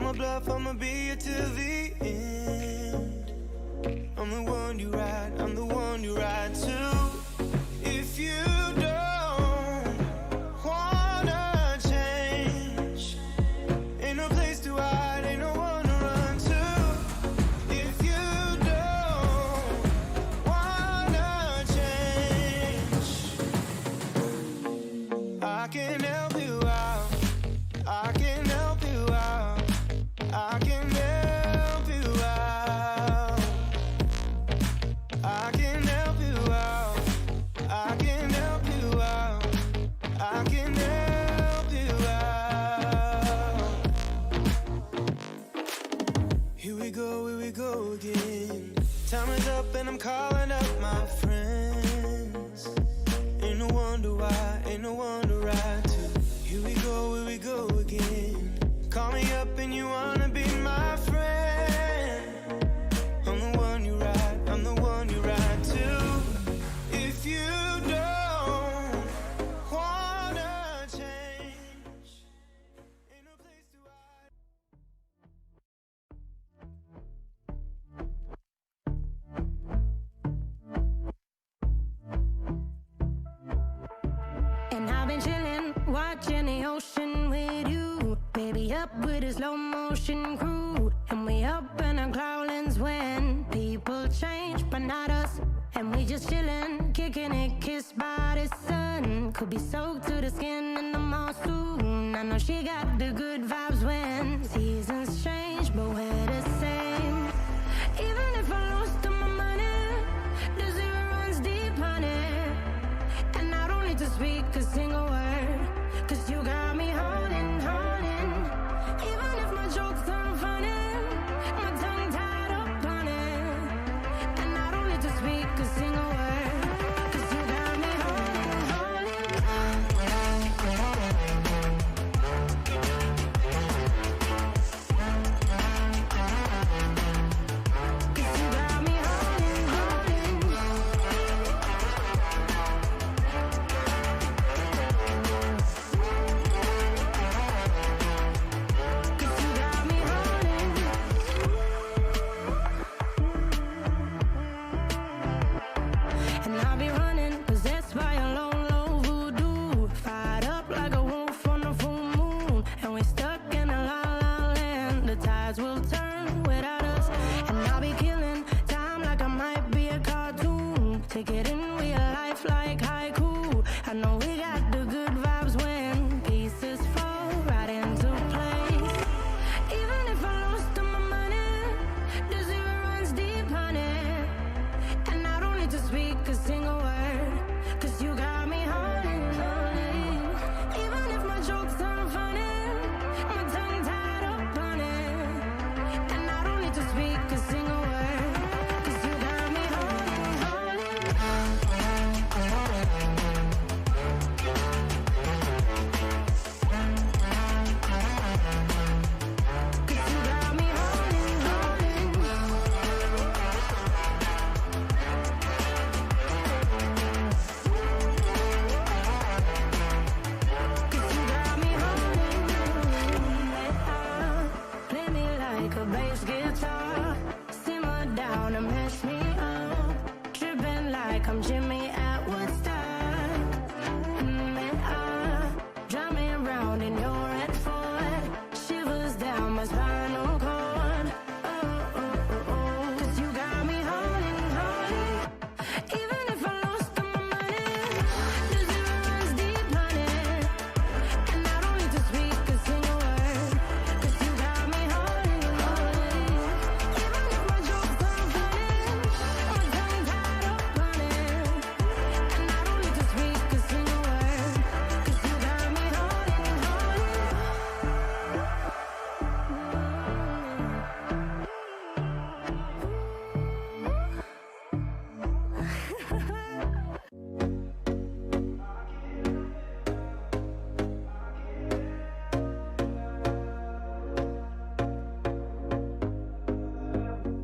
my bluff, I'ma be here till the end. I'm the one you ride, I'm the one you ride to. If you don't wanna change, ain't no place to hide, ain't no one to run to. If you don't wanna change, I can help you out, I can help you out, I can help you out, I can help you out, I can help you out, I can help you out. Here we go again. Time is up and I'm calling up my friends. Ain't no wonder why, ain't no one to ride to. Here we go again. Call me up and you wanna be my friend. I'm the one you ride, I'm the one you ride to. If you don't wanna change, ain't no place to hide. And I've been chillin', watching the ocean with you. Baby up with a slow motion crew. And we up in our cloudlands when people change, but not us. And we just chillin', kicking it, kissed by the sun. Could be soaked to the skin in the mall soon. I know she got the good vibes when seasons change, but we're the same. Even if I lost all my money, the zero runs deep, honey. And I don't need to speak a single word, 'cause you got me holding, holding. Even if my jokes aren't funny, my tongue tied up on it. And I don't need to speak a single word, 'cause you got me holding, holding. 'Cause you got me holding, holding. Cause you got me holding. And I'll be running, possessed by a low, low voodoo. Fired up like a wolf on a full moon. And we're stuck in a la la land. The tides will turn without us. And I'll be killing time like I might be a cartoon. Take it in real life like haiku. I know we got the good vibes when pieces fall right into place. Even if I lost all my money, the zero runs deep, honey. And I don't need to speak a single word, 'cause you got me holding, holding. Even if my jokes aren't funny, my tongue tied up on it. And I don't need to speak a single word, 'cause you got me holding, holding. 'Cause you got me holding, holding. 'Cause you got me holding. Play me like a bass guitar, simmer down and mess me up, tripping like I'm Jimmy at Woodstock. Drive me around in your red Ford, shivers down my spinal cord. Oh. 'Cause you got me holding, holding. Even if I lost all my money, the zero runs deep, honey. And I don't need to speak a single word, 'cause you got me holding, holding. Even if my jokes aren't funny, my tongue tied up on it. And I don't need to speak a single word, 'cause you got me holding, holding.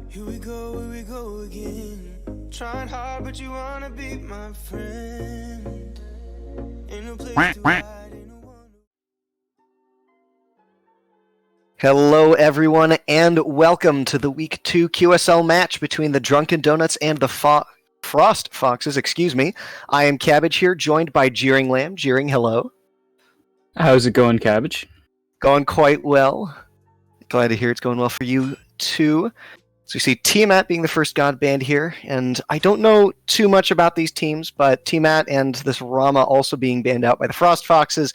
Here we go again. Trying hard, but you wanna be my friend. Ain't no place to hide, ain't no one. Hello, everyone, and welcome to the Week 2 QSL match between the Drunken Donuts and the Frost Foxes. I am Cabbage here, joined by Jeering Lamb. Jeering, hello. How's it going, Cabbage? Going quite well. Glad to hear it's going well for you, too. So we see Tiamat being the first god band here, and I don't know too much about these teams, but Tiamat and this Rama also being banned out by the Frost Foxes,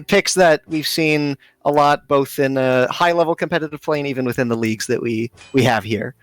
picks that we've seen a lot, both in high-level competitive play and even within the leagues that we have here.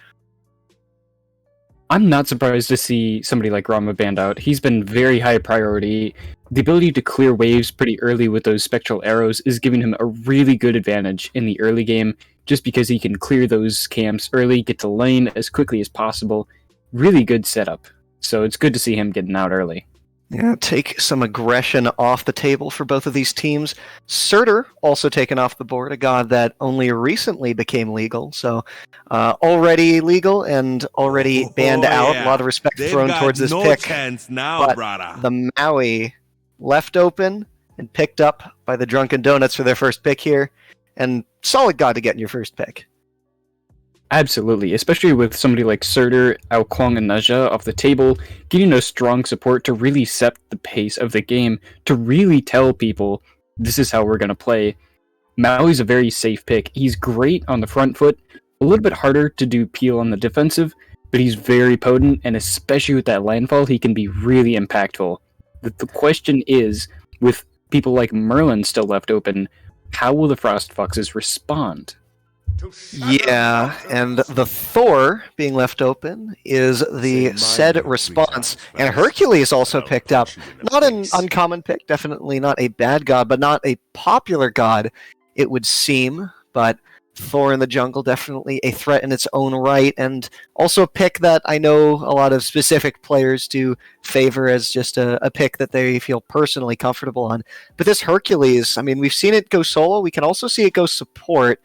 I'm not surprised to see somebody like Rama banned out. He's been very high priority. The ability to clear waves pretty early with those spectral arrows is giving him a really good advantage in the early game, just because he can clear those camps early, get to lane as quickly as possible. Really good setup. So it's good to see him getting out early. Yeah, take some aggression off the table for both of these teams. Surtur also taken off the board, a god that only recently became legal. So already legal and already banned out. Yeah. A lot of respect They've thrown got towards this no pick. chance now, But brother. the Maui left open and picked up by the Drunken Donuts for their first pick here. And solid god to get in your first pick. Absolutely, especially with somebody like Surtur, Aokwang, and Naja off the table, getting a strong support to really set the pace of the game, to really tell people, this is how we're going to play. Maui's a very safe pick. He's great on the front foot, a little bit harder to do peel on the defensive, but he's very potent, and especially with that landfall, he can be really impactful. The question is, with people like Merlin still left open, how will the Frost Foxes respond? Yeah, and the Thor being left open is the said response. And Hercules also picked up. Not an uncommon pick, definitely not a bad god, but not a popular god, it would seem. But Thor in the jungle, definitely a threat in its own right, and also a pick that I know a lot of specific players do favor as just a pick that they feel personally comfortable on. But this Hercules, I mean, we've seen it go solo, we can also see it go support.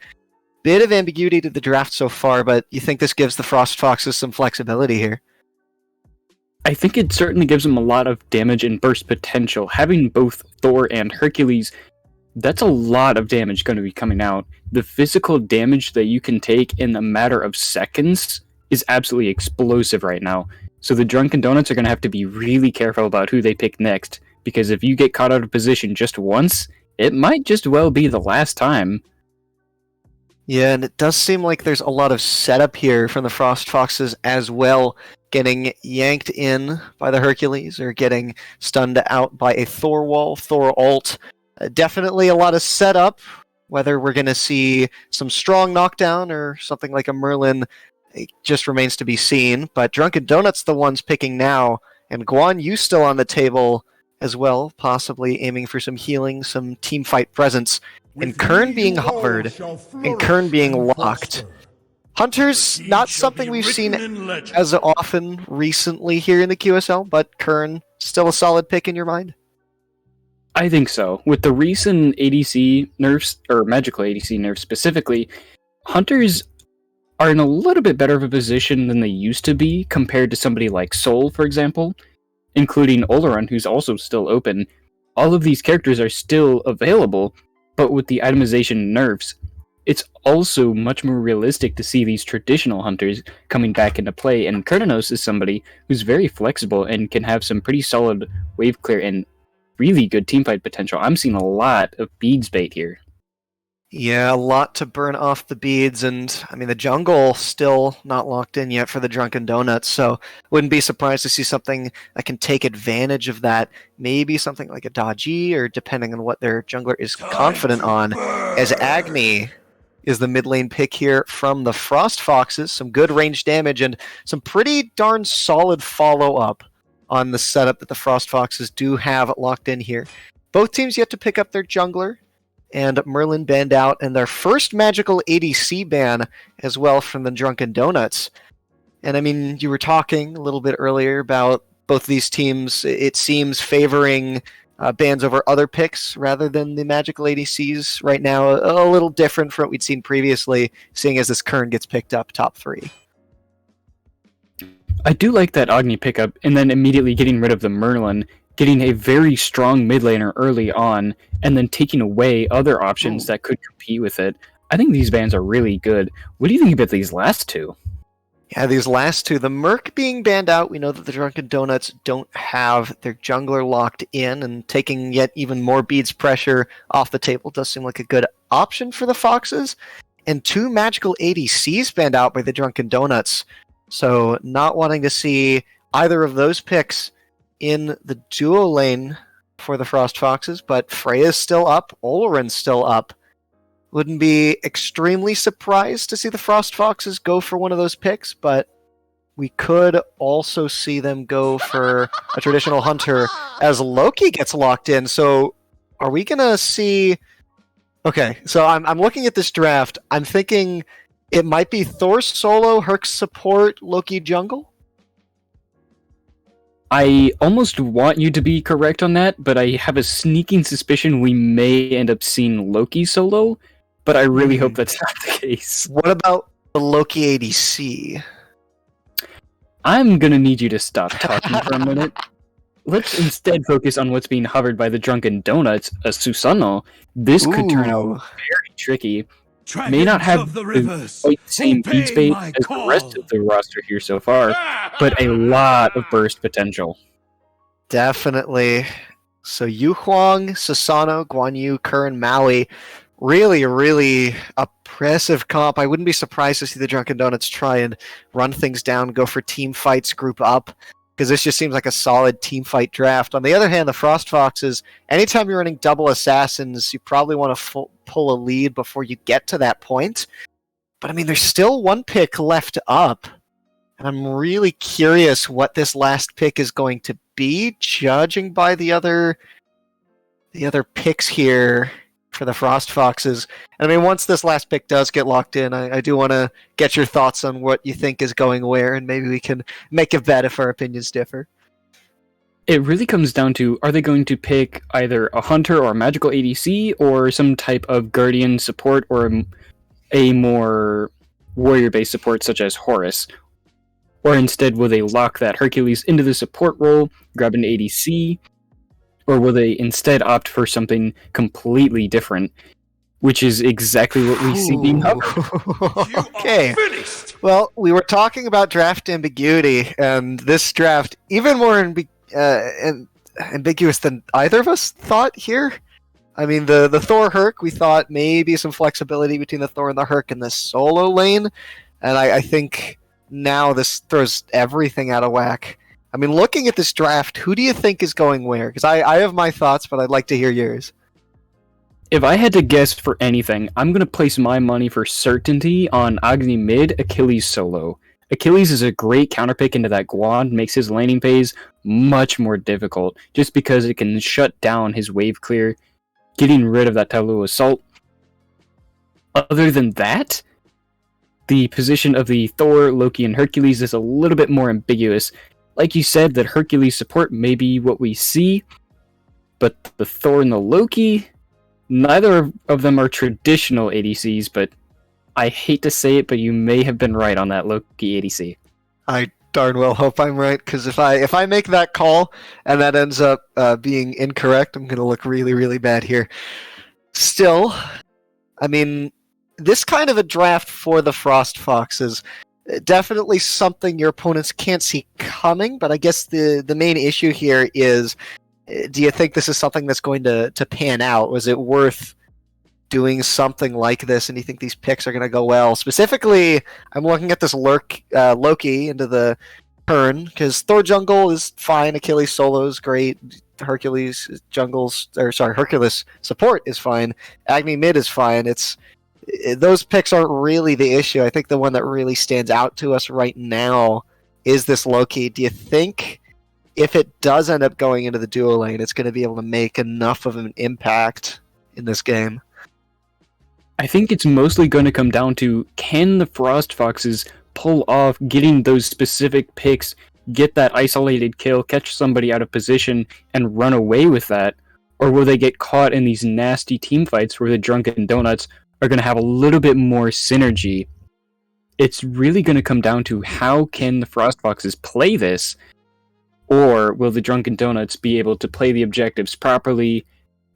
Bit of ambiguity to the draft so far, but you think this gives the Frost Foxes some flexibility here? I think it certainly gives them a lot of damage and burst potential. Having both Thor and Hercules, that's a lot of damage going to be coming out. The physical damage that you can take in a matter of seconds is absolutely explosive right now. So the Drunken Donuts are going to have to be really careful about who they pick next, because if you get caught out of position just once, it might just well be the last time. Yeah, and it does seem like there's a lot of setup here from the Frost Foxes as well, getting yanked in by the Hercules or getting stunned out by a Thor wall, Thor ult. Definitely a lot of setup. Whether we're going to see some strong knockdown or something like a Merlin, it just remains to be seen. But Drunken Donuts the ones picking now, and Guan Yu still on the table as well, possibly aiming for some healing, some team fight presence. And Kern being hovered, and Kern being locked. Hunter's not something we've seen as often recently here in the QSL, but Kern, still a solid pick in your mind? I think so. With the recent ADC nerfs, or magical ADC nerfs specifically, Hunters are in a little bit better of a position than they used to be compared to somebody like Sol, for example, including Oleron, who's also still open. All of these characters are still available, but with the itemization nerfs, it's also much more realistic to see these traditional hunters coming back into play, and Kurtanos is somebody who's very flexible and can have some pretty solid wave clear and really good teamfight potential. I'm seeing a lot of beads bait here. Yeah, a lot to burn off the beads, and I mean the jungle still not locked in yet for the Drunken Donuts, so wouldn't be surprised to see something that can take advantage of that. Maybe something like a Dodgy, or depending on what their jungler is confident on, as Agni is the mid lane pick here from the Frost Foxes. Some good range damage and some pretty darn solid follow-up on the setup that the Frost Foxes do have locked in here. Both teams yet to pick up their jungler, and Merlin banned out, and their first magical ADC ban as well from the Drunken Donuts. And I mean, you were talking a little bit earlier about both these teams, it seems, favoring bans over other picks rather than the magical ADCs right now. A little different from what we'd seen previously, seeing as this Kern gets picked up top 3. I do like that Agni pickup, and then immediately getting rid of the Merlin, getting a very strong mid laner early on, and then taking away other options that could compete with it. I think these bans are really good. What do you think about these last two? Yeah, these last two, the Merc being banned out, we know that the Drunken Donuts don't have their jungler locked in, and taking yet even more beads pressure off the table does seem like a good option for the Foxes. And two magical ADCs banned out by the Drunken Donuts. So not wanting to see either of those picks in the duo lane for the Frost Foxes, but Freya's still up, Olorin's still up. Wouldn't be extremely surprised to see the Frost Foxes go for one of those picks, but we could also see them go for a traditional hunter as Loki gets locked in. So are we going to see... Okay, so I'm looking at this draft. I'm thinking it might be Thor solo, Herc support, Loki jungle? I almost want you to be correct on that, but I have a sneaking suspicion we may end up seeing Loki solo, but I really hope that's not the case. What about the Loki ADC? I'm gonna need you to stop talking for a minute. Let's instead focus on what's being hovered by the Drunken Donuts, a Susanoo. This could turn out very tricky. May not have quite the same beat space as the rest of the roster here so far, but a lot of burst potential. Definitely. So Yu Huang, Susanoo, Guan Yu, Curran, Maui. Really, really oppressive comp. I wouldn't be surprised to see the Drunken Donuts try and run things down, go for team fights, group up, because this just seems like a solid team fight draft. On the other hand, the Frost Foxes, anytime you're running double assassins, you probably want to pull a lead before you get to that point. But I mean, there's still one pick left up, and I'm really curious what this last pick is going to be, judging by the other picks here for the Frost Foxes. I mean, once this last pick does get locked in, I do want to get your thoughts on what you think is going where, and maybe we can make a bet if our opinions differ. It really comes down to, are they going to pick either a hunter or a magical ADC, or some type of guardian support, or a more warrior-based support such as Horus? Or instead, will they lock that Hercules into the support role, grab an ADC, or will they instead opt for something completely different, which is exactly what we see being covered? Okay. Well, we were talking about draft ambiguity, and this draft, even more ambiguous than either of us thought here. I mean, the Thor Herc, we thought maybe some flexibility between the Thor and the Herc in the solo lane, and I think now this throws everything out of whack. I mean, looking at this draft, who do you think is going where? Because I have my thoughts, but I'd like to hear yours. If I had to guess for anything, I'm going to place my money for certainty on Agni mid, Achilles solo. Achilles is a great counterpick into that Guan, makes his laning phase much more difficult, just because it can shut down his wave clear, getting rid of that tableau assault. Other than that, the position of the Thor, Loki, and Hercules is a little bit more ambiguous. Like you said, that Hercules support may be what we see, but the Thor and the Loki, neither of them are traditional ADCs, but I hate to say it, but you may have been right on that Loki ADC. I darn well hope I'm right, because if I make that call and that ends up being incorrect, I'm going to look really, really bad here. Still, I mean, this kind of a draft for the Frost Foxes, definitely something your opponents can't see coming, but I guess the main issue here is, do you think this is something that's going to pan out? Was it worth doing something like this, and do you think these picks are going to go well? Specifically, I'm looking at this Loki into the turn, because Thor jungle is fine, Achilles solo is great, Hercules support is fine, Agni mid is fine. Those picks aren't really the issue. I think the one that really stands out to us right now is this Loki. Do you think if it does end up going into the duo lane, it's going to be able to make enough of an impact in this game? I think it's mostly going to come down to, can the Frost Foxes pull off getting those specific picks, get that isolated kill, catch somebody out of position, and run away with that? Or will they get caught in these nasty team fights where the Drunken Donuts are going to have a little bit more synergy? It's really going to come down to, how can the Frost Foxes play this? Or will the Drunken Donuts be able to play the objectives properly,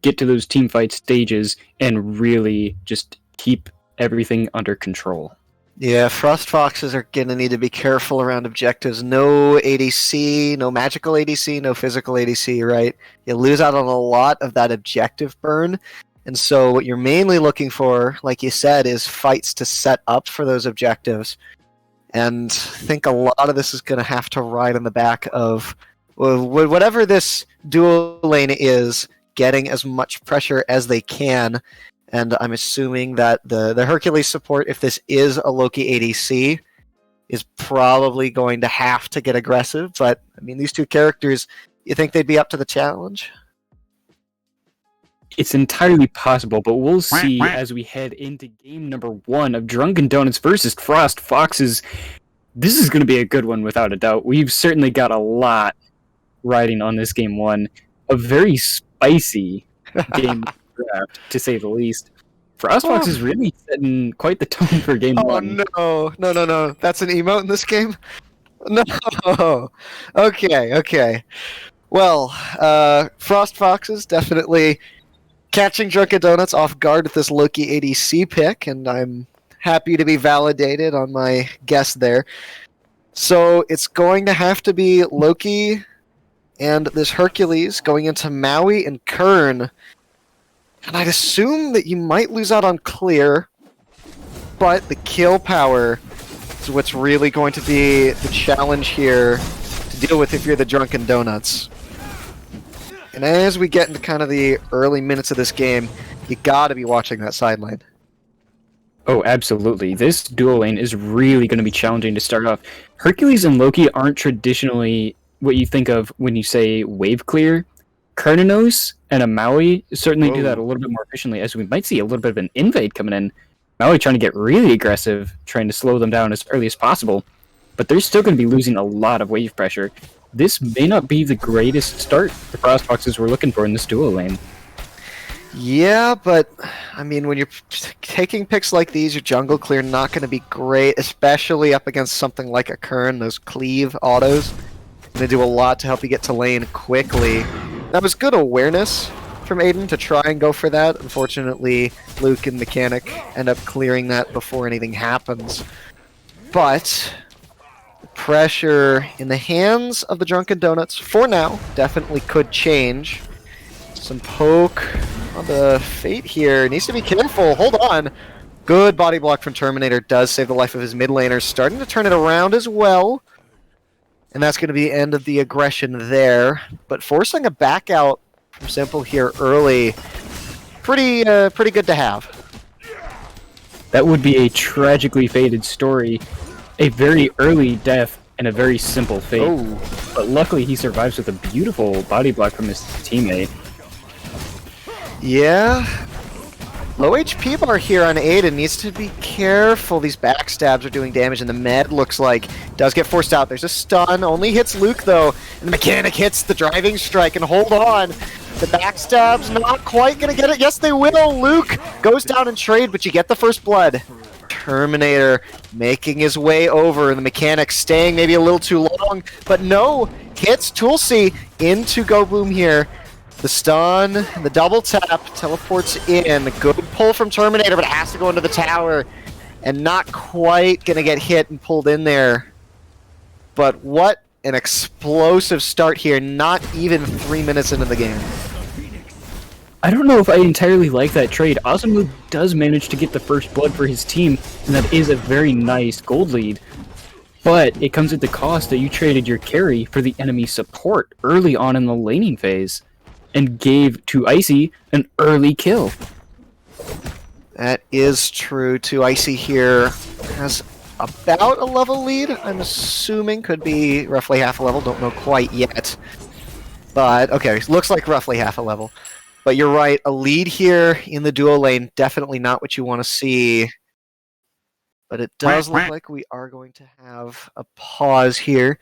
get to those teamfight stages, and really just keep everything under control. Yeah, Frost Foxes are going to need to be careful around objectives. No ADC, no magical ADC, no physical ADC, right? You lose out on a lot of that objective burn. And so what you're mainly looking for, like you said, is fights to set up for those objectives. And I think a lot of this is going to have to ride on the back of whatever this dual lane is, getting as much pressure as they can. And I'm assuming that the Hercules support, if this is a Loki ADC, is probably going to have to get aggressive. But, I mean, these two characters, you think they'd be up to the challenge? It's entirely possible, but we'll see as we head into game number 1 of Drunken Donuts versus Frost Foxes. This is going to be a good one, without a doubt. We've certainly got a lot riding on this game 1. A very spicy game draft, to say the least. Frost Fox is really setting quite the tone for game 1. Oh, no. That's an emote in this game? No. Okay. Well, Frost Foxes definitely catching Drunken Donuts off guard with this Loki ADC pick, and I'm happy to be validated on my guess there. So it's going to have to be Loki and this Hercules going into Maui and Kern. And I'd assume that you might lose out on clear, but the kill power is what's really going to be the challenge here to deal with if you're the Drunken Donuts. And as we get into kind of the early minutes of this game, you gotta be watching that sideline. Oh, absolutely. This dual lane is really going to be challenging to start off. Hercules and Loki aren't traditionally what you think of when you say wave clear. Kernanos and a Maui certainly do that a little bit more efficiently, as we might see a little bit of an invade coming in. Maui trying to get really aggressive, trying to slow them down as early as possible, but they're still going to be losing a lot of wave pressure. This may not be the greatest start the Frost Foxes were looking for in this duo lane. Yeah, but I mean, when you're taking picks like these, your jungle clear not going to be great, especially up against something like a Kern. Those cleave autos going to do a lot to help you get to lane quickly. That was good awareness from Aiden to try and go for that. Unfortunately, Luke and Mechanic end up clearing that before anything happens. But pressure in the hands of the Drunken Donuts, for now, definitely could change. Some poke on the Fate here. Needs to be careful. Hold on. Good body block from Terminator. Does save the life of his mid laner. Starting to turn it around as well. And that's going to be the end of the aggression there. But forcing a back out from Simple here early, pretty good to have. That would be a tragically fated story. A very early death and a very simple fate. Oh. But luckily he survives with a beautiful body block from his teammate. Yeah. Low HP bar here on Aiden. Needs to be careful. These backstabs are doing damage, and the med looks like does get forced out. There's a stun. Only hits Luke, though. And the Mechanic hits the driving strike, and hold on. The backstab's not quite going to get it. Yes, they will. Luke goes down in trade, but you get the first blood. Terminator making his way over, and the Mechanic staying maybe a little too long. But no, hits Tulsi into Go Boom here. The stun, the double tap, teleports in. Good pull from Terminator, but it has to go into the tower. And not quite going to get hit and pulled in there. But what an explosive start here, not even 3 minutes into the game. I don't know if I entirely like that trade. Asamu does manage to get the first blood for his team, and that is a very nice gold lead. But it comes at the cost that you traded your carry for the enemy support early on in the laning phase, and gave to Icy an early kill. That is true, too. Icy here has about a level lead, I'm assuming. Could be roughly half a level, don't know quite yet. But, okay, looks like roughly half a level. But you're right, a lead here in the duo lane, definitely not what you want to see. But it does look like we are going to have a pause here.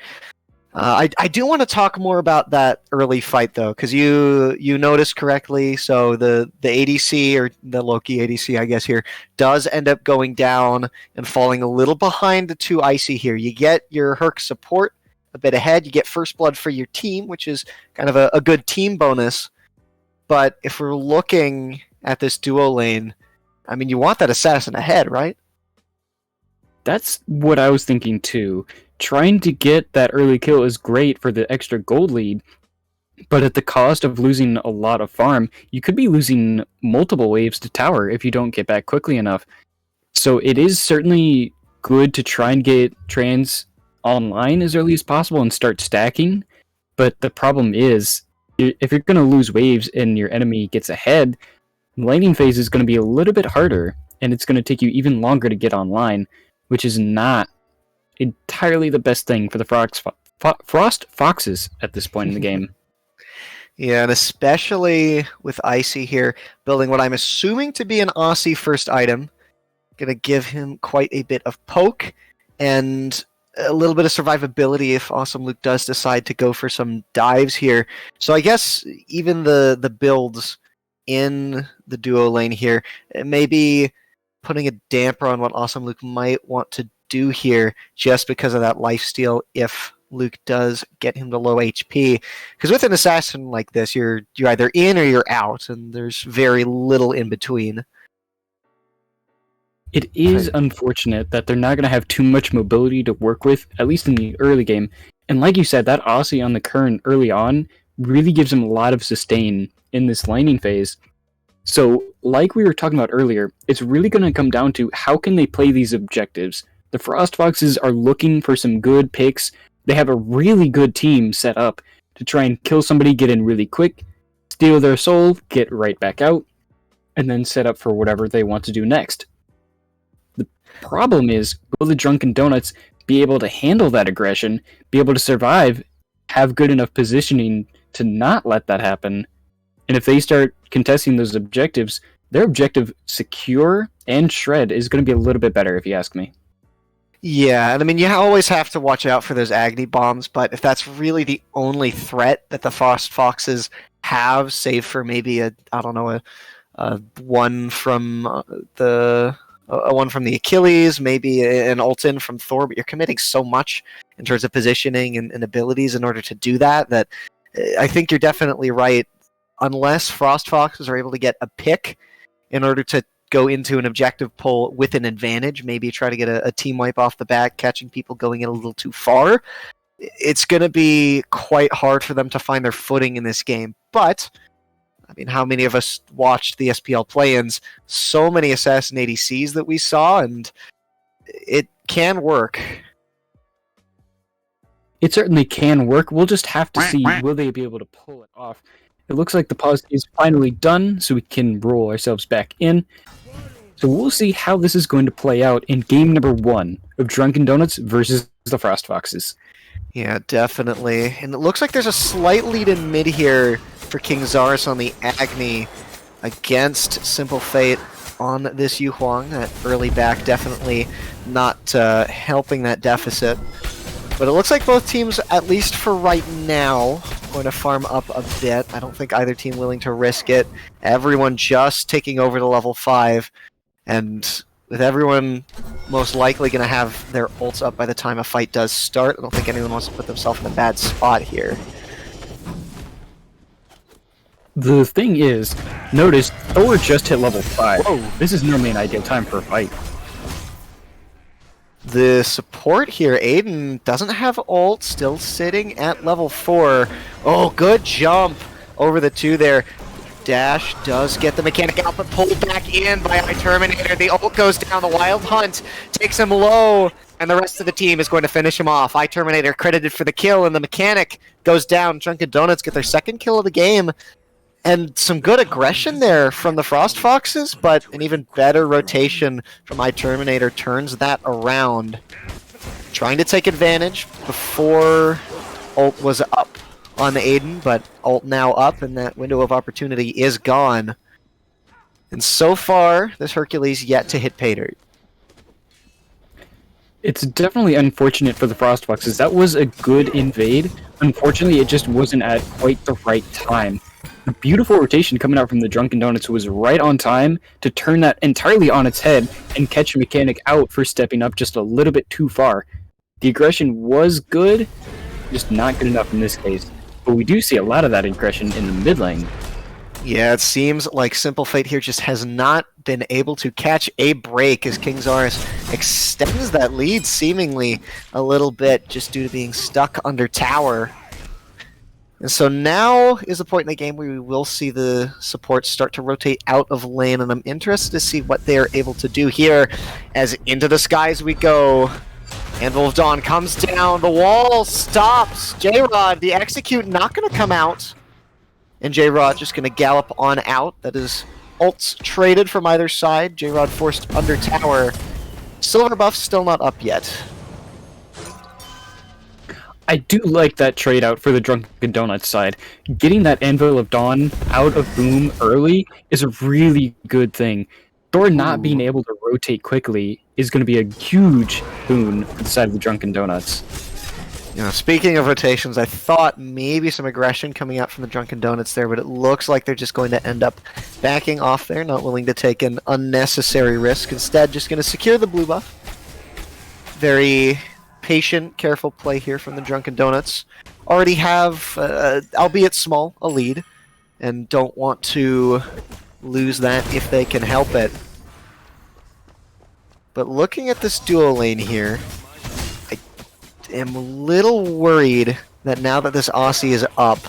I do want to talk more about that early fight, though, because you noticed correctly. So the ADC, or the Loki ADC, I guess, here, does end up going down and falling a little behind the two Icy here. You get your Herc support a bit ahead. You get first blood for your team, which is kind of a good team bonus. But if we're looking at this duo lane, I mean, you want that assassin ahead, right? That's what I was thinking too. Trying to get that early kill is great for the extra gold lead, but at the cost of losing a lot of farm, you could be losing multiple waves to tower if you don't get back quickly enough. So it is certainly good to try and get trans online as early as possible and start stacking, but the problem is, if you're going to lose waves and your enemy gets ahead, laning phase is going to be a little bit harder, and it's going to take you even longer to get online, which is not entirely the best thing for the Frost Foxes at this point in the game. Yeah, and especially with Icy here, building what I'm assuming to be an Aussie first item. Going to give him quite a bit of poke and a little bit of survivability if Awesome Luke does decide to go for some dives here. So I guess even the builds in the duo lane here, maybe putting a damper on what Awesome Luke might want to do here just because of that lifesteal if Luke does get him to low HP. Because with an assassin like this, you're either in or you're out, and there's very little in between. It is unfortunate that they're not going to have too much mobility to work with, at least in the early game. And like you said, that Aussie on the current early on really gives him a lot of sustain in this laning phase. So, like we were talking about earlier, it's really going to come down to how can they play these objectives. The Frost Foxes are looking for some good picks. They have a really good team set up to try and kill somebody, get in really quick, steal their soul, get right back out, and then set up for whatever they want to do next. Problem is, will the Drunken Donuts be able to handle that aggression, be able to survive, have good enough positioning to not let that happen? And if they start contesting those objectives, their objective secure and shred is going to be a little bit better, if you ask me. Yeah, and I mean, you always have to watch out for those Agni bombs, but if that's really the only threat that the Frost Foxes have, save for maybe a one from one from the Achilles, maybe an ult in from Thor, but you're committing so much in terms of positioning and abilities in order to do that I think you're definitely right. Unless Frost Foxes are able to get a pick in order to go into an objective pull with an advantage, maybe try to get a team wipe off the back, catching people going in a little too far, it's going to be quite hard for them to find their footing in this game. But I mean, how many of us watched the SPL play-ins? So many Assassin ADCs that we saw, and it can work. It certainly can work. We'll just have to see, will they be able to pull it off? It looks like the pause is finally done, so we can roll ourselves back in. So we'll see how this is going to play out in game number 1 of Drunken Donuts versus the Frost Foxes. Yeah, definitely. And it looks like there's a slight lead in mid here for King Zaris on the Agni against Simple Fate on this Yu Huang. That early back definitely not helping that deficit. But it looks like both teams, at least for right now, going to farm up a bit. I don't think either team willing to risk it. Everyone just taking over to level 5. And with everyone most likely going to have their ults up by the time a fight does start, I don't think anyone wants to put themselves in a bad spot here. The thing is, notice Thor just hit level 5. Whoa, this is normally an ideal time for a fight. The support here, Aiden, doesn't have ult, still sitting at level 4. Oh, good jump over the 2 there. Dash does get the mechanic out, but pulled back in by iTerminator. The ult goes down, the Wild Hunt takes him low, and the rest of the team is going to finish him off. iTerminator credited for the kill, and the mechanic goes down. Drunken Donuts get their second kill of the game. And some good aggression there from the Frost Foxes, but an even better rotation from iTerminator turns that around. Trying to take advantage before ult was up on Aiden, but ult now up, and that window of opportunity is gone. And so far, this Hercules yet to hit pay dirt. It's definitely unfortunate for the Frost Foxes. That was a good invade. Unfortunately, it just wasn't at quite the right time. The beautiful rotation coming out from the Drunken Donuts was right on time to turn that entirely on its head and catch a mechanic out for stepping up just a little bit too far. The aggression was good, just not good enough in this case. But we do see a lot of that aggression in the mid lane. Yeah, it seems like Simple Fate here just has not been able to catch a break as King Zaris extends that lead seemingly a little bit just due to being stuck under tower. And so now is the point in the game where we will see the supports start to rotate out of lane, and I'm interested to see what they're able to do here as into the skies we go. Anvil of Dawn comes down, the wall stops. J-Rod, the execute, not going to come out. And J-Rod just going to gallop on out. That is ults traded from either side. J-Rod forced under tower. Silver buff still not up yet. I do like that trade out for the Drunken Donuts side. Getting that Anvil of Dawn out of Boom early is a really good thing. Thor not being able to rotate quickly is going to be a huge boon for the side of the Drunken Donuts. You know, speaking of rotations, I thought maybe some aggression coming out from the Drunken Donuts there, but it looks like they're just going to end up backing off there, not willing to take an unnecessary risk. Instead, just going to secure the blue buff. Very patient, careful play here from the Drunken Donuts. Already have, albeit small, a lead, and don't want to lose that if they can help it. But looking at this duo lane here, am a little worried that now that this Aussie is up,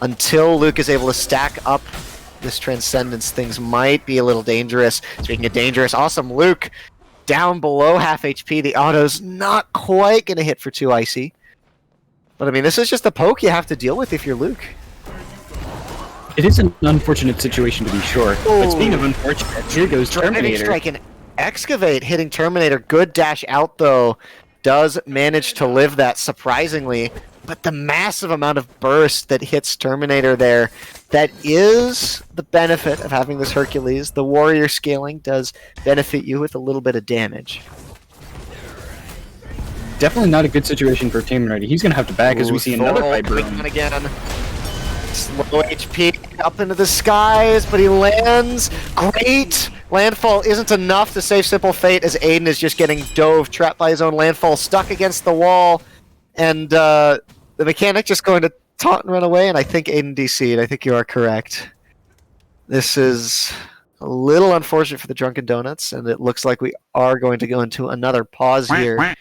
until Luke is able to stack up this Transcendence, things might be a little dangerous. Speaking of dangerous, awesome Luke down below half HP. The auto's not quite going to hit for 2 Icy. But I mean, this is just the poke you have to deal with if you're Luke. It is an unfortunate situation to be sure. But speaking of unfortunate, here goes Terminator. Strike and Excavate hitting Terminator. Good dash out though. Does manage to live that surprisingly, but the massive amount of burst that hits Terminator there, that is the benefit of having this Hercules. The warrior scaling does benefit you with a little bit of damage. Definitely not a good situation for Terminator. He's going to have to back as we see another fight coming on again. Slow HP up into the skies, but he lands. Great! Landfall isn't enough to save Simple Fate as Aiden is just getting dove, trapped by his own landfall, stuck against the wall. And the mechanic just going to taunt and run away, and I think Aiden DC'd. I think you are correct. This is a little unfortunate for the Drunken Donuts, and it looks like we are going to go into another pause here.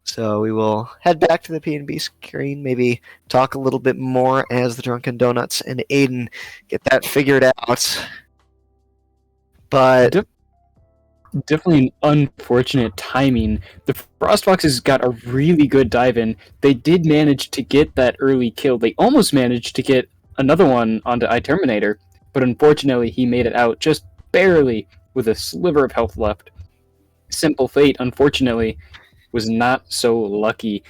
So we will head back to the P&B screen, maybe talk a little bit more as the Drunken Donuts and Aiden get that figured out. But definitely an unfortunate timing. The Frostfoxes got a really good dive in. They did manage to get that early kill. They almost managed to get another one onto iTerminator, but unfortunately he made it out just barely with a sliver of health left. Simple Fate, unfortunately, was not so lucky.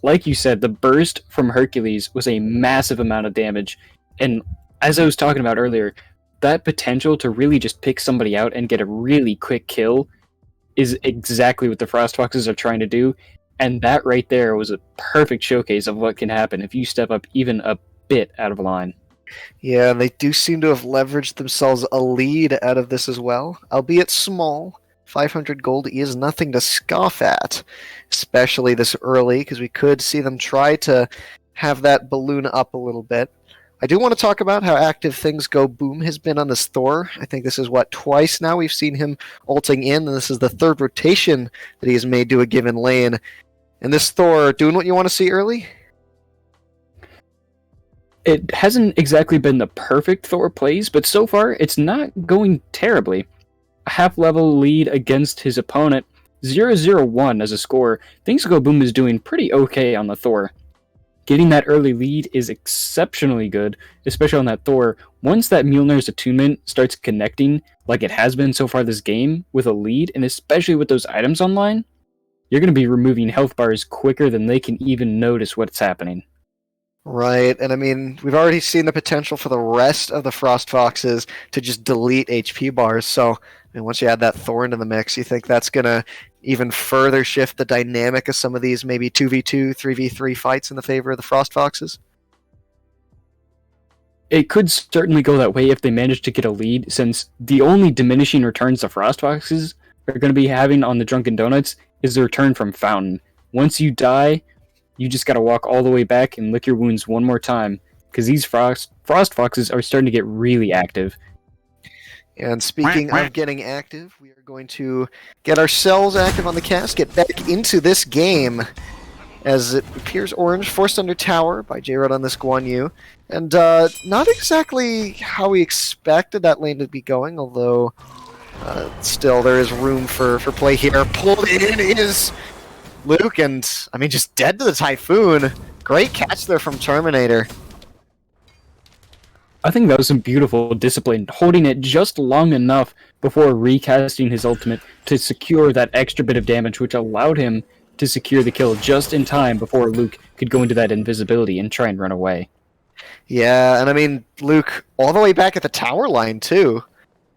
Like you said, the burst from Hercules was a massive amount of damage, and as I was talking about earlier, that potential to really just pick somebody out and get a really quick kill is exactly what the Frostfoxes are trying to do, and that right there was a perfect showcase of what can happen if you step up even a bit out of line. Yeah, they do seem to have leveraged themselves a lead out of this as well, albeit small. 500 gold is nothing to scoff at, especially this early, because we could see them try to have that balloon up a little bit. I do want to talk about how active Things Go Boom has been on this Thor. I think this is, twice now we've seen him ulting in, and this is the third rotation that he has made to a given lane. And this Thor doing what you want to see early? It hasn't exactly been the perfect Thor plays, but so far it's not going terribly. A half-level lead against his opponent, 0-0-1 as a score. Things Go Boom is doing pretty okay on the Thor. Getting that early lead is exceptionally good, especially on that Thor. Once that Mjolnir's attunement starts connecting, like it has been so far this game, with a lead, and especially with those items online, you're going to be removing health bars quicker than they can even notice what's happening. Right, and I mean, we've already seen the potential for the rest of the Frostfoxes to just delete HP bars, so I mean, once you add that Thor into the mix, you think that's going to even further shift the dynamic of some of these maybe 2v2, 3v3 fights in the favor of the Frostfoxes? It could certainly go that way if they manage to get a lead, since the only diminishing returns the Frostfoxes are going to be having on the Drunken Donuts is the return from Fountain. Once you die, you just got to walk all the way back and lick your wounds one more time, because these frost foxes are starting to get really active. And speaking of getting active, we are going to get ourselves active on the cast, get back into this game, as it appears orange, forced under tower by J-Rod on this Guan Yu. And not exactly how we expected that lane to be going, although still there is room for play here. Pulled in is Luke, and I mean, just dead to the Typhoon. Great catch there from Terminator. I think that was some beautiful discipline, holding it just long enough before recasting his ultimate to secure that extra bit of damage, which allowed him to secure the kill just in time before Luke could go into that invisibility and try and run away. Yeah, and I mean, Luke all the way back at the tower line, too,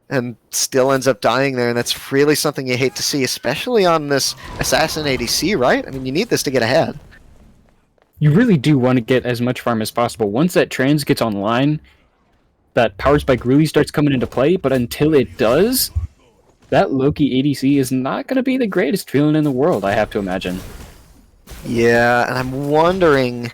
and still ends up dying there, and that's really something you hate to see, especially on this Assassin ADC, right? I mean, you need this to get ahead. You really do want to get as much farm as possible. Once that trans gets online, that power spike really starts coming into play, but until it does, that Loki ADC is not going to be the greatest feeling in the world, I have to imagine. Yeah, and I'm wondering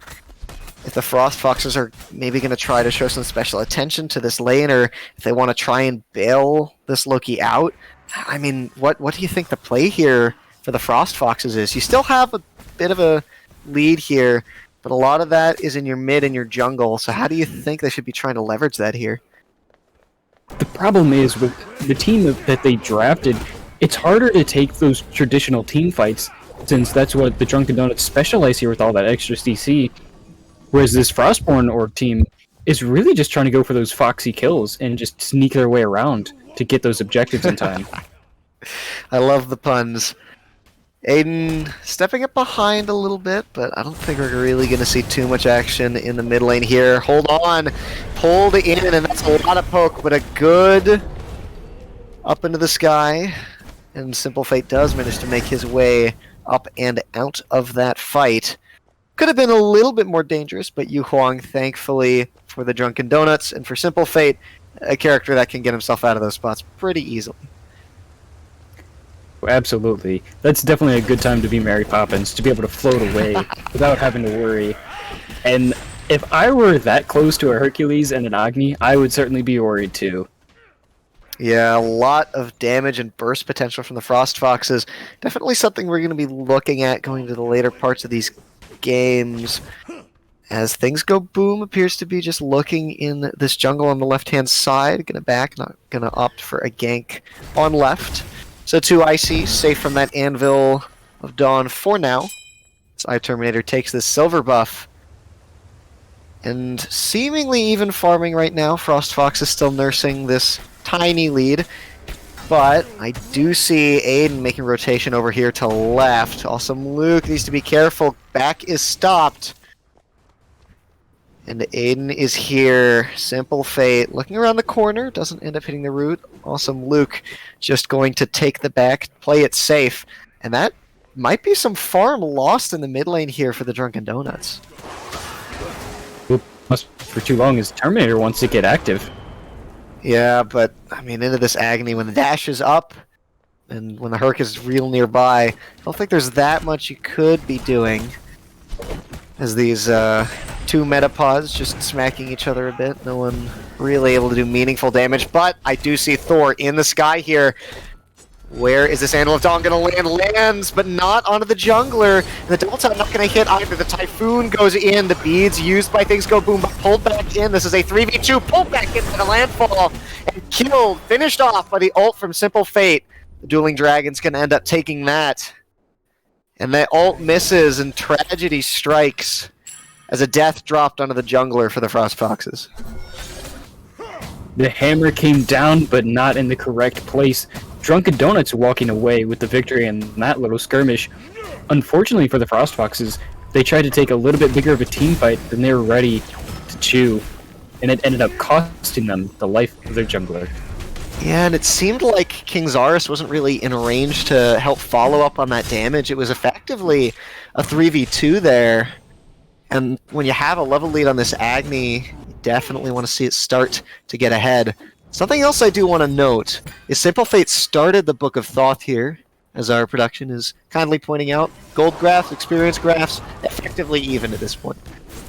if the Frost Foxes are maybe going to try to show some special attention to this lane, or if they want to try and bail this Loki out. I mean, what do you think the play here for the Frost Foxes is? You still have a bit of a lead here, but a lot of that is in your mid and your jungle, so how do you think they should be trying to leverage that here? The problem is, with the team that they drafted, it's harder to take those traditional team fights, since that's what the Drunken Donuts specialize here with all that extra CC, whereas this Frostborn org team is really just trying to go for those foxy kills and just sneak their way around to get those objectives in time. I love the puns. Aiden stepping up behind a little bit, but I don't think we're really going to see too much action in the mid lane here. Hold on. Pulled in, and that's a lot of poke, but a good up into the sky. And Simple Fate does manage to make his way up and out of that fight. Could have been a little bit more dangerous, but Yu Huang, thankfully, for the Drunken Donuts, and for Simple Fate, a character that can get himself out of those spots pretty easily. Absolutely. That's definitely a good time to be Mary Poppins, to be able to float away without having to worry. And if I were that close to a Hercules and an Agni, I would certainly be worried too. Yeah, a lot of damage and burst potential from the Frost Foxes. Definitely something we're going to be looking at going to the later parts of these games. As things go boom, appears to be just looking in this jungle on the left-hand side. Gonna back, not gonna opt for a gank on left. So 2 Icy, safe from that Anvil of Dawn for now. As Terminator takes this silver buff. And seemingly even farming right now. Frost Fox is still nursing this tiny lead. But I do see Aiden making rotation over here to left. Awesome Luke needs to be careful. Back is stopped. And Aiden is here. Simple Fate looking around the corner. Doesn't end up hitting the root. Awesome Luke just going to take the back, play it safe. And that might be some farm lost in the mid lane here for the Drunken Donuts. Oop, must for too long as Terminator wants to get active. Yeah, but I mean, into this agony when the dash is up and when the Herc is real nearby, I don't think there's that much you could be doing. As these 2 metapods just smacking each other a bit. No one really able to do meaningful damage, but I do see Thor in the sky here. Where is this Anvil of Dawn going to land? Lands, but not onto the jungler. The double tap not going to hit either. The Typhoon goes in. The beads used by Things Go Boom, but pulled back in. This is a 3v2. Pulled back into the landfall. And killed. Finished off by the ult from Simple Fate. The Dueling Dragon's going to end up taking that. And the ult misses, and tragedy strikes as a death dropped onto the jungler for the Frost Foxes. The hammer came down, but not in the correct place. Drunken Donuts walking away with the victory in that little skirmish. Unfortunately for the Frost Foxes, they tried to take a little bit bigger of a team fight than they were ready to chew, and it ended up costing them the life of their jungler. Yeah, and it seemed like King Zarus wasn't really in range to help follow up on that damage. It was effectively a 3v2 there. And when you have a level lead on this Agni, you definitely want to see it start to get ahead. Something else I do want to note is Simple Fate started the Book of Thoth here, as our production is kindly pointing out. Gold graphs, experience graphs, effectively even at this point.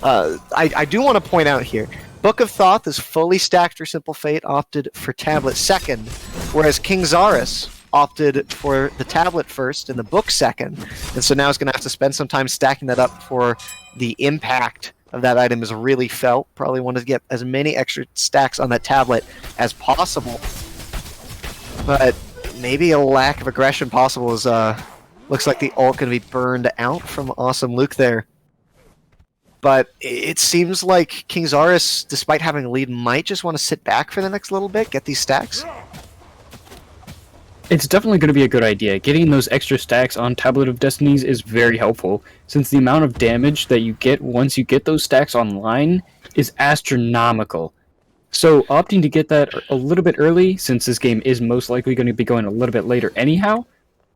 I do want to point out here, Book of Thoth is fully stacked for Simple Fate, opted for Tablet second, whereas King Zaris opted for the Tablet first and the Book second, and so now he's going to have to spend some time stacking that up before the impact of that item is really felt. Probably wanted to get as many extra stacks on that Tablet as possible, but maybe a lack of aggression possible as looks like the ult going to be burned out from Awesome Luke there. But it seems like King Zaris, despite having a lead, might just want to sit back for the next little bit, get these stacks. It's definitely going to be a good idea. Getting those extra stacks on Tablet of Destinies is very helpful, since the amount of damage that you get once you get those stacks online is astronomical. So opting to get that a little bit early, since this game is most likely going to be going a little bit later anyhow,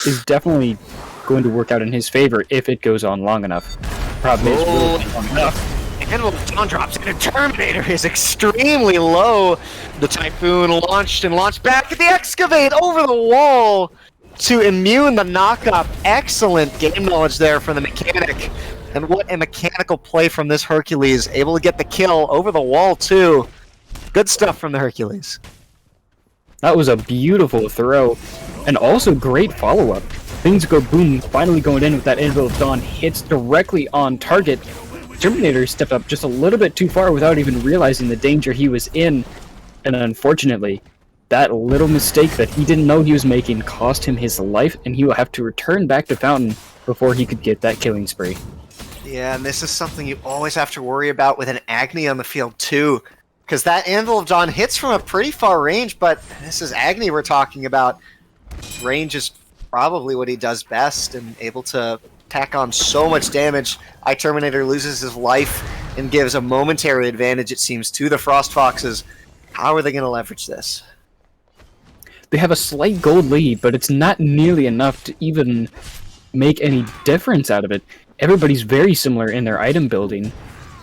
is definitely going to work out in his favor if it goes on long enough. Problem is, will it be long enough? And Dawn drops in, and Terminator is extremely low. The Typhoon launched back at the Excavate over the wall to immune the knockup. Excellent game knowledge there from the mechanic. And what a mechanical play from this Hercules. Able to get the kill over the wall, too. Good stuff from the Hercules. That was a beautiful throw, and also great follow-up. Things go boom, finally going in with that Anvil of Dawn, hits directly on target. Terminator stepped up just a little bit too far without even realizing the danger he was in, and unfortunately, that little mistake that he didn't know he was making cost him his life, and he will have to return back to Fountain before he could get that killing spree. Yeah, and this is something you always have to worry about with an Agni on the field, too. Because that Anvil of Dawn hits from a pretty far range, but this is Agni we're talking about. Range is probably what he does best, and able to tack on so much damage. Terminator loses his life and gives a momentary advantage, it seems, to the Frost Foxes. How are they going to leverage this? They have a slight gold lead, but it's not nearly enough to even make any difference out of it. Everybody's very similar in their item building.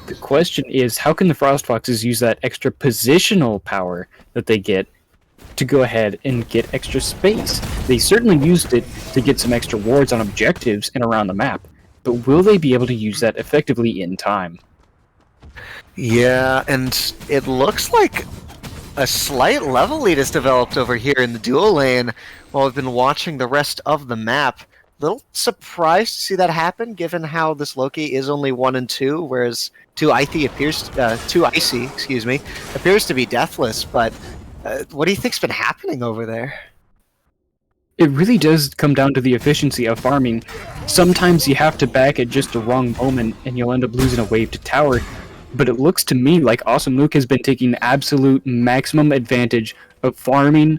The question is, how can the Frost Foxes use that extra positional power that they get to go ahead and get extra space? They certainly used it to get some extra wards on objectives and around the map, but will they be able to use that effectively in time? Yeah, and it looks like a slight level lead has developed over here in the duo lane while I've been watching the rest of the map. Little surprised to see that happen, given how this Loki is only 1 and 2, whereas 2 Icy appears to be deathless. But what do you think's been happening over there? It really does come down to the efficiency of farming. Sometimes you have to back at just the wrong moment, and you'll end up losing a wave to tower. But it looks to me like Awesome Luke has been taking absolute maximum advantage of farming,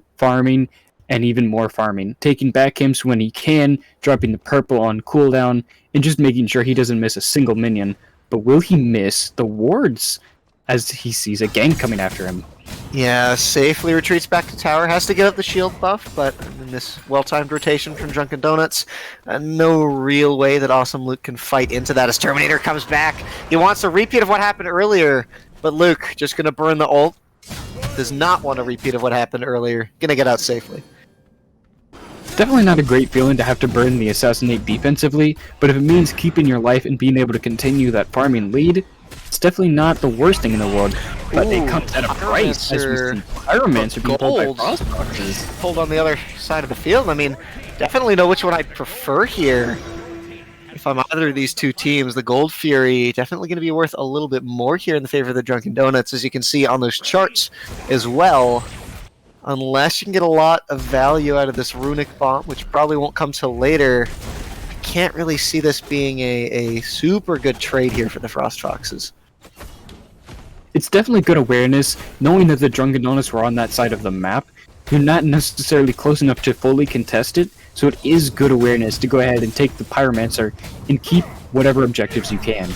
and even more farming. Taking back camps when he can, dropping the purple on cooldown, and just making sure he doesn't miss a single minion. But will he miss the wards as he sees a gank coming after him? Yeah, safely retreats back to tower. Has to get up the shield buff, but in this well-timed rotation from Drunken Donuts, no real way that Awesome Luke can fight into that as Terminator comes back. He wants a repeat of what happened earlier, but Luke, just going to burn the ult, does not want a repeat of what happened earlier. Going to get out safely. Definitely not a great feeling to have to burn the Assassinate defensively, but if it means keeping your life and being able to continue that farming lead, it's definitely not the worst thing in the world. But it comes at a price, as we see Pyromancer being pulled by Frost Foxes. Pulled on the other side of the field. I mean, definitely know which one I prefer here. If I'm either of these two teams, the Gold Fury definitely going to be worth a little bit more here in the favor of the Drunken Donuts, as you can see on those charts as well. Unless you can get a lot of value out of this Runic Bomb, which probably won't come till later, I can't really see this being a super good trade here for the Frost Foxes. It's definitely good awareness, knowing that the Drunken Donuts were on that side of the map. You're not necessarily close enough to fully contest it, so it is good awareness to go ahead and take the Pyromancer and keep whatever objectives you can.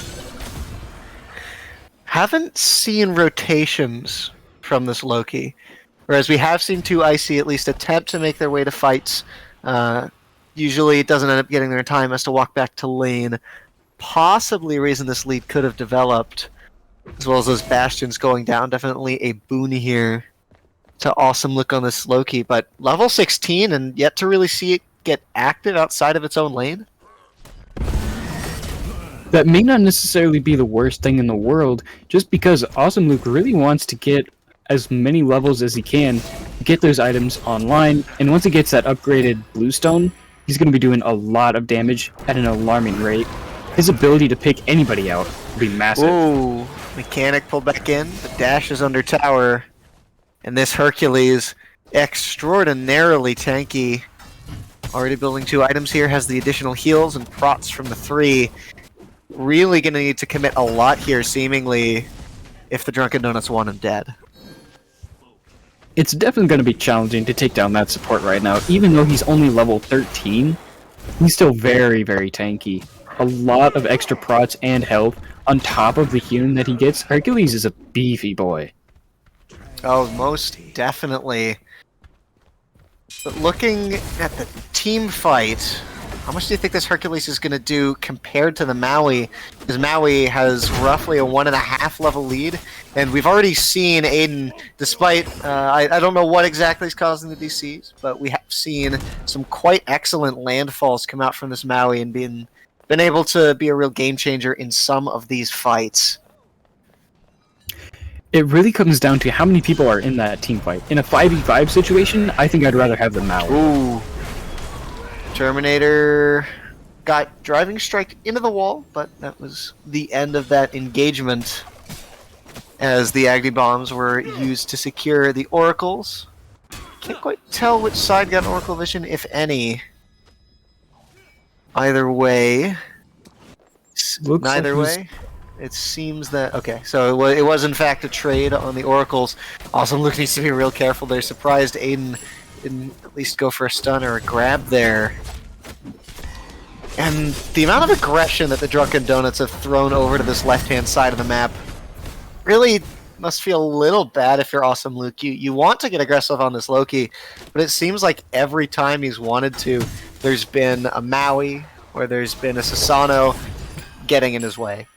Haven't seen rotations from this Loki. Whereas we have seen 2 Icy at least attempt to make their way to fights. Usually it doesn't end up getting there in time, has to walk back to lane. Possibly a reason this lead could have developed, as well as those Bastions going down. Definitely a boon here to Awesome Look on this Loki, but level 16 and yet to really see it get active outside of its own lane. that may not necessarily be the worst thing in the world, just because Awesome Luke really wants to get as many levels as he can, get those items online, and once he gets that upgraded bluestone, he's going to be doing a lot of damage at an alarming rate. His ability to pick anybody out will be massive. Ooh, mechanic pulled back in. The dash is under tower. And this Hercules, extraordinarily tanky. Already building 2 items here, has the additional heals and prots from the 3. Really going to need to commit a lot here, seemingly, if the Drunken Donuts want him dead. It's definitely going to be challenging to take down that support right now. Even though he's only level 13, he's still very, very tanky. A lot of extra prots and health on top of the healing that he gets. Hercules is a beefy boy. Oh, most definitely. But looking at the team fight, how much do you think this Hercules is going to do compared to the Maui? Because Maui has roughly a 1.5 level lead, and we've already seen Aiden, despite, I don't know what exactly is causing the DCs, but we have seen some quite excellent landfalls come out from this Maui and been able to be a real game changer in some of these fights. It really comes down to how many people are in that team fight. In a 5v5 situation, I think I'd rather have the Maui. Ooh. Terminator got driving strike into the wall, but that was the end of that engagement as the Agni bombs were used to secure the oracles. Can't quite tell which side got oracle vision, if any. Either way, neither way, it seems that... Okay, so it was in fact a trade on the oracles. Also, Luke needs to be real careful there. Surprised Aiden didn't at least go for a stun or a grab there. And the amount of aggression that the Drunken Donuts have thrown over to this left-hand side of the map really must feel a little bad if you're Awesome Luke. You want to get aggressive on this Loki, but it seems like every time he's wanted to, there's been a Maui or there's been a Sasano getting in his way.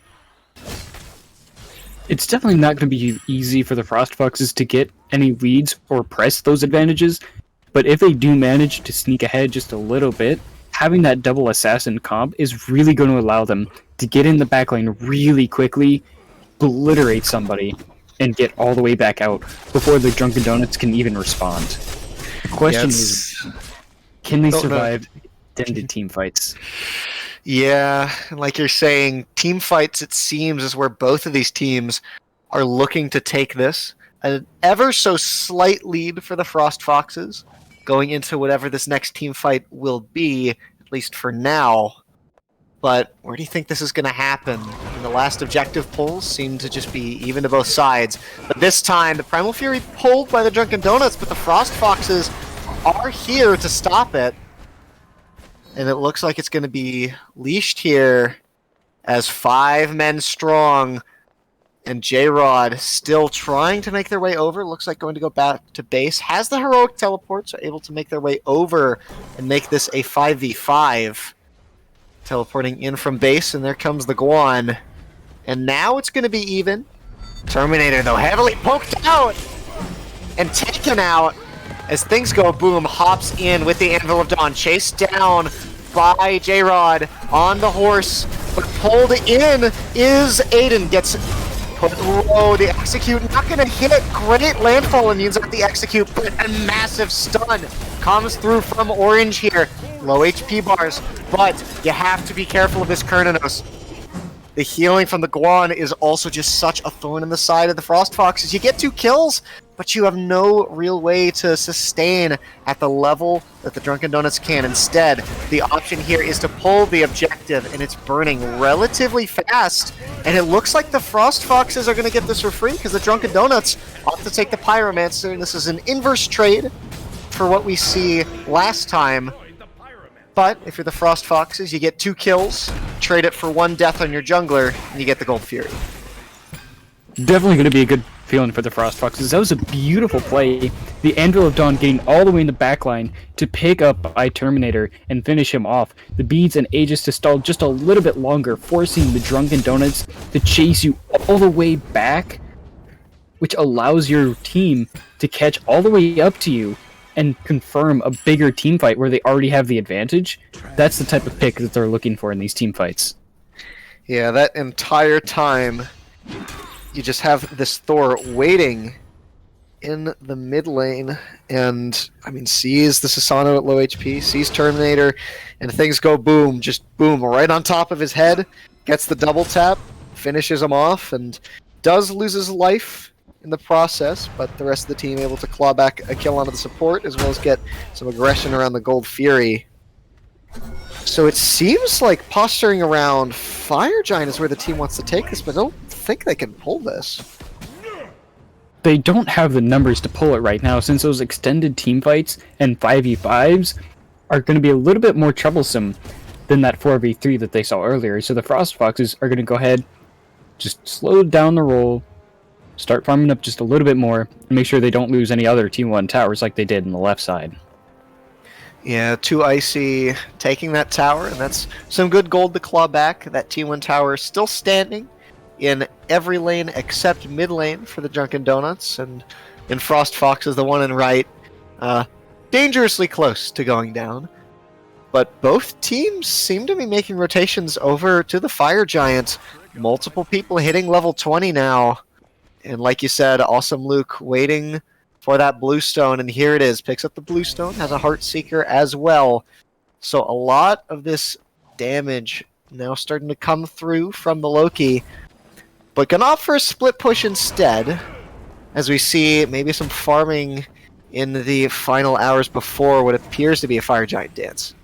It's definitely not going to be easy for the Frost Foxes to get any leads or press those advantages, but if they do manage to sneak ahead just a little bit, having that double assassin comp is really going to allow them to get in the backline really quickly, obliterate somebody, and get all the way back out before the Drunken Donuts can even respond. The question is, can they survive extended team fights? Yeah, and like you're saying, team fights, it seems, is where both of these teams are looking to take this. An ever so slight lead for the Frost Foxes going into whatever this next team fight will be, at least for now. But where do you think this is going to happen? And the last objective pulls seem to just be even to both sides. But this time, the Primal Fury pulled by the Drunken Donuts, but the Frost Foxes are here to stop it. And it looks like it's going to be leashed here as 5 men strong. And J-Rod still trying to make their way over. Looks like going to go back to base. Has the heroic teleport, so able to make their way over and make this a 5v5. Teleporting in from base, and there comes the Guan. And now it's going to be even. Terminator, though, heavily poked out and taken out. As things go boom, hops in with the Anvil of Dawn, chased down by J-Rod on the horse, but pulled in is Aiden. Gets put low, the execute not gonna hit. Great landfall immunes at the execute, but a massive stun comes through from Orange here. Low HP bars, but you have to be careful of this Kernanos. The healing from the Guan is also just such a thorn in the side of the Frost Foxes. You get 2 kills, but you have no real way to sustain at the level that the Drunken Donuts can. Instead, the option here is to pull the objective, and it's burning relatively fast. And it looks like the Frost Foxes are going to get this for free, because the Drunken Donuts opt to take the Pyromancer, and this is an inverse trade for what we see last time. But if you're the Frost Foxes, you get 2 kills, trade it for 1 death on your jungler, and you get the Gold Fury. Definitely going to be a good feeling for the Frost Foxes. That was a beautiful play. The Anvil of Dawn getting all the way in the backline to pick up Terminator and finish him off. The beads and Aegis to stall just a little bit longer, forcing the Drunken Donuts to chase you all the way back, which allows your team to catch all the way up to you and confirm a bigger team fight where they already have the advantage. That's the type of pick that they're looking for in these team fights. Yeah, that entire time, you just have this Thor waiting in the mid lane, and I mean, sees the Susano at low HP, sees Terminator, and things go boom, just boom, right on top of his head, gets the double tap, finishes him off, and does lose his life in the process, but the rest of the team able to claw back a kill onto the support, as well as get some aggression around the Gold Fury. So it seems like posturing around Fire Giant is where the team wants to take this, but I don't think they can pull this. They don't have the numbers to pull it right now, since those extended team fights and 5v5s are going to be a little bit more troublesome than that 4v3 that they saw earlier. So the Frost Foxes are going to go ahead, just slow down the roll, start farming up just a little bit more, and make sure they don't lose any other T1 towers like they did in the left side. Yeah, 2 Icy taking that tower, and that's some good gold to claw back. That T1 tower still standing in every lane except mid lane for the Drunken Donuts, and in Frost Fox is the one in right, dangerously close to going down. But both teams seem to be making rotations over to the Fire Giant. Multiple people hitting level 20 now, and like you said, Awesome Luke waiting for that Bluestone, and here it is. Picks up the Bluestone, has a Heartseeker as well. So a lot of this damage now starting to come through from the Loki, but gonna opt for a split push instead, as we see maybe some farming in the final hours before what appears to be a Fire Giant dance.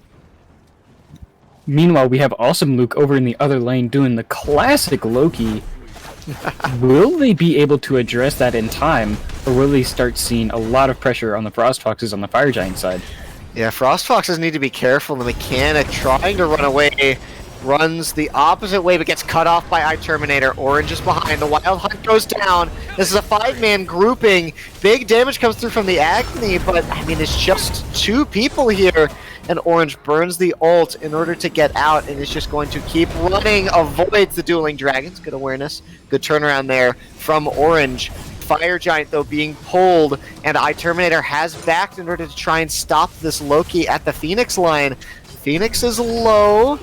Meanwhile, we have Awesome Luke over in the other lane doing the classic Loki. Will they be able to address that in time, or will they start seeing a lot of pressure on the Frost Foxes on the Fire Giant side? Yeah, Frost Foxes need to be careful. The mechanic trying to run away, runs the opposite way but gets cut off by iTerminator. Orange is behind. The Wild Hunt goes down. This is a 5-man grouping. Big damage comes through from the Agni, but I mean, it's just 2 people here. And Orange burns the ult in order to get out, and is just going to keep running, avoids the dueling dragons. Good awareness, good turnaround there from Orange. Fire Giant, though, being pulled, and iTerminator has backed in order to try and stop this Loki at the Phoenix line. Phoenix is low,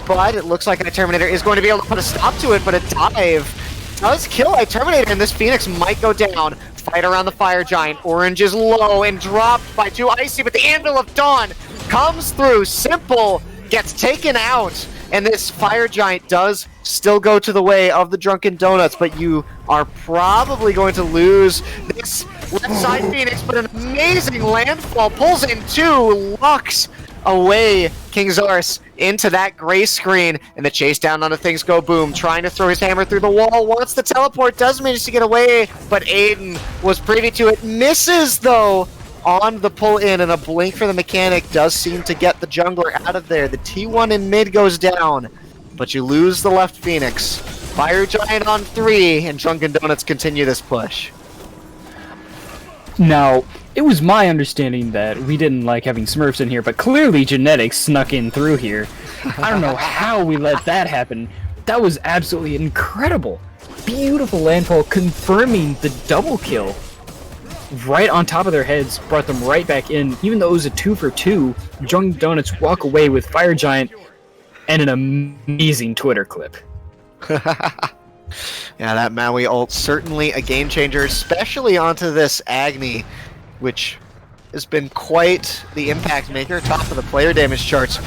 but it looks like iTerminator is going to be able to put a stop to it, but a dive does kill iTerminator, and this Phoenix might go down. Fight around the Fire Giant. Orange is low and dropped by 2 Icy, but the Anvil of Dawn comes through. Simple gets taken out, and this Fire Giant does still go to the way of the Drunken Donuts, but you are probably going to lose this left side Phoenix, but an amazing landfall pulls in 2 Lux away King Zars into that gray screen, and the chase down onto Things Go Boom, trying to throw his hammer through the wall, wants the teleport, does manage to get away, but Aiden was privy to it, misses though on the pull in, and a blink for the mechanic does seem to get the jungler out of there. The T1 in mid goes down, but you lose the left Phoenix. Fire Giant on 3, and Drunken Donuts continue this push. Now, it was my understanding that we didn't like having Smurfs in here, but clearly Genetics snuck in through here. I don't know how we let that happen. That was absolutely incredible. Beautiful landfall confirming the double kill. Right on top of their heads, brought them right back in. Even though it was a 2 for 2, Drunken Donuts walk away with Fire Giant and an amazing Twitter clip. Yeah, that Maui ult certainly a game changer, especially onto this Agni, which has been quite the impact maker, top of the player damage charts.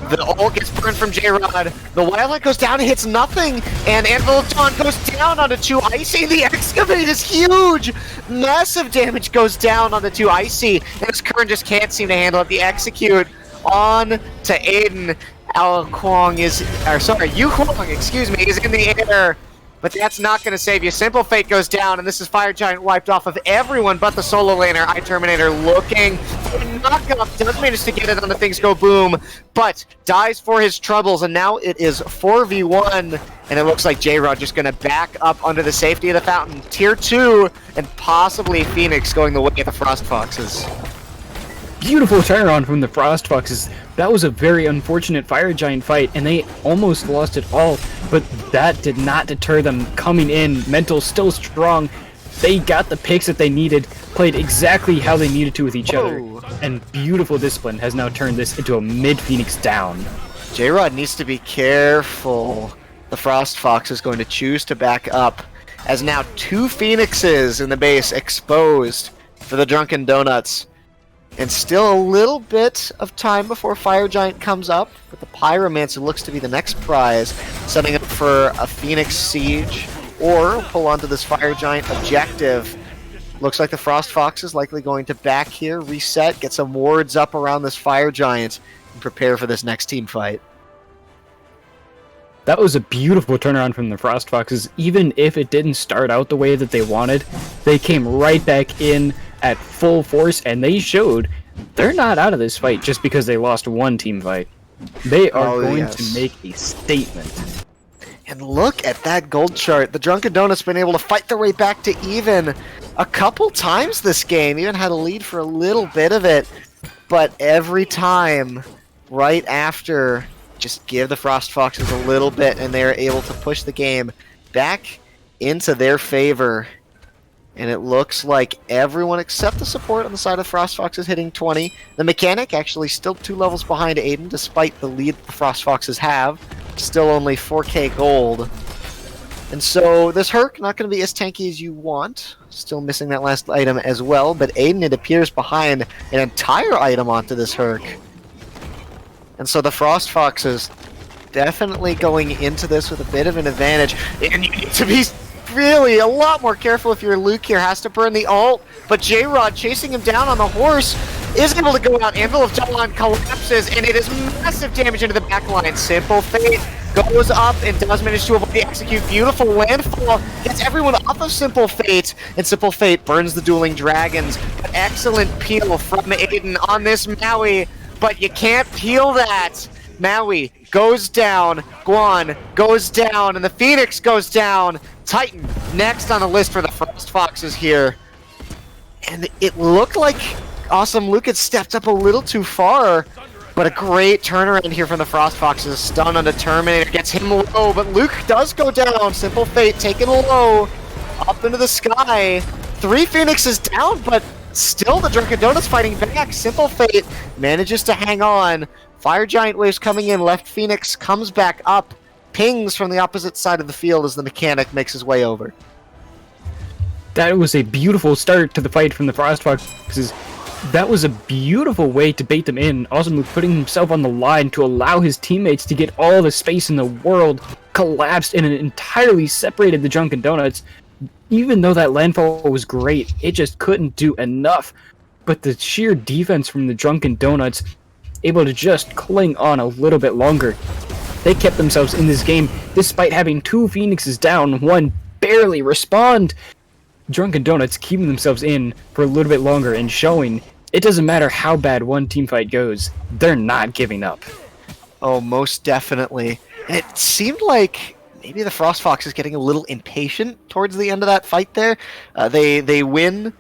The ult gets burned from J-Rod, the Wildlight goes down and hits nothing, and Anvil of Dawn goes down onto 2 Icy. The Excavate is huge! Massive damage goes down on the 2 Icy, and this Kern just can't seem to handle it. The Execute on to Aiden. Yu Huang, excuse me, is in the air. But that's not going to save you. Simple Fate goes down, and this is Fire Giant wiped off of everyone but the solo laner. iTerminator looking for a knockup. Does manage to get it on the Things Go Boom, but dies for his troubles, and now it is 4v1, and it looks like J-Rod just going to back up under the safety of the fountain. Tier 2, and possibly Phoenix going the way of the Frost Foxes. Beautiful turnaround from the Frost Foxes. That was a very unfortunate Fire Giant fight, and they almost lost it all, but that did not deter them coming in. Mental still strong. They got the picks that they needed, played exactly how they needed to with each other, and beautiful discipline has now turned this into a mid-Phoenix down. J-Rod needs to be careful the Frost Fox is going to choose to back up, as now 2 Phoenixes in the base exposed for the Drunken Donuts. And still a little bit of time before Fire Giant comes up, but the Pyromancer looks to be the next prize, setting up for a Phoenix Siege, or pull onto this Fire Giant objective. Looks like the Frost Fox is likely going to back here, reset, get some wards up around this Fire Giant, and prepare for this next team fight. That was a beautiful turnaround from the Frost Foxes. Even if it didn't start out the way that they wanted, they came right back in at full force, and they showed they're not out of this fight just because they lost one team fight. They are going to make a statement. And look at that gold chart. The Drunken Donut's been able to fight their way back to even a couple times this game. Even had a lead for a little bit of it. But every time, right after, just give the Frost Foxes a little bit, and they're able to push the game back into their favor. And it looks like everyone except the support on the side of Frost Foxes hitting 20. The mechanic actually still 2 levels behind Aiden, despite the lead the Frost Foxes have. Still only 4k gold. And so this Herc, not going to be as tanky as you want. Still missing that last item as well, but Aiden, it appears, behind an entire item onto this Herc. And so the Frost Foxes definitely going into this with a bit of an advantage. And you need to be really a lot more careful if you're Luke here. Has to burn the ult, but J-Rod chasing him down on the horse is able to go out. Anvil of Dawn collapses, and it is massive damage into the backline. Simple Fate goes up and does manage to avoid the execute. Beautiful landfall gets everyone off of Simple Fate, and Simple Fate burns the Dueling Dragons. But excellent peel from Aiden on this Maui, but you can't peel that. Maui goes down, Guan goes down, and the Phoenix goes down. Titan next on the list for the Frost Foxes here. And it looked like Awesome Luke had stepped up a little too far, but a great turnaround here from the Frost Foxes. Stun on the Terminator, gets him low, but Luke does go down. Simple Fate taken low, up into the sky. 3 Phoenixes down, but still the Drunken Donuts fighting back. Simple Fate manages to hang on. Fire Giant waves coming in, left Phoenix comes back up, pings from the opposite side of the field as the mechanic makes his way over. That was a beautiful start to the fight from the Frost Foxes. That was a beautiful way to bait them in. Awesome Luke putting himself on the line to allow his teammates to get all the space in the world, collapsed and entirely separated the Drunken Donuts. Even though that landfall was great, it just couldn't do enough. But the sheer defense from the Drunken Donuts, able to just cling on a little bit longer. They kept themselves in this game despite having 2 Phoenixes down, 1 barely respawned. Drunken Donuts keeping themselves in for a little bit longer and showing it doesn't matter how bad one team fight goes, they're not giving up. Oh, most definitely. And it seemed like maybe the Frost Fox is getting a little impatient towards the end of that fight there. They win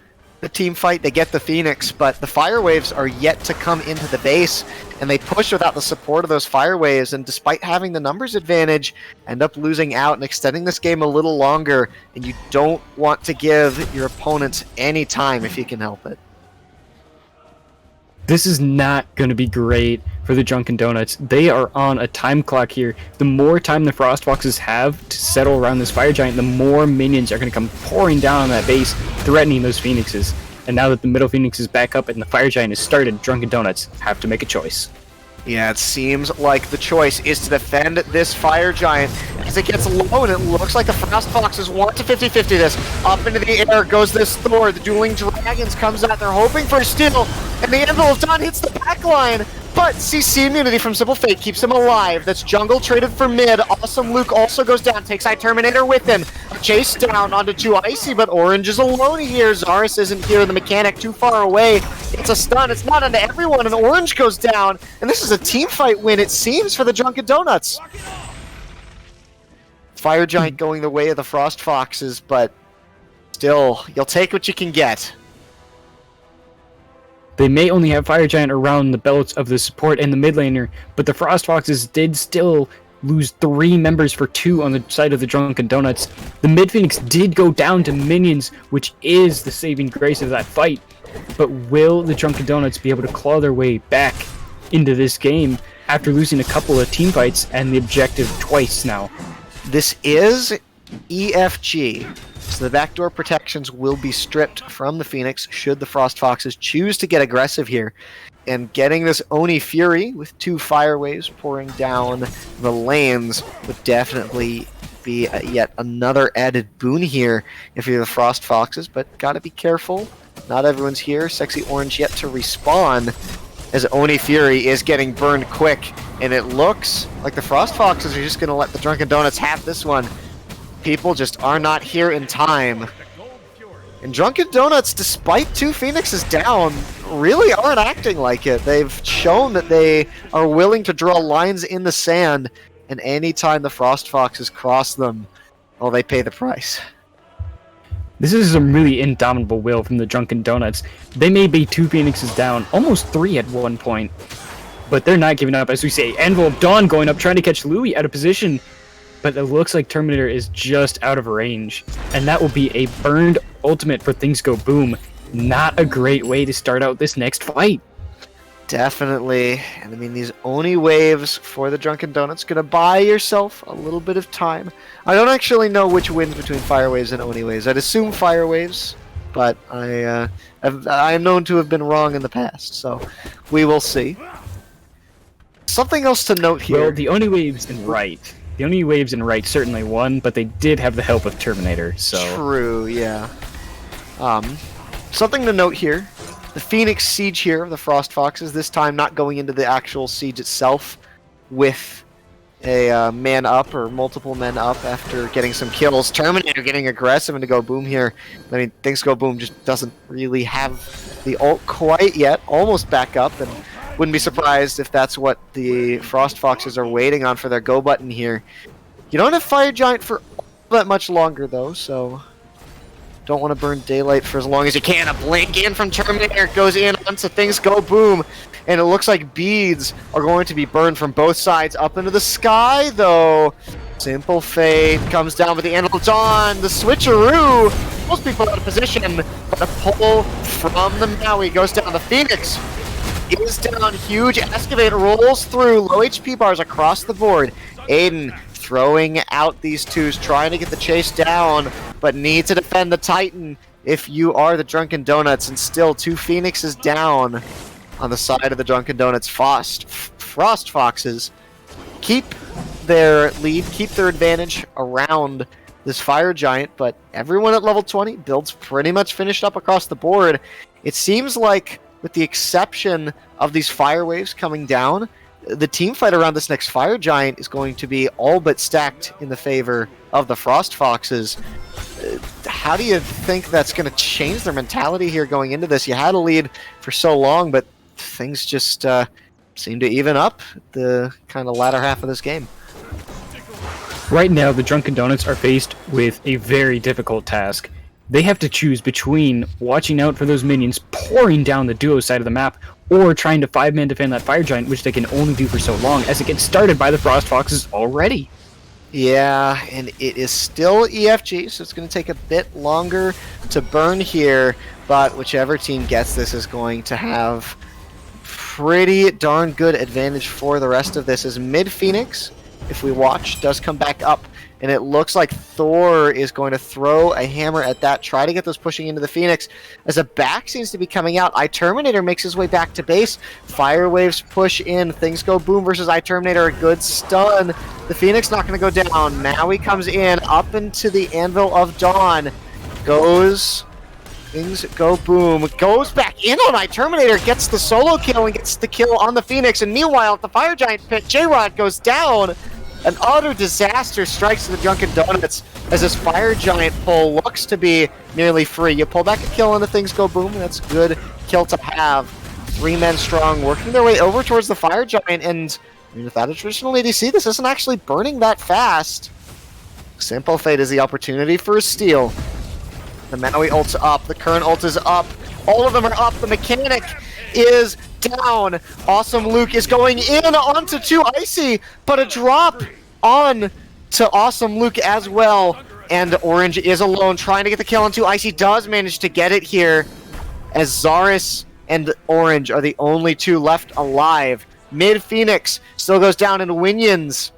the team fight, they get the Phoenix, but the Fire Waves are yet to come into the base, and they push without the support of those Fire Waves, and despite having the numbers advantage, end up losing out and extending this game a little longer, and you don't want to give your opponents any time if you can help it. This is not going to be great for the Drunken Donuts. They are on a time clock here. The more time the Frost Foxes have to settle around this Fire Giant, the more minions are going to come pouring down on that base, threatening those Phoenixes. And now that the middle Phoenix is back up and the Fire Giant has started, Drunken Donuts have to make a choice. Yeah, it seems like the choice is to defend this Fire Giant as it gets low, and it looks like the Frost Foxes want to 50-50 this. Up into the air goes this Thor. The Dueling Dragons comes out. They're hoping for a steal, and the Anvil of Dawn hits the backline. But CC immunity from Simple Fate keeps him alive. That's jungle traded for mid. Awesome Luke also goes down, takes Terminator with him. Chase down onto 2 Icy, but Orange is alone here. Zaris isn't here, the mechanic too far away. It's a stun, it's not onto everyone, and Orange goes down. And this is a team fight win, it seems, for the Drunken Donuts. Fire Giant going the way of the Frost Foxes, but still, you'll take what you can get. They may only have Fire Giant around the belts of the support and the mid laner, but the Frost Foxes did still lose 3 members for 2 on the side of the Drunken Donuts. The mid Phoenix did go down to minions, which is the saving grace of that fight. But will the Drunken Donuts be able to claw their way back into this game after losing a couple of team fights and the objective twice now? This is EFG, so the backdoor protections will be stripped from the Phoenix should the Frost Foxes choose to get aggressive here. And getting this Oni Fury with 2 fire waves pouring down the lanes would definitely be yet another added boon here if you're the Frost Foxes, but gotta be careful. Not everyone's here. Sexy Orange yet to respawn as Oni Fury is getting burned quick, and it looks like the Frost Foxes are just gonna let the Drunken Donuts have this one. People just are not here in time. And Drunken Donuts, despite 2 Phoenixes down, really aren't acting like it. They've shown that they are willing to draw lines in the sand, and anytime the Frost Foxes cross them, well, they pay the price. This is some really indomitable will from the Drunken Donuts. They may be 2 Phoenixes down, almost 3 at one point, but they're not giving up. As we say, Anvil of Dawn going up, trying to catch Louis out of position, but it looks like Terminator is just out of range, and that will be a burned ultimate for Things Go Boom. Not a great way to start out this next fight. Definitely, and I mean, these Oni waves for the Drunken Donuts gonna buy yourself a little bit of time. I don't actually know which wins between Fire Waves and Oni Waves. I'd assume Fire Waves, but I am known to have been wrong in the past, so we will see. Something else to note here. Well, the Oni Waves in right. The Oni Waves in right certainly won, but they did have the help of Terminator, so... True, yeah. Something to note here. The Phoenix siege here of the Frost Foxes, this time not going into the actual siege itself with a man up or multiple men up after getting some kills. Terminator getting aggressive and to go boom here. I mean, Things Go Boom just doesn't really have the ult quite yet. Almost back up, and wouldn't be surprised if that's what the Frost Foxes are waiting on for their go button here. You don't have Fire Giant for that much longer though, so don't want to burn daylight for as long as you can. A blink in from Terminator goes in onto Things Go Boom, and it looks like beads are going to be burned from both sides up into the sky though. Simple Fate comes down with the Anvil Dawn, the switcheroo. Most people out of position, but a pull from the Maui goes down. The Phoenix is down, huge excavate rolls through, low HP bars across the board. Aiden throwing out these twos, trying to get the chase down, but need to defend the Titan if you are the Drunken Donuts, and still 2 Phoenixes down on the side of the Drunken Donuts. Frost Foxes keep their lead, keep their advantage around this Fire Giant, but everyone at level 20, builds pretty much finished up across the board. It seems like, with the exception of these Fire Waves coming down, the team fight around this next Fire Giant is going to be all but stacked in the favor of the Frost Foxes. How do you think that's going to change their mentality here going into this? You had a lead for so long, but things just seem to even up the kind of latter half of this game. Right now, the Drunken Donuts are faced with a very difficult task. They have to choose between watching out for those minions pouring down the duo side of the map, or trying to 5-man defend that Fire Giant, which they can only do for so long, as it gets started by the Frost Foxes already. Yeah, and it is still EFG, so it's going to take a bit longer to burn here, but whichever team gets this is going to have pretty darn good advantage for the rest of this, as Mid Phoenix, if we watch, does come back up. And it looks like Thor is going to throw a hammer at that, try to get those pushing into the Phoenix. As a back seems to be coming out, iTerminator makes his way back to base. Fire Waves push in. Things Go Boom versus iTerminator. A good stun. The Phoenix not going to go down. Now he comes in, up into the Anvil of Dawn. Goes. Things Go Boom. Goes back in on iTerminator. Gets the solo kill and gets the kill on the Phoenix. And meanwhile, at the Fire Giant pit, J-Rod goes down. An utter disaster strikes the Drunken Donuts as this Fire Giant pull looks to be nearly free. You pull back a kill and the Things Go Boom. That's a good kill to have. 3 men strong, working their way over towards the Fire Giant, and I mean, without a traditional ADC, this isn't actually burning that fast. Simple Fate is the opportunity for a steal. The Maui ult's up, the current ult is up, all of them are up, the mechanic is down. Awesome Luke is going in onto 2 Icy, but a drop on to Awesome Luke as well. And Orange is alone, trying to get the kill on 2 Icy, does manage to get it here, as Zaris and Orange are the only 2 left alive. Mid Phoenix still goes down, and Winions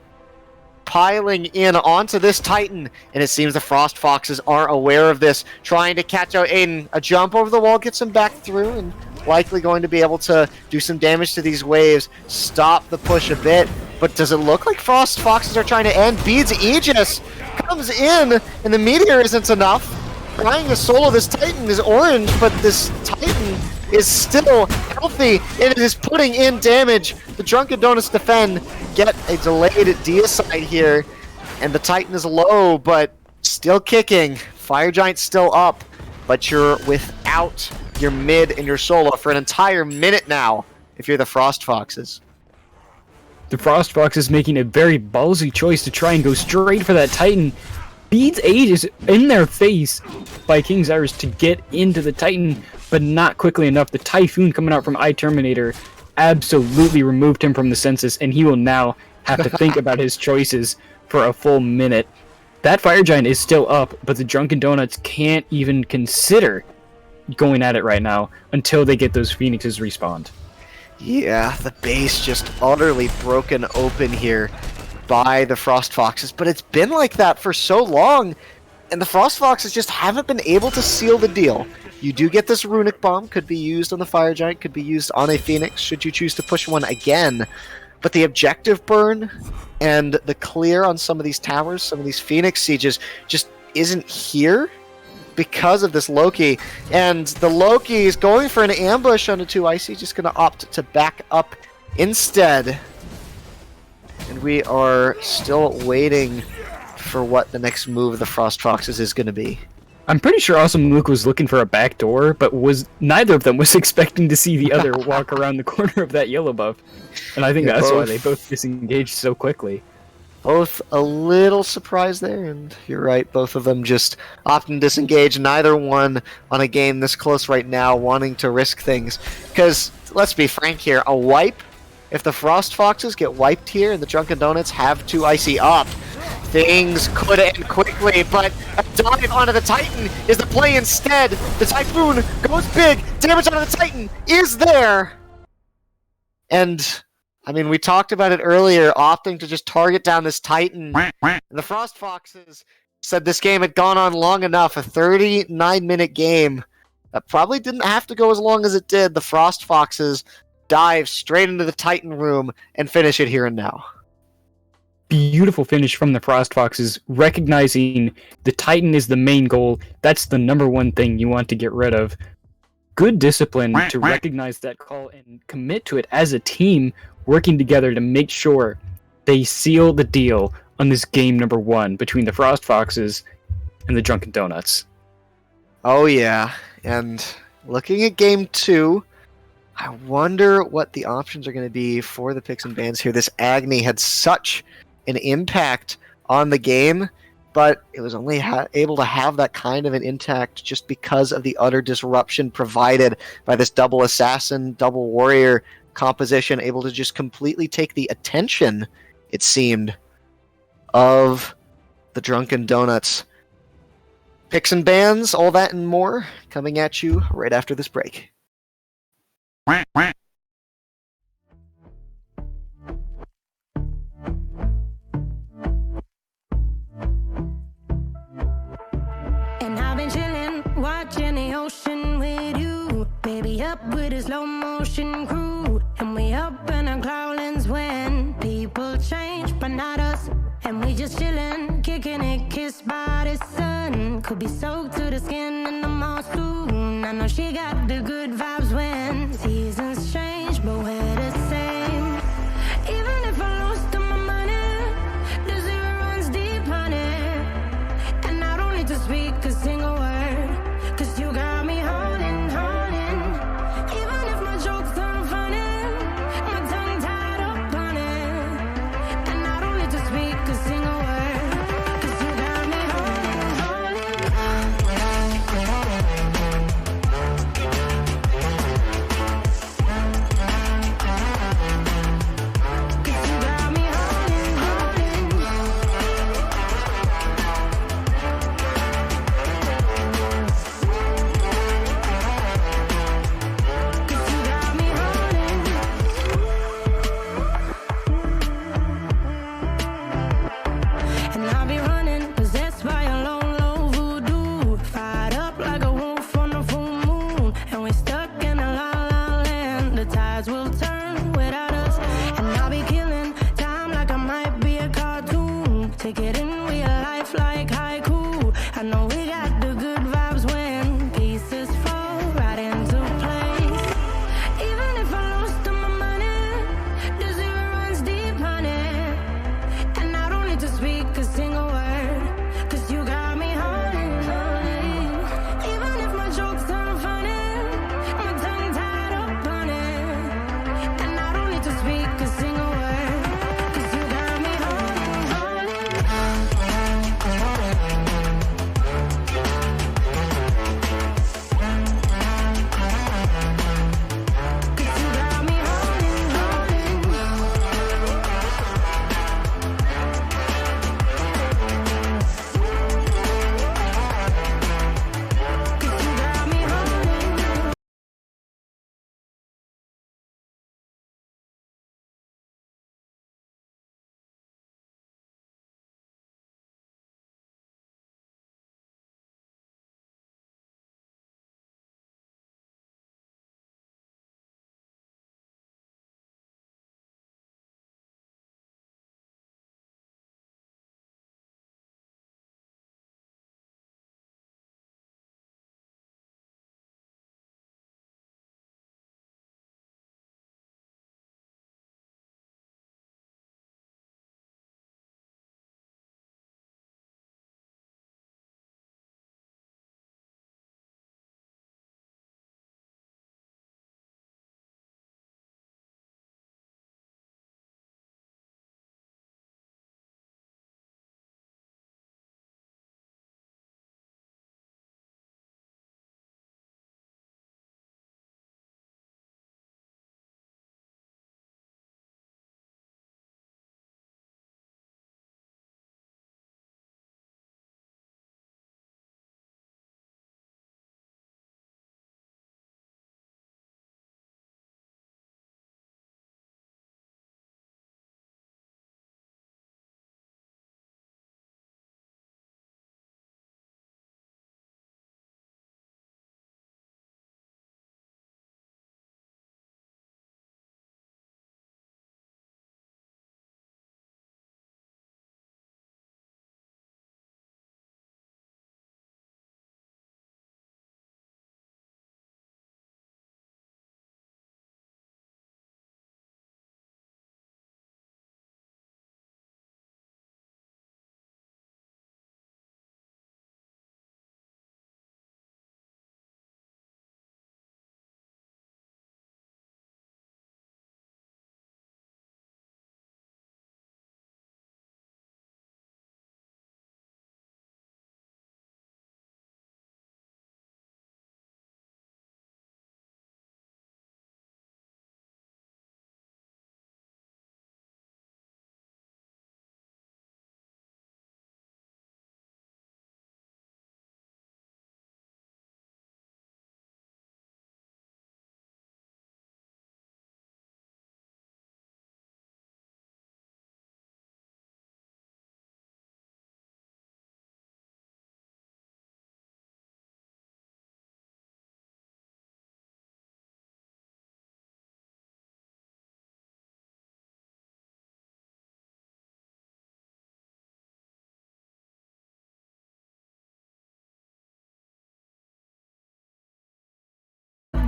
piling in onto this Titan, and it seems the Frost Foxes are aware of this, trying to catch out Aiden. A jump over the wall gets him back through, and likely going to be able to do some damage to these waves, stop the push a bit. But does it look like Frost Foxes are trying to end? Bede's Aegis comes in, and the Meteor isn't enough. Trying to solo this Titan is orange, but this Titan is still healthy, and it is putting in damage. The Drunken Donuts defend, get a delayed deicide here, and the Titan is low, but still kicking. Fire Giant's still up, but you're without your mid and your solo for an entire minute now, if you're the Frost Foxes. The Frost Foxes making a very ballsy choice to try and go straight for that Titan. Bede's Aegis in their face by King Cyrus to get into the Titan, but not quickly enough. The Typhoon coming out from iTerminator absolutely removed him from the census, and he will now have to think about his choices for a full minute. That Fire Giant is still up, but the Drunken Donuts can't even consider going at it right now until they get those Phoenixes respawned. Yeah, the base just utterly broken open here by the Frost Foxes, but it's been like that for so long, and the Frost Foxes just haven't been able to seal the deal. You do get this Runic Bomb, could be used on the Fire Giant, could be used on a Phoenix, should you choose to push one again, but the objective burn and the clear on some of these towers, some of these Phoenix sieges, just isn't here because of this Loki, and the Loki is going for an ambush on the 2 Icy, just going to opt to back up instead. And we are still waiting for what the next move of the Frost Foxes is going to be. I'm pretty sure Awesome Luke was looking for a back door, but neither of them was expecting to see the other walk around the corner of that yellow buff. And I think that's why they both disengaged so quickly. Both a little surprised there, and you're right, both of them just often disengage, neither one on a game this close right now wanting to risk things. Because, let's be frank here, a wipe, if the Frost Foxes get wiped here and the Drunken Donuts have 2 Icy up, things could end quickly, but a dive onto the Titan is the play instead. The Typhoon goes big, damage onto the Titan is there! And I mean, we talked about it earlier, opting to just target down this Titan. And the Frost Foxes said this game had gone on long enough, a 39-minute game. That probably didn't have to go as long as it did. The Frost Foxes dive straight into the Titan room and finish it here and now. Beautiful finish from the Frost Foxes, recognizing the Titan is the main goal. That's the number one thing you want to get rid of. Good discipline to recognize that call and commit to it as a team, working together to make sure they seal the deal on this game number 1 between the Frost Foxes and the Drunken Donuts. Oh yeah, and looking at game 2, I wonder what the options are going to be for the picks and bans here. This Agni had such an impact on the game, but it was only able to have that kind of an impact just because of the utter disruption provided by this double assassin, double warrior composition, able to just completely take the attention, it seemed, of the Drunken Donuts. Picks and bans, all that and more, coming at you right after this break. And I've been chilling, watching the ocean with you. Baby, up with a slow motion crew. And we up in our cloudlands when people change, but not us. And we just chilling, kicking it, kissed by the sun. Could be soaked to the skin in the mall soon. I know she got the good vibes when seasons change, but we're the same. Even if I lost all my money, the zero runs deep, honey. And I don't need to speak a single word, 'cause you got me holding, holding. Even if my jokes aren't funny, my tongue tied up on it. And I don't need to speak a single word, 'cause you got me holding, holding.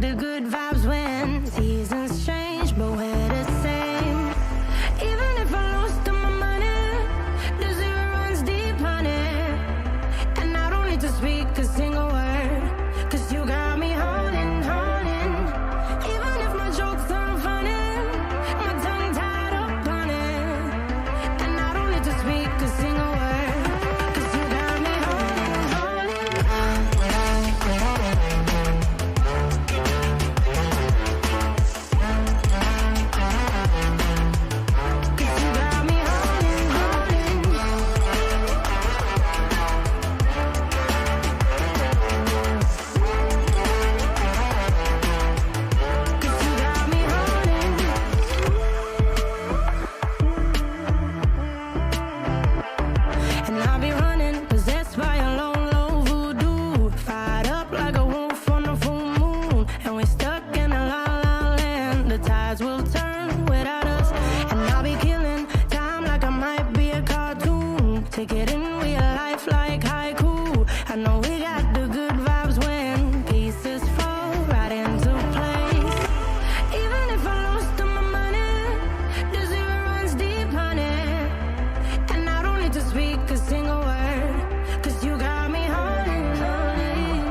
the good vibes when seasons change, but we're the same. Even if I lost all my money, the zero runs deep, honey. And I don't need to speak a single word, 'cause you got me holding, holding. Even if my jokes aren't funny, my tongue tied up on it. And I don't need to speak a single word, 'cause you got me holding, holding. 'Cause you got me holding, holding. 'Cause you got me holding. And I'll be running, possessed by a lone, low voodoo. Fired up like a wolf on a full moon. And we're stuck in a la la land. The tides will turn without us. And I'll be killing time like I might be a cartoon. Take it in real life like haiku. I know we got the good vibes when pieces fall right into place. Even if I lost all my money, the zero runs deep, honey. And I don't need to speak a single word, 'cause you got me holding, holding.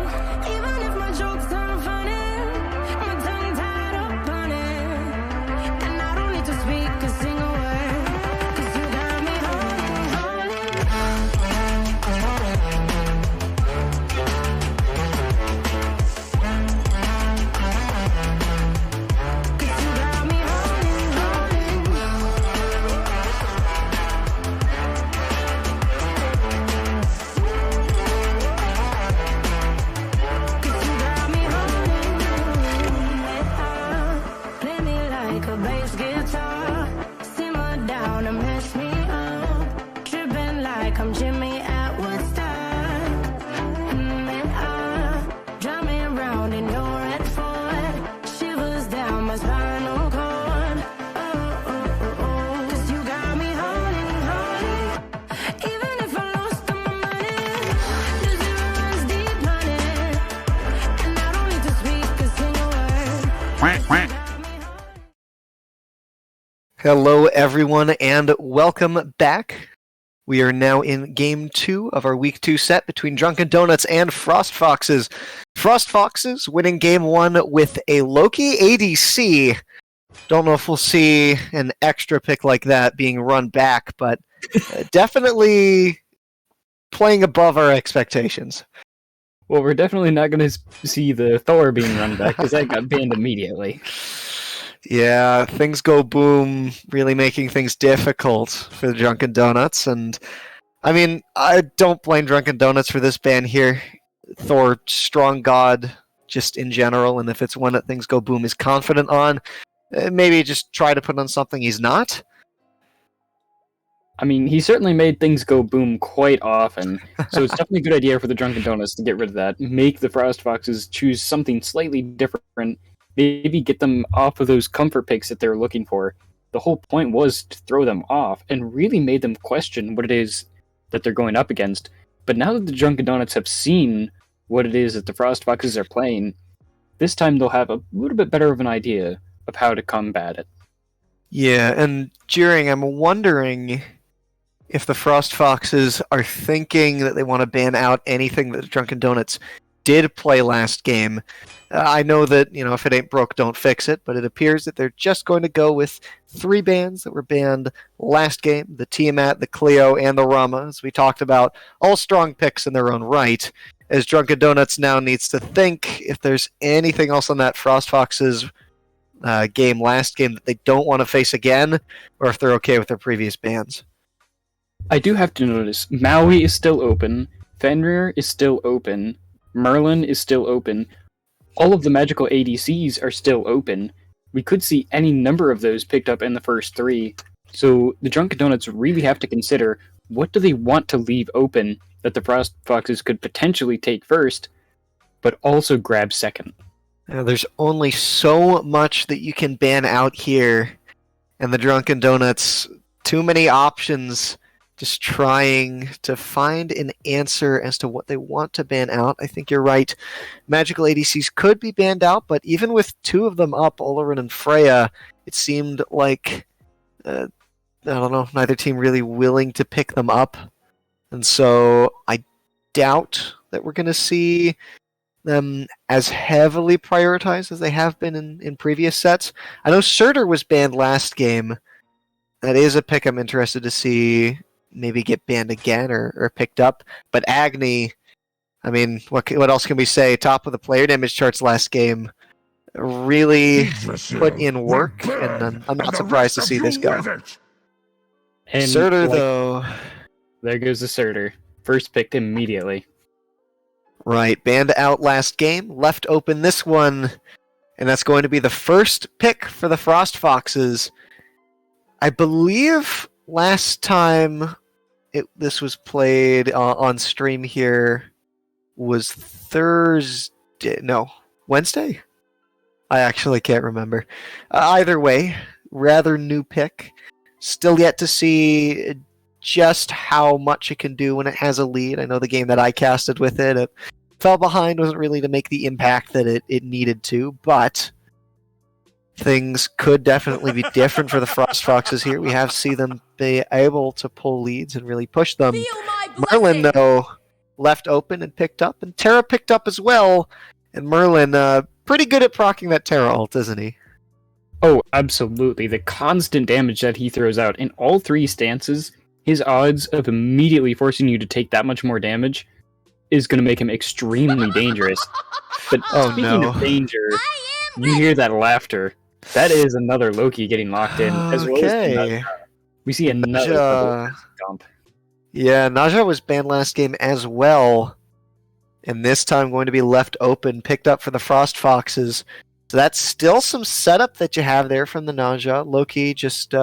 Even if my jokes aren't funny, my tongue tied up on it. And I don't need to speak a single word, 'cause you got me holding, holding. 'Cause you got me holding, holding. 'Cause you got me holding. Play me like a bass guitar, simmer down and mess me up, tripping like I'm Jimmy at Woodstock. Drive me around in your red Ford, shivers down my spinal cord. Oh, oh, oh, oh. 'Cause you got me holding, holding. Even if I lost all my money, the zero runs deep, honey. And I don't need to speak a single word. Hello, everyone, and welcome back. We are now in Game 2 of our Week 2 set between Drunken Donuts and Frost Foxes. Frost Foxes winning Game 1 with a Loki ADC. Don't know if we'll see an extra pick like that being run back, but definitely playing above our expectations. Well, we're definitely not going to see the Thor being run back because that got banned immediately. Yeah, things go boom, really making things difficult for the Drunken Donuts. And I mean, I don't blame Drunken Donuts for this ban here. Thor, strong god, just in general. And if it's one that things go boom is confident on, maybe just try to put on something he's not. I mean, he certainly made things go boom quite often, so it's definitely a good idea for the Drunken Donuts to get rid of that. Make the Frost Foxes choose something slightly different. Maybe get them off of those comfort picks that they're looking for. The whole point was to throw them off and really made them question what it is that they're going up against. But now that the Drunken Donuts have seen what it is that the Frost Foxes are playing, this time they'll have a little bit better of an idea of how to combat it. Yeah, and Jeering, I'm wondering if the Frost Foxes are thinking that they want to ban out anything that the Drunken Donuts did play last game. I know that, if it ain't broke, don't fix it, but it appears that they're just going to go with 3 bans that were banned last game, the Tiamat, the Cleo, and the Rama, as we talked about, all strong picks in their own right, as Drunken Donuts now needs to think if there's anything else on that Frost Foxes last game that they don't want to face again, or if they're okay with their previous bans. I do have to notice, Maui is still open, Fenrir is still open, Merlin is still open, all of the magical ADCs are still open. We could see any number of those picked up in the first 3, so the Drunken Donuts really have to consider what do they want to leave open that the Frost Foxes could potentially take first, but also grab second. There's only so much that you can ban out here, and the Drunken Donuts, too many options just trying to find an answer as to what they want to ban out. I think you're right. Magical ADCs could be banned out, but even with two of them up, Olerin and Freya, it seemed like, I don't know, neither team really willing to pick them up. And so I doubt that we're going to see them as heavily prioritized as they have been in previous sets. I know Surtur was banned last game. That is a pick I'm interested to see maybe get banned again or picked up. But Agni, I mean, what else can we say? Top of the player damage charts last game. Really put in work, and I'm not surprised to see this go. And Surtur, though... There goes the Surtur. First picked immediately. Right, banned out last game, left open this one, and that's going to be the first pick for the Frost Foxes. I believe last time this was played on stream here was Wednesday? I actually can't remember. Either way, rather new pick. Still yet to see just how much it can do when it has a lead. I know the game that I casted with it fell behind, wasn't really to make the impact that it needed to, but things could definitely be different for the Frost Foxes here. We have seen them be able to pull leads and really push them. Merlin, though, left open and picked up, and Terra picked up as well, and Merlin, pretty good at proccing that Terra ult, isn't he? Oh, absolutely. The constant damage that he throws out in all three stances, his odds of immediately forcing you to take that much more damage is going to make him extremely dangerous. But speaking of danger, you hear that laughter. That is another Loki getting locked in. As well as we see another dump. Yeah, Naja was banned last game as well. And this time going to be left open, picked up for the Frost Foxes. So that's still some setup that you have there from the Naja. Loki just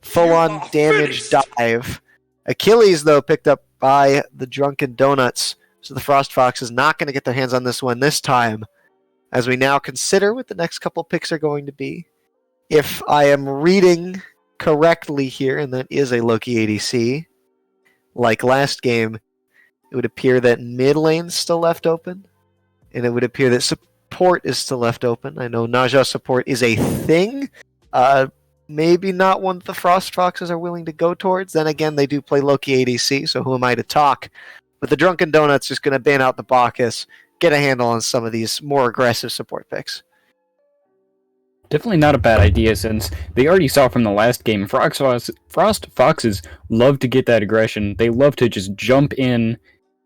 full-on damage dive. Achilles, though, picked up by the Drunken Donuts. So the Frost Fox is not going to get their hands on this one this time. As we now consider what the next couple picks are going to be. If I am reading correctly here, and that is a Loki ADC, like last game, it would appear that mid lane's still left open, and it would appear that support is still left open. I know Naja support is a thing. Maybe not one that the Frost Foxes are willing to go towards. Then again, they do play Loki ADC, so who am I to talk? But the Drunken Donuts is going to ban out the Bacchus, get a handle on some of these more aggressive support picks. Definitely not a bad idea, since they already saw from the last game, Frost Foxes love to get that aggression. They love to just jump in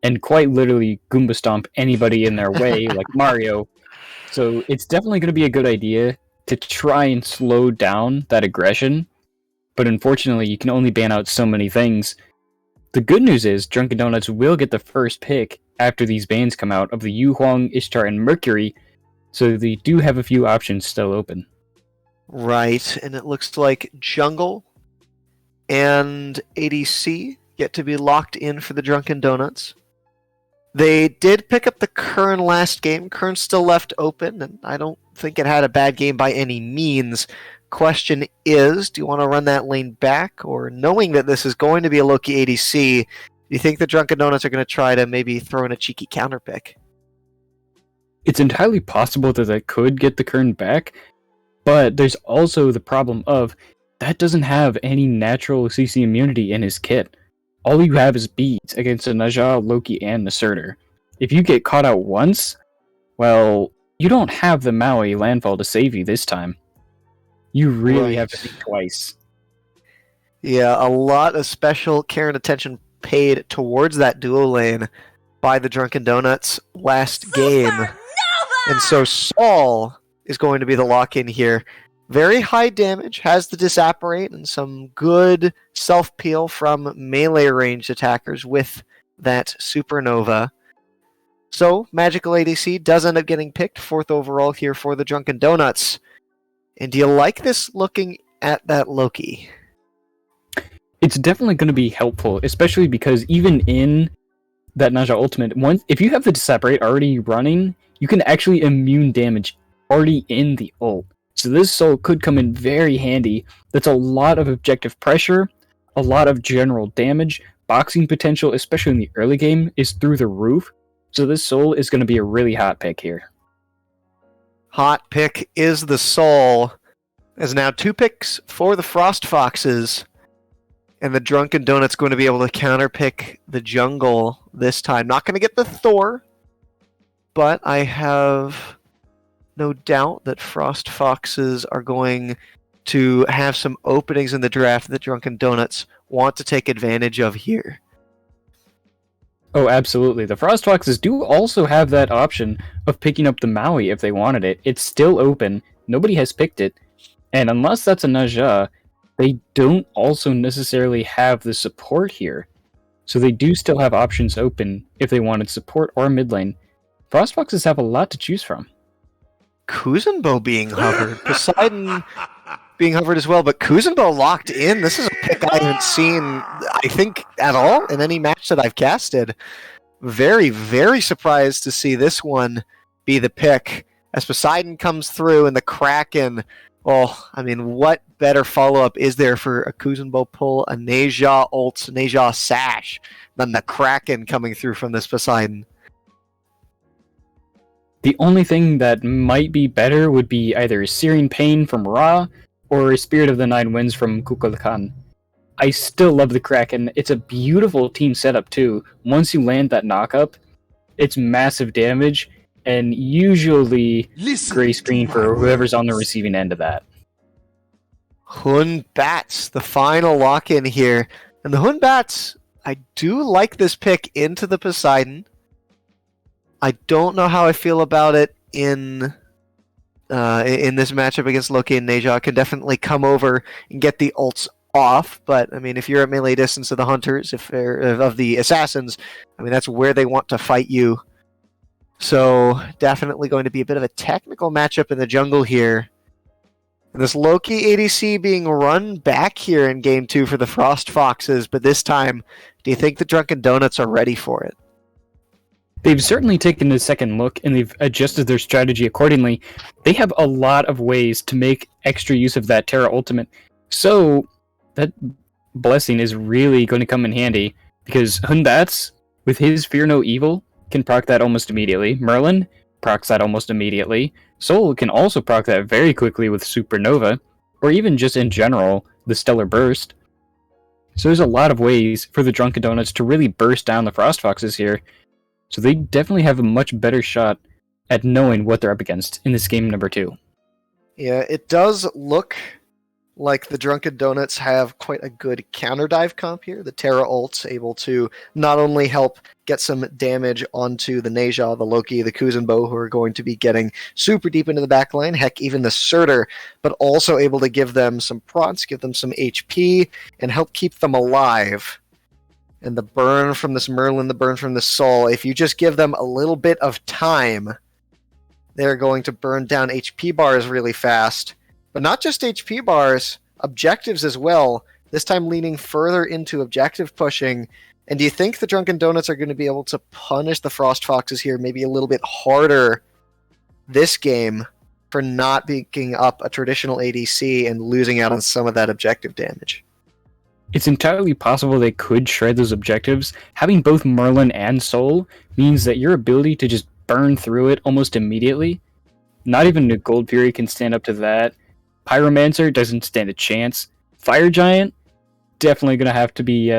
and quite literally Goomba stomp anybody in their way, like Mario. So it's definitely going to be a good idea to try and slow down that aggression. But unfortunately, you can only ban out so many things. The good news is Drunken Donuts will get the first pick after these bans come out of the Yu Huang, Ishtar, and Mercury. So they do have a few options still open. Right, and it looks like Jungle and ADC get to be locked in for the Drunken Donuts. They did pick up the Kern last game. Kern's still left open, and I don't think it had a bad game by any means. Question is, do you want to run that lane back, or knowing that this is going to be a Loki ADC, do you think the Drunken Donuts are going to try to maybe throw in a cheeky counter pick? It's entirely possible that they could get the Kern back, but there's also the problem of that doesn't have any natural CC immunity in his kit. All you have is beads against a Naja, Loki, and the Surtur. If you get caught out once, well, you don't have the Maui landfall to save you this time. You really have to think twice. Yeah, a lot of special care and attention paid towards that duo lane by the Drunken Donuts last game. And so Saul is going to be the lock-in here. Very high damage, has the disapparate, and some good self-peel from melee ranged attackers with that Supernova. So, Magical ADC does end up getting picked, 4th overall here for the Drunken Donuts. And do you like this looking at that Loki? It's definitely going to be helpful, especially because even in that Naja Ultimate, if you have the disapparate already running, you can actually immune damage already in the ult. So this soul could come in very handy. That's a lot of objective pressure, a lot of general damage boxing potential, especially in the early game, is through the roof. So this Soul is going to be a really hot pick here. Hot pick is the Soul. There's now 2 picks for the Frost Foxes. And the Drunken Donut's going to be able to counterpick the jungle this time. Not going to get the Thor, but I have no doubt that Frost Foxes are going to have some openings in the draft that Drunken Donuts want to take advantage of here. Oh, absolutely. The Frost Foxes do also have that option of picking up the Maui if they wanted it. It's still open. Nobody has picked it. And unless that's a Naja, they don't also necessarily have the support here. So they do still have options open if they wanted support or mid lane. Frost Foxes have a lot to choose from. Kuzenbo being hovered. Poseidon being hovered as well, but Kuzenbo locked in. This is a pick I haven't seen, I think, at all in any match that I've casted. Very, very surprised to see this one be the pick. As Poseidon comes through and the Kraken, well, I mean, what better follow-up is there for a Kuzenbo pull, a Neja ult, Neja sash, than the Kraken coming through from this Poseidon? The only thing that might be better would be either Searing Pain from Ra or Spirit of the Nine Winds from Kukulkan. I still love the Kraken. It's a beautiful team setup too. Once you land that knock-up, it's massive damage, and usually gray screen for whoever's on the receiving end of that. Hun Bats, the final lock-in here. And the Hun Bats, I do like this pick into the Poseidon. I don't know how I feel about it in this matchup against Loki and Neja. Can definitely come over and get the ults off, but I mean, if you're at melee distance of the hunters, if they're of the assassins, I mean, that's where they want to fight you. So definitely going to be a bit of a technical matchup in the jungle here. And this Loki ADC being run back here in game 2 for the Frost Foxes, but this time, do you think the Drunken Donuts are ready for it? They've certainly taken a second look, and they've adjusted their strategy accordingly. They have a lot of ways to make extra use of that Terra Ultimate. So that blessing is really going to come in handy, because Hunbats, with his Fear No Evil, can proc that almost immediately. Merlin procs that almost immediately. Soul can also proc that very quickly with Supernova, or even just in general, the Stellar Burst. So there's a lot of ways for the Drunken Donuts to really burst down the Frost Foxes here. So they definitely have a much better shot at knowing what they're up against in this game number 2. Yeah, it does look like the Drunken Donuts have quite a good counter dive comp here. The Terra ult's able to not only help get some damage onto the Neja, the Loki, the Kuzenbo, who are going to be getting super deep into the backline, heck, even the Surtur, but also able to give them some procs, give them some HP, and help keep them alive. And the burn from this Merlin, the burn from the Soul, if you just give them a little bit of time, they're going to burn down HP bars really fast. But not just HP bars, objectives as well, this time leaning further into objective pushing. And do you think the Drunken Donuts are going to be able to punish the Frost Foxes here maybe a little bit harder this game for not picking up a traditional ADC and losing out on some of that objective damage? It's entirely possible they could shred those objectives. Having both Merlin and Soul means that your ability to just burn through it almost immediately, not even a Gold Fury can stand up to that. Pyromancer doesn't stand a chance. Fire Giant, definitely going to have to be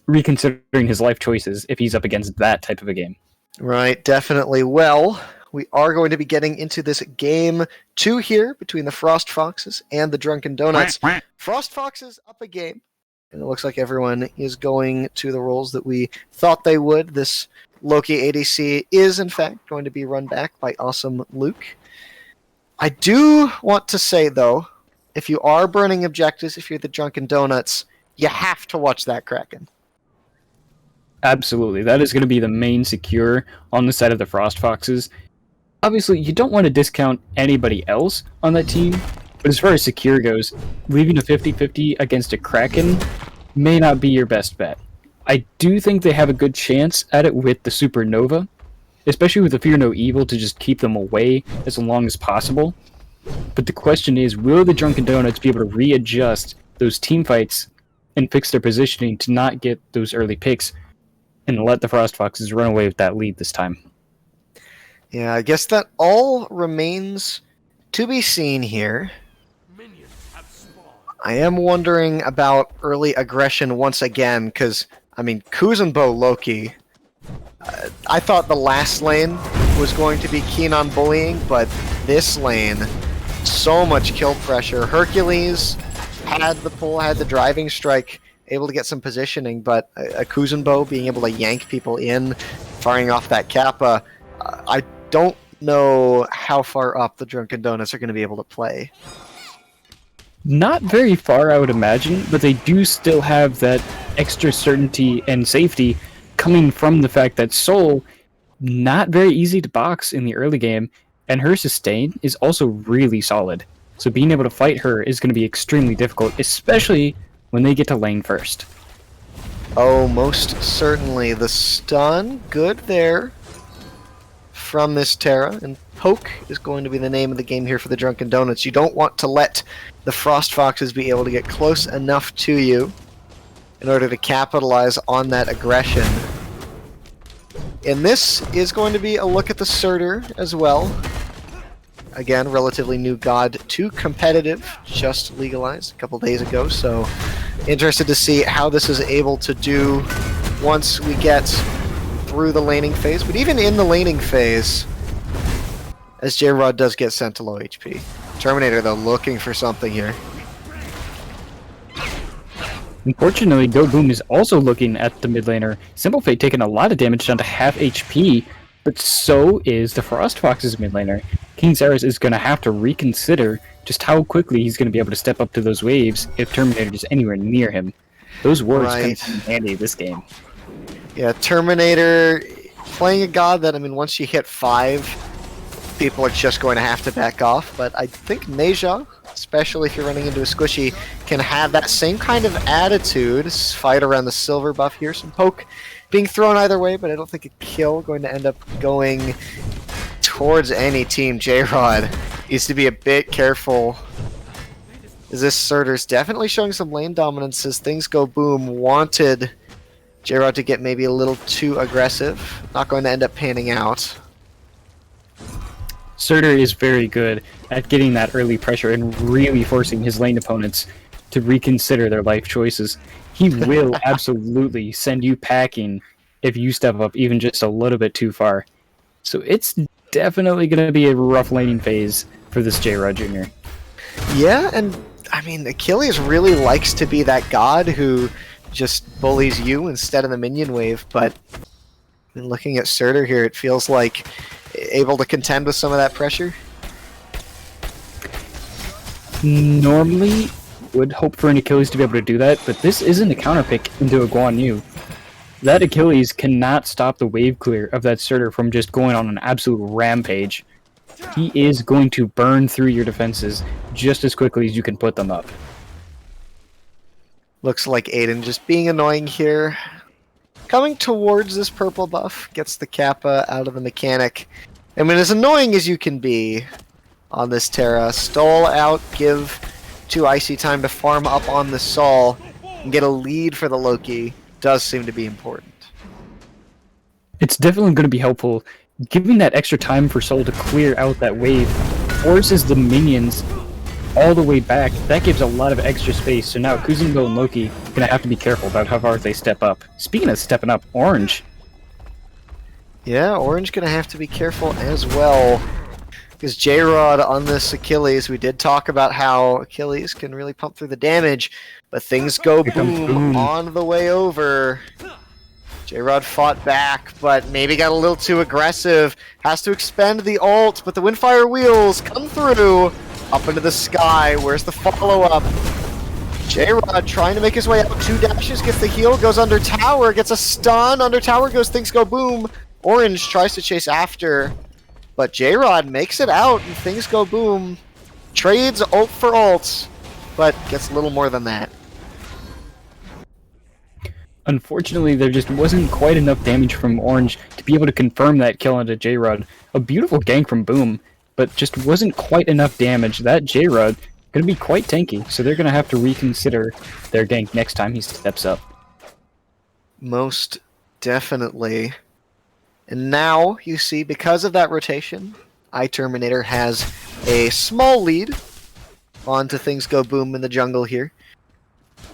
reconsidering his life choices if he's up against that type of a game. Right, definitely. Well, we are going to be getting into this game 2 here between the Frost Foxes and the Drunken Donuts. Frost Foxes up a game. And it looks like everyone is going to the roles that we thought they would. This Loki ADC is, in fact, going to be run back by Awesome Luke. I do want to say, though, if you are burning objectives, if you're the Drunken Donuts, you have to watch that Kraken. Absolutely. That is going to be the main secure on the side of the Frost Foxes. Obviously, you don't want to discount anybody else on that team, but as far as secure goes, leaving a 50-50 against a Kraken may not be your best bet. I do think they have a good chance at it with the Supernova, especially with the Fear No Evil to just keep them away as long as possible. But the question is, will the Drunken Donuts be able to readjust those team fights and fix their positioning to not get those early picks and let the Frost Foxes run away with that lead this time. Yeah, I guess that all remains to be seen here. I am wondering about early aggression once again, because, I mean, Kuzenbo Loki, I thought the last lane was going to be keen on bullying, but this lane, so much kill pressure. Hercules had the pull, had the driving strike, able to get some positioning, but a Kuzenbo being able to yank people in, firing off that Kappa, I don't know how far up the Drunken Donuts are going to be able to play. Not very far, I would imagine, but they do still have that extra certainty and safety coming from the fact that Soul, not very easy to box in the early game, and her sustain is also really solid. So being able to fight her is going to be extremely difficult, especially when they get to lane first. Oh, most certainly. The stun, good there from this Terra, and Poke is going to be the name of the game here for the Drunken Donuts. You don't want to let the Frost Foxes be able to get close enough to you in order to capitalize on that aggression. And this is going to be a look at the Surtur as well. Again, relatively new God 2 competitive, just legalized a couple days ago, so interested to see how this is able to do once we get through the laning phase. But even in the laning phase, as J-Rod does get sent to low HP. Terminator, though, looking for something here. Unfortunately, Go Boom is also looking at the mid laner. Simple Fate taking a lot of damage down to half HP, but so is the Frost Fox's mid laner. King Xerath is going to have to reconsider just how quickly he's going to be able to step up to those waves if Terminator is anywhere near him. Those wards can come in handy this game. Yeah, Terminator playing a god that, I mean, once you hit 5, people are just going to have to back off, but I think Neja, especially if you're running into a squishy, can have that same kind of attitude. Fight around the silver buff here. Some poke being thrown either way, but I don't think a kill going to end up going towards any team. J-Rod needs to be a bit careful, as this Surtur's definitely showing some lane dominance as things go boom. Wanted J-Rod to get maybe a little too aggressive. Not going to end up panning out. Surtur is very good at getting that early pressure and really forcing his lane opponents to reconsider their life choices. He will absolutely send you packing if you step up even just a little bit too far. So it's definitely going to be a rough laning phase for this J-Rod Jr. Yeah, and I mean, Achilles really likes to be that god who just bullies you instead of the minion wave, but looking at Surtur here, it feels like able to contend with some of that pressure? Normally would hope for an Achilles to be able to do that, but this isn't a counterpick into a Guan Yu. That Achilles cannot stop the wave clear of that Surtur from just going on an absolute rampage. He is going to burn through your defenses just as quickly as you can put them up. Looks like Aiden just being annoying here. Coming towards this purple buff, gets the Kappa out of the mechanic. I mean, as annoying as you can be on this Terra, stall out, give to Icy time to farm up on the Sol, and get a lead for the Loki does seem to be important. It's definitely going to be helpful. Giving that extra time for Sol to clear out that wave forces the minions all the way back. That gives a lot of extra space, so now Kuzenbo and Loki are going to have to be careful about how far they step up. Speaking of stepping up, Orange. Yeah, Orange going to have to be careful as well. Because J-Rod on this Achilles, we did talk about how Achilles can really pump through the damage, but things go boom on the way over. J-Rod fought back, but maybe got a little too aggressive. Has to expend the ult, but the Windfire wheels come through. Up into the sky. Where's the follow-up? J-Rod trying to make his way out. 2 dashes, gets the heal, goes under tower, gets a stun. Under tower goes, things go boom. Orange tries to chase after, but J-Rod makes it out and things go boom. Trades ult for ult, but gets a little more than that. Unfortunately, there just wasn't quite enough damage from Orange to be able to confirm that kill onto J-Rod. A beautiful gank from Boom, but just wasn't quite enough damage. That J-Rod going to be quite tanky, so they're going to have to reconsider their gank next time he steps up. Most definitely. And now, you see, because of that rotation, iTerminator has a small lead onto Things Go Boom in the jungle here.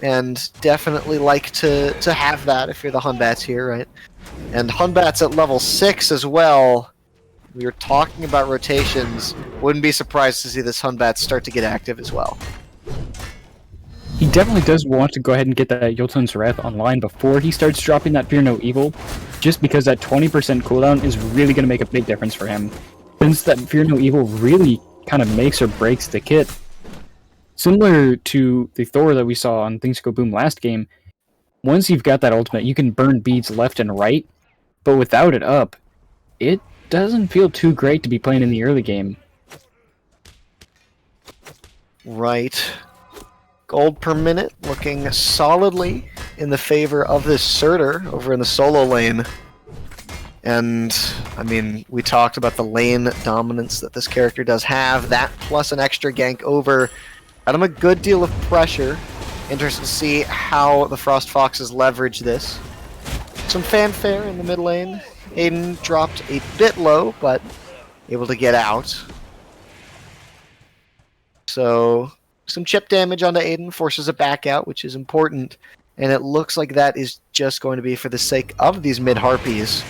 And definitely like to have that if you're the Hunbats here, right? And Hunbats at level 6 as well. We were talking about rotations. Wouldn't be surprised to see this Hunbat start to get active as well. He definitely does want to go ahead and get that Jotun's Wrath online before he starts dropping that Fear No Evil, just because that 20% cooldown is really going to make a big difference for him, since that Fear No Evil really kind of makes or breaks the kit. Similar to the Thor that we saw on Things Go Boom last game, once you've got that ultimate, you can burn beads left and right, but without it up, it doesn't feel too great to be playing in the early game. Right. Gold per minute looking solidly in the favor of this Surtur over in the solo lane. And, I mean, we talked about the lane dominance that this character does have. That plus an extra gank over got him a good deal of pressure. Interested to see how the Frost Foxes leverage this. Some fanfare in the mid lane. Aiden dropped a bit low, but able to get out. So, some chip damage onto Aiden forces it back out, which is important. And it looks like that is just going to be for the sake of these mid-harpies.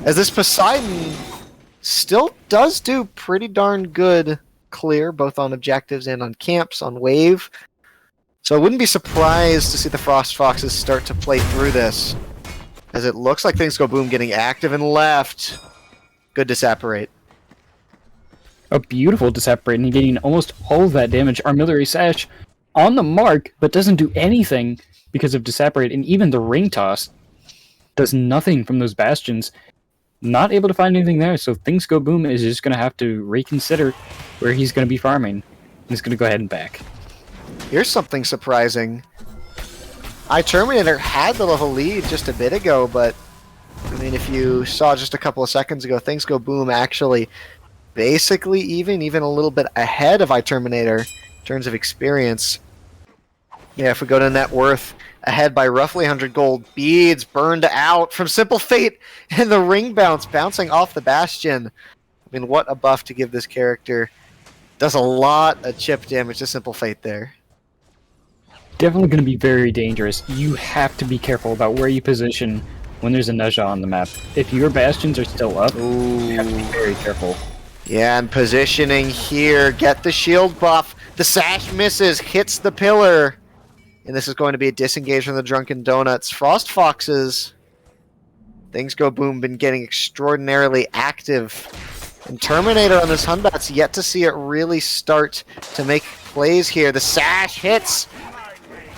As this Poseidon still does do pretty darn good clear, both on objectives and on camps, on wave. So I wouldn't be surprised to see the Frost Foxes start to play through this. As it looks like Things Go Boom getting active and left. Good disapparate. A beautiful disapparate and getting almost all of that damage. Armillary Sash on the mark, but doesn't do anything because of disapparate, and even the ring toss does nothing from those bastions. Not able to find anything there, so Things Go Boom is just going to have to reconsider where he's going to be farming. He's going to go ahead and back. Here's something surprising. iTerminator had the level lead just a bit ago, but I mean, if you saw just a couple of seconds ago, Things Go Boom actually basically even a little bit ahead of iTerminator in terms of experience. Yeah, if we go to net worth, ahead by roughly 100 gold. Beads burned out from Simple Fate, and the ring bounce bouncing off the Bastion. I mean, what a buff to give this character. Does a lot of chip damage to Simple Fate there. Definitely going to be very dangerous. You have to be careful about where you position when there's a Naja on the map. If your Bastions are still up, you have to be very careful. Yeah, and positioning here. Get the shield buff. The sash misses, hits the pillar. And this is going to be a disengage from the Drunken Donuts. Frost Foxes. Things Go Boom been getting extraordinarily active. And Terminator on this Hunbat's yet to see it really start to make plays here. The sash hits.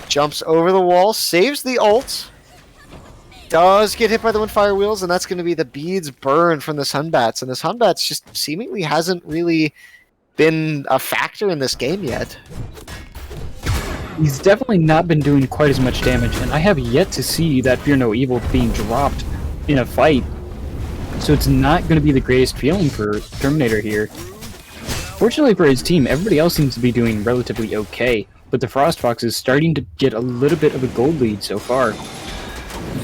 Jumps over the wall. Saves the ult. Does get hit by the Windfire Wheels, and that's going to be the beads burn from this Hunbats. And this Hunbats just seemingly hasn't really been a factor in this game yet. He's definitely not been doing quite as much damage, and I have yet to see that Fear No Evil being dropped in a fight. So it's not going to be the greatest feeling for Terminator here. Fortunately for his team, everybody else seems to be doing relatively okay, but the Frost Fox is starting to get a little bit of a gold lead so far.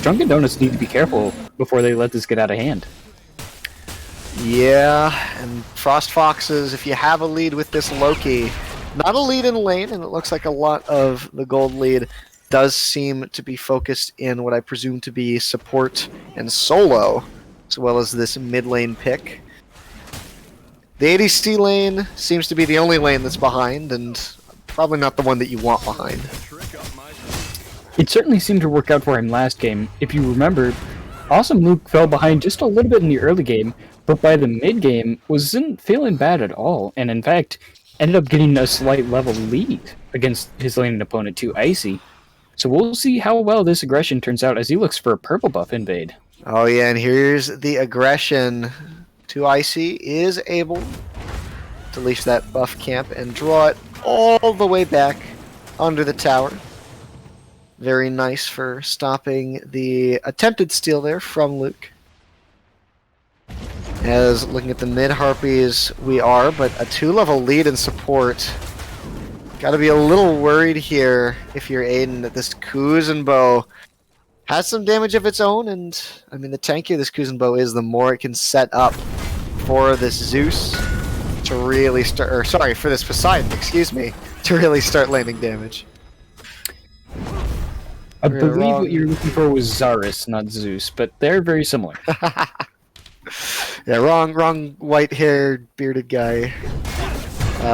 Drunken Donuts need to be careful before they let this get out of hand. Yeah, and Frost Foxes, if you have a lead with this Loki, not a lead in lane, and it looks like a lot of the gold lead does seem to be focused in what I presume to be support and solo, as well as this mid lane pick. The ADC lane seems to be the only lane that's behind, and probably not the one that you want behind. It certainly seemed to work out for him last game. If you remember, Awesome Luke fell behind just a little bit in the early game, but by the mid game wasn't feeling bad at all, and in fact ended up getting a slight level lead against his laning opponent, too, Icy. So we'll see how well this aggression turns out as he looks for a purple buff invade. Oh yeah, and here's the aggression. 2 Icy is able to leash that buff camp and draw it all the way back under the tower. Very nice for stopping the attempted steal there from Luke. As looking at the mid Harpies, we are, but a 2-level lead in support. Gotta be a little worried here if you're Aiden that this Kuzenbo has some damage of its own, and I mean the tankier this Kuzenbo is, the more it can set up for this Zeus to really start, or sorry, for this Poseidon, excuse me, to really start landing damage. I believe what you're looking for was Zarus, not Zeus, but they're very similar. Yeah, wrong white-haired, bearded guy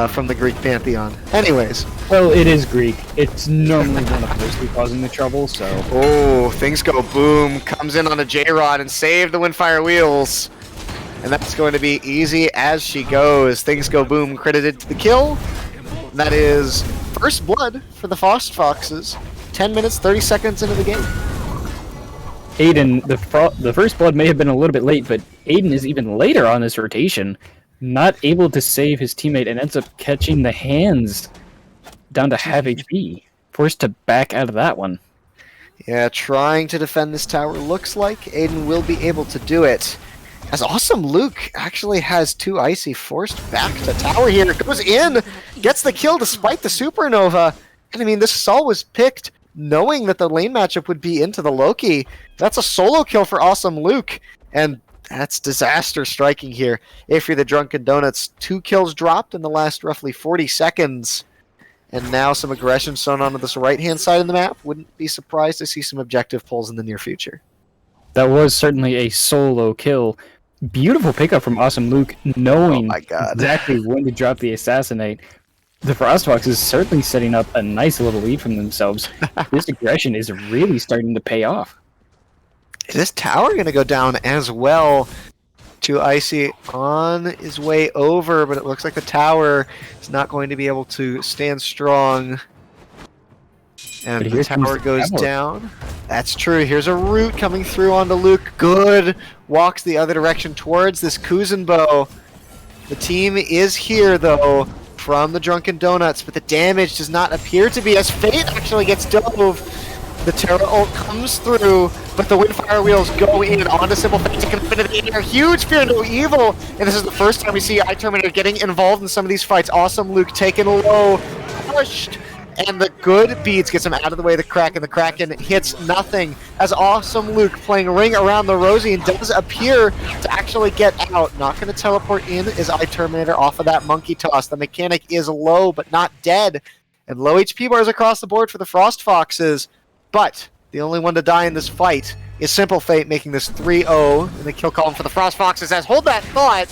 from the Greek pantheon. Anyways. Well, it is Greek. It's normally one of those causing the trouble, so... Oh, things go boom. Comes in on a J-Rod and save the Windfire Wheels. And that's going to be easy as she goes. Things go boom, credited to the kill. And that is first blood for the Frost Foxes. 10 minutes, 30 seconds into the game. Aiden, the first blood may have been a little bit late, but Aiden is even later on this rotation, not able to save his teammate and ends up catching the hands down to half HP. Forced to back out of that one. Yeah, trying to defend this tower. Looks like Aiden will be able to do it. As Awesome Luke actually has 2 Icy forced back to tower here. Goes in, gets the kill despite the Supernova. And I mean, this Sol was picked knowing that the lane matchup would be into the Loki. That's a solo kill for Awesome Luke. And that's disaster striking here. If you're the Drunken Donuts, 2 kills dropped in the last roughly 40 seconds. And now some aggression shown onto this right-hand side of the map. Wouldn't be surprised to see some objective pulls in the near future. That was certainly a solo kill. Beautiful pickup from Awesome Luke, knowing exactly when to drop the Assassinate. The Frostfox is certainly setting up a nice little lead from themselves. This aggression is really starting to pay off. Is this tower going to go down as well? To Icy on his way over, but it looks like the tower is not going to be able to stand strong. And the tower goes down. That's true. Here's a root coming through onto Luke. Good. Walks the other direction towards this Kuzenbo. The team is here, though, from the Drunken Donuts, but the damage does not appear to be as Fate actually gets dove. The Terra ult comes through, but the Windfire Wheels go in onto Simple Fate, taking up into the air. Huge Fear No Evil, and this is the first time we see iTerminator getting involved in some of these fights. Awesome Luke taken low, pushed, and the good beads gets him out of the way of the Kraken. The Kraken hits nothing as Awesome Luke playing Ring Around the Rosie and does appear to actually get out. Not going to teleport in is iTerminator off of that monkey toss. The mechanic is low, but not dead. And low HP bars across the board for the Frost Foxes. But the only one to die in this fight is Simple Fate, making this 3-0 in the kill column for the Frost Foxes. As hold that thought,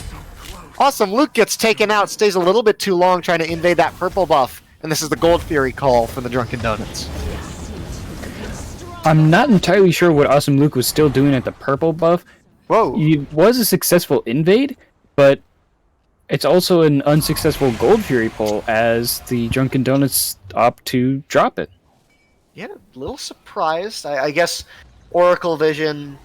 Awesome Luke gets taken out, stays a little bit too long trying to invade that purple buff. And this is the Gold Fury call from the Drunken Donuts. I'm not entirely sure what Awesome Luke was still doing at the purple buff. Whoa. It was a successful invade, but it's also an unsuccessful Gold Fury pull as the Drunken Donuts opt to drop it. Yeah, a little surprised. I guess Oracle Vision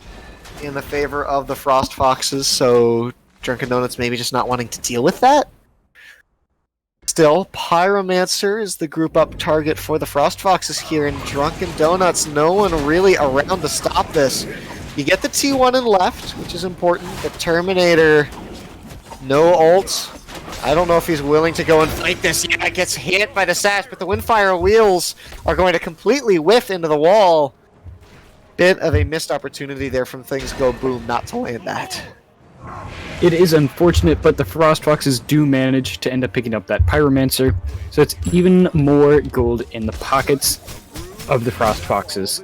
in the favor of the Frost Foxes, so Drunken Donuts maybe just not wanting to deal with that. Still, Pyromancer is the group up target for the Frost Foxes here, and Drunken Donuts, no one really around to stop this. You get the T1 in left, which is important. The Terminator, no ult. I don't know if he's willing to go and fight this. Yeah, gets hit by the sash, but the Windfire Wheels are going to completely whiff into the wall. Bit of a missed opportunity there from Things Go Boom not to land that. It is unfortunate, but the Frost Foxes do manage to end up picking up that Pyromancer, so it's even more gold in the pockets of the Frost Foxes.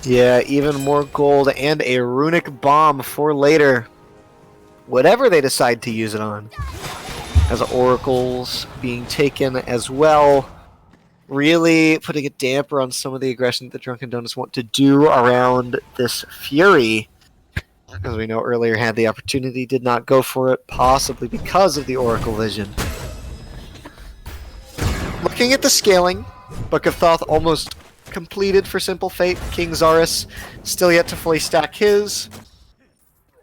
Yeah, even more gold and a runic bomb for later. Whatever they decide to use it on. As Oracles being taken as well. Really putting a damper on some of the aggression that the Drunken Donuts want to do around this Fury. As we know earlier, had the opportunity, did not go for it, possibly because of the Oracle Vision. Looking at the scaling, Book of Thoth almost completed for Simple Fate. King Zarus still yet to fully stack his,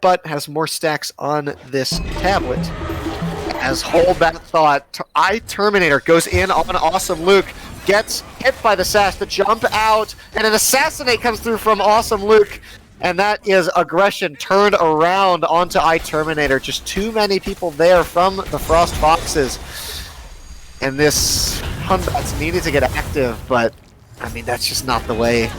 but has more stacks on this tablet. As Hold That Thought, iTerminator goes in on Awesome Luke, gets hit by the sash, the jump out, and an Assassinate comes through from Awesome Luke. And that is aggression turned around onto iTerminator. Just too many people there from the Frost Foxes. And this Hunbats needed to get active, but I mean, that's just not the way.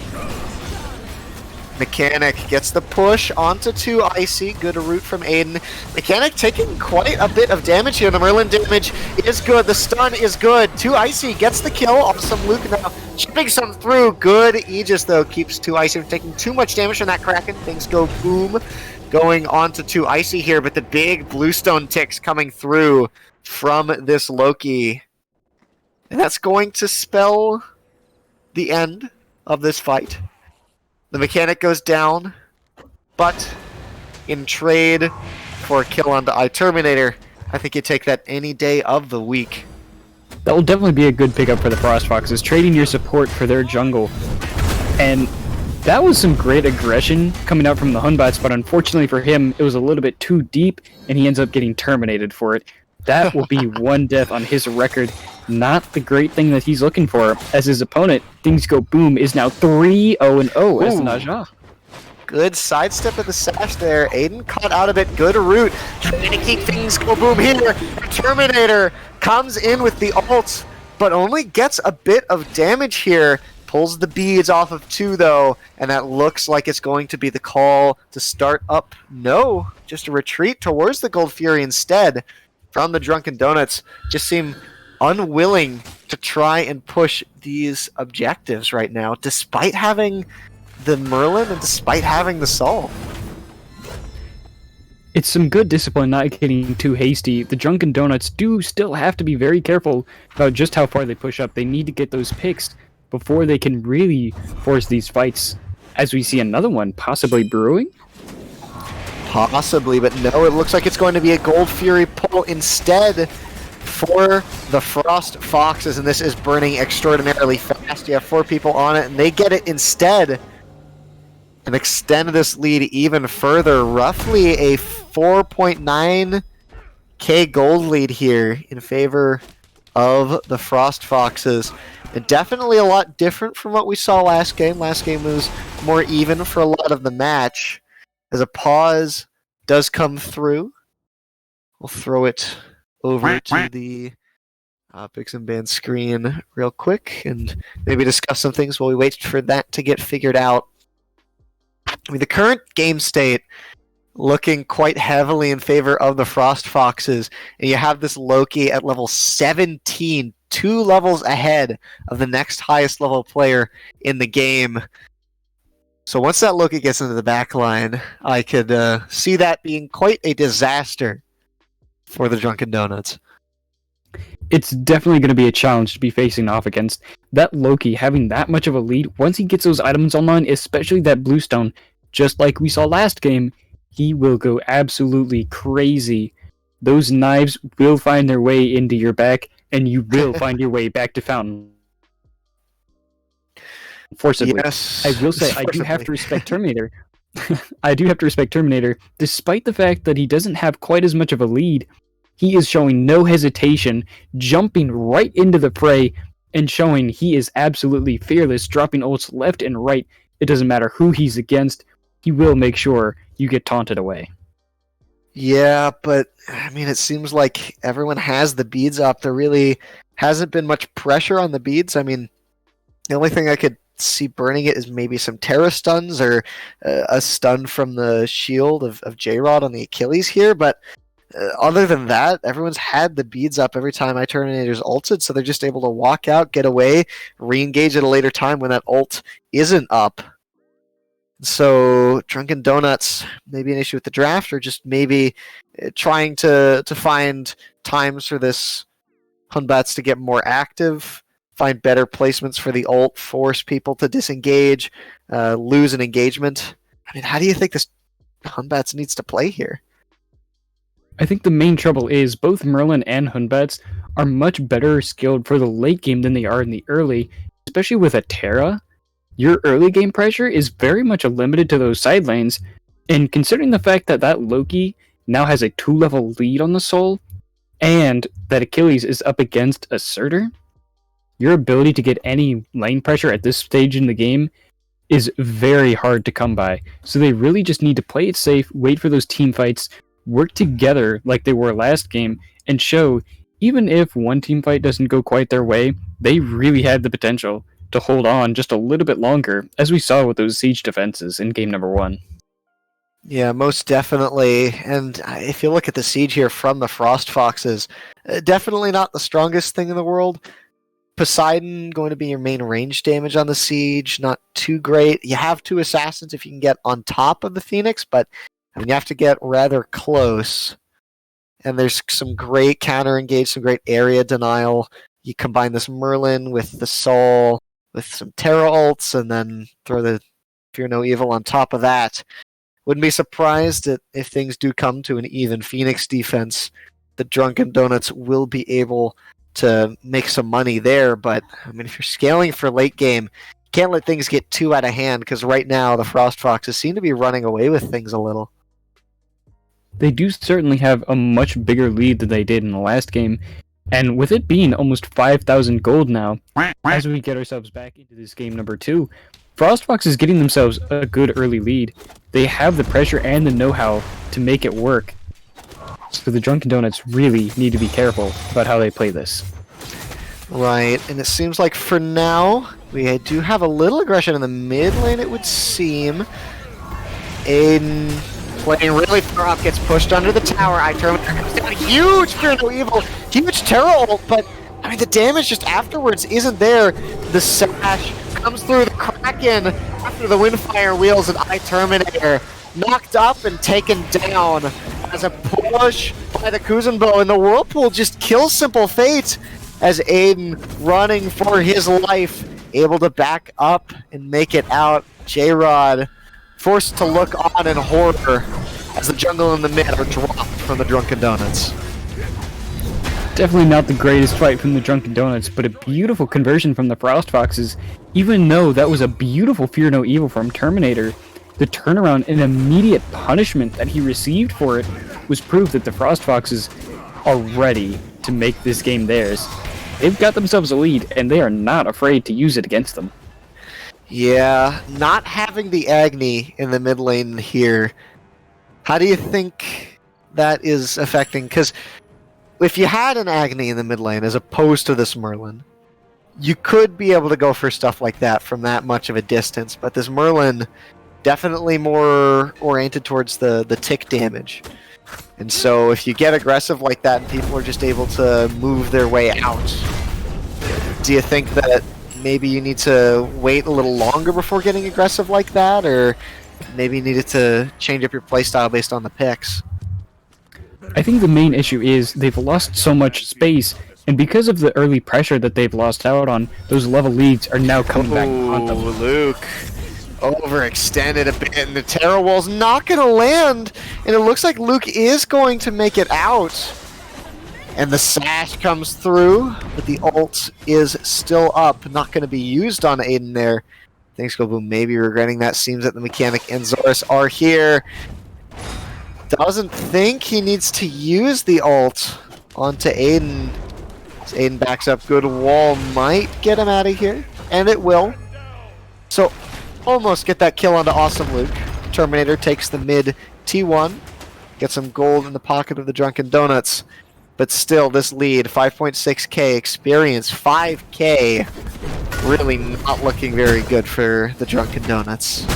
Mechanic gets the push onto 2 Icy. Good route from Aiden. Mechanic taking quite a bit of damage here. The Merlin damage is good. The stun is good. 2 Icy gets the kill. Awesome Luke now chipping some through. Good Aegis, though, keeps 2 Icy from taking too much damage from that Kraken. Things go boom. Going on to 2 Icy here, but the big bluestone ticks coming through from this Loki. And that's going to spell the end of this fight. The Mechanic goes down, but in trade for a kill onto iTerminator, I think you take that any day of the week. That will definitely be a good pickup for the Frost Foxes, trading your support for their jungle. And that was some great aggression coming out from the Hunbats, but unfortunately for him, it was a little bit too deep, and he ends up getting terminated for it. That will be 1 death on his record. Not the great thing that he's looking for. As his opponent, things go boom, is now 3-0-0 as Naja. Good sidestep of the sash there. Aiden caught out of it. Good route. Trying to keep things go boom here. Terminator comes in with the ult, but only gets a bit of damage here. Pulls the beads off of 2, though, and that looks like it's going to be the call to start up. No, just a retreat towards the Gold Fury instead from the Drunken Donuts. Just seem unwilling to try and push these objectives right now, despite having the Merlin and despite having the Sol. It's some good discipline not getting too hasty. The Drunken Donuts do still have to be very careful about just how far they push up. They need to get those picks before they can really force these fights. As we see another one possibly brewing. Possibly, but no, it looks like it's going to be a Gold Fury pull instead for the Frost Foxes, and this is burning extraordinarily fast. You have 4 people on it, and they get it instead and extend this lead even further. Roughly a 4.9k gold lead here in favor of the Frost Foxes. And definitely a lot different from what we saw last game. Last game was more even for a lot of the match. As a pause does come through, we'll throw it over to the Picks and Ban screen real quick and maybe discuss some things while we wait for that to get figured out. I mean, the current game state looking quite heavily in favor of the Frost Foxes, and you have this Loki at level 17, 2 levels ahead of the next highest level player in the game. So once that Loki gets into the back line, I could see that being quite a disaster for the Drunken Donuts. It's definitely going to be a challenge to be facing off against. That Loki having that much of a lead, once he gets those items online, especially that Bluestone, just like we saw last game, he will go absolutely crazy. Those knives will find their way into your back, and you will find your way back to Fountain. Forcibly. Yes, I will say, I do have to respect Terminator. I do have to respect Terminator. Despite the fact that he doesn't have quite as much of a lead, he is showing no hesitation, jumping right into the fray, and showing he is absolutely fearless, dropping ults left and right. It doesn't matter who he's against, he will make sure you get taunted away. Yeah, but I mean, it seems like everyone has the beads up. There really hasn't been much pressure on the beads. I mean, the only thing I could see burning it is maybe some Terra stuns or a stun from the shield of J-Rod on the Achilles here, but other than that, everyone's had the beads up every time iTerminator's ulted, so they're just able to walk out, get away, re-engage at a later time when that ult isn't up. So Drunken Donuts, maybe an issue with the draft, or just maybe trying to find times for this Hunbats to get more active, find better placements for the ult, force people to disengage, lose an engagement. I mean, how do you think this Hunbats needs to play here? I think the main trouble is both Merlin and Hunbats are much better skilled for the late game than they are in the early, especially with a Terra. Your early game pressure is very much limited to those side lanes, and considering the fact that that Loki now has a 2-level lead on the Soul, and that Achilles is up against a Surtur, your ability to get any lane pressure at this stage in the game is very hard to come by. So they really just need to play it safe, wait for those team fights, work together like they were last game, and show even if one team fight doesn't go quite their way, they really had the potential to hold on just a little bit longer, as we saw with those siege defenses in game number 1. Yeah, most definitely. And if you look at the siege here from the Frost Foxes, definitely not the strongest thing in the world. Poseidon going to be your main range damage on the siege, not too great. You have 2 assassins if you can get on top of the Phoenix, but I mean, you have to get rather close. And there's some great counter engage, some great area denial. You combine this Merlin with the Soul, with some Terra ults, and then throw the Fear No Evil on top of that. Wouldn't be surprised if things do come to an even Phoenix defense, the Drunken Donuts will be able to make some money there. But I mean, if you're scaling for late game, you can't let things get too out of hand, because right now the Frost Foxes seem to be running away with things a little. They do certainly have a much bigger lead than they did in the last game, and with it being almost 5,000 gold now, as we get ourselves back into this game number 2, Frostfox is getting themselves a good early lead. They have the pressure and the know-how to make it work. So the Drunken Donuts really need to be careful about how they play this. Right, and it seems like for now, we do have a little aggression in the mid lane, it would seem. Aiden playing really far up, gets pushed under the tower. iTerminator comes down, huge Fear No Evil, huge Terra ult, but I mean the damage just afterwards isn't there. The Sash comes through the Kraken after the Windfire Wheels, and iTerminator knocked up and taken down as a push by the Kuzenbo, and the Whirlpool just kills Simple Fate as Aiden running for his life, able to back up and make it out. J-Rod forced to look on in horror as the jungle and the mid are dropped from the Drunken Donuts. Definitely not the greatest fight from the Drunken Donuts, but a beautiful conversion from the Frost Foxes. Even though that was a beautiful Fear No Evil from Terminator, the turnaround and immediate punishment that he received for it was proof that the Frost Foxes are ready to make this game theirs. They've got themselves a lead, and they are not afraid to use it against them. Yeah, not having the Agni in the mid lane here, how do you think that is affecting? Because if you had an Agni in the mid lane as opposed to this Merlin, you could be able to go for stuff like that from that much of a distance, but this Merlin definitely more oriented towards the tick damage. And so if you get aggressive like that and people are just able to move their way out, do you think that maybe you need to wait a little longer before getting aggressive like that, or maybe you needed to change up your playstyle based on the picks? I think the main issue is they've lost so much space, and because of the early pressure that they've lost out on, those level leads are now coming back on them. Luke overextended a bit, and the Terra Wall's not going to land, and it looks like Luke is going to make it out. And the Sash comes through, but the ult is still up, not going to be used on Aiden there. Things go boom, maybe regretting that. Seems that the Mechanic and Zorus are here. Doesn't think he needs to use the ult onto Aiden. As Aiden backs up, good wall might get him out of here, and it will. So, almost get that kill onto Awesome Luke. Terminator takes the mid T1, gets some gold in the pocket of the Drunken Donuts. But still, this lead, 5.6k experience, 5k, really not looking very good for the Drunken Donuts.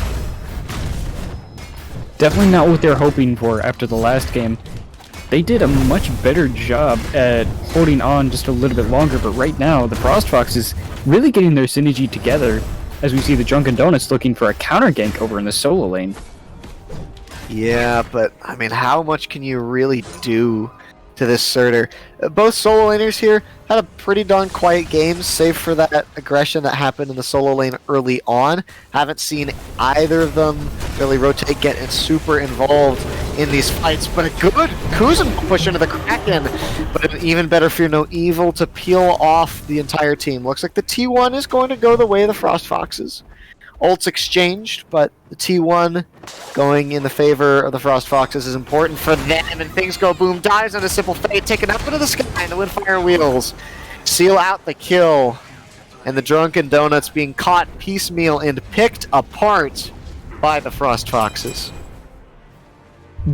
Definitely not what they're hoping for after the last game. They did a much better job at holding on just a little bit longer, but right now, the Frost Fox is really getting their synergy together as we see the Drunken Donuts looking for a counter gank over in the solo lane. Yeah, but, I mean, how much can you really do to this Surtur? Both solo laners here had a pretty darn quiet game, save for that aggression that happened in the solo lane early on. Haven't seen either of them really rotate, get super involved in these fights, but a good Kuzen push into the Kraken, but an even better Fear No Evil to peel off the entire team. Looks like the T1 is going to go the way of the Frost Foxes. Ults exchanged, but the T1 going in the favor of the Frost Foxes is important for them, and things go boom. Dives on a Simple Fate, taken up into the sky, and the Windfire Wheels seal out the kill. And the Drunken Donuts being caught piecemeal and picked apart by the Frost Foxes.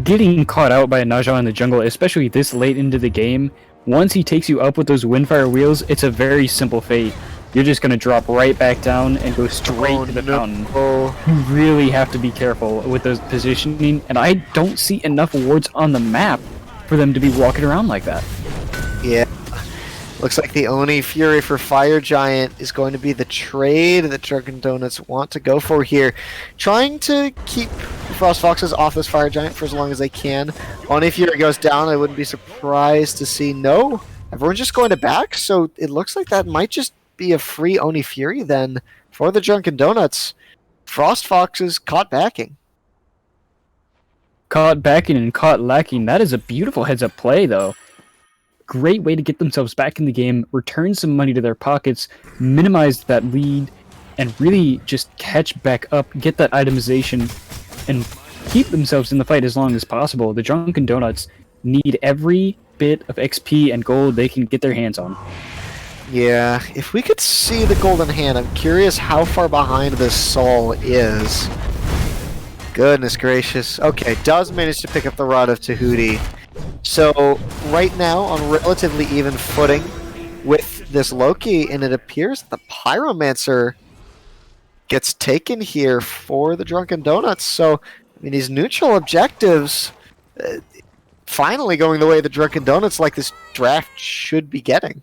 Getting caught out by a Naja in the jungle, especially this late into the game, Once he takes you up with those Windfire wheels, it's a very simple fate. You're just going to drop right back down and go straight to the fountain. You really have to be careful with those positioning, and I don't see enough wards on the map for them to be walking around like that. Yeah. Looks like the Oni Fury for Fire Giant is going to be the trade that Drunken Donuts want to go for here. Trying to keep Frost Foxes off this Fire Giant for as long as they can. Oni Fury goes down, I wouldn't be surprised to see no. Everyone's just going to back, so it looks like that might just be a free Oni Fury then for the Drunken Donuts. Frost Foxes caught backing. Caught backing and caught lacking. That is a beautiful heads-up play, though. Great way to get themselves back in the game, return some money to their pockets, minimize that lead, and really just catch back up, get that itemization, and keep themselves in the fight as long as possible. The Drunken Donuts need every bit of XP and gold they can get their hands on. Yeah, if we could see the golden hand, I'm curious how far behind this Saul is. Goodness gracious. Okay, does manage to pick up the Rod of Tahuti. So, right now, on relatively even footing with this Loki, and it appears the Pyromancer gets taken here for the Drunken Donuts. So, I mean, these neutral objectives finally going the way the Drunken Donuts like this draft should be getting.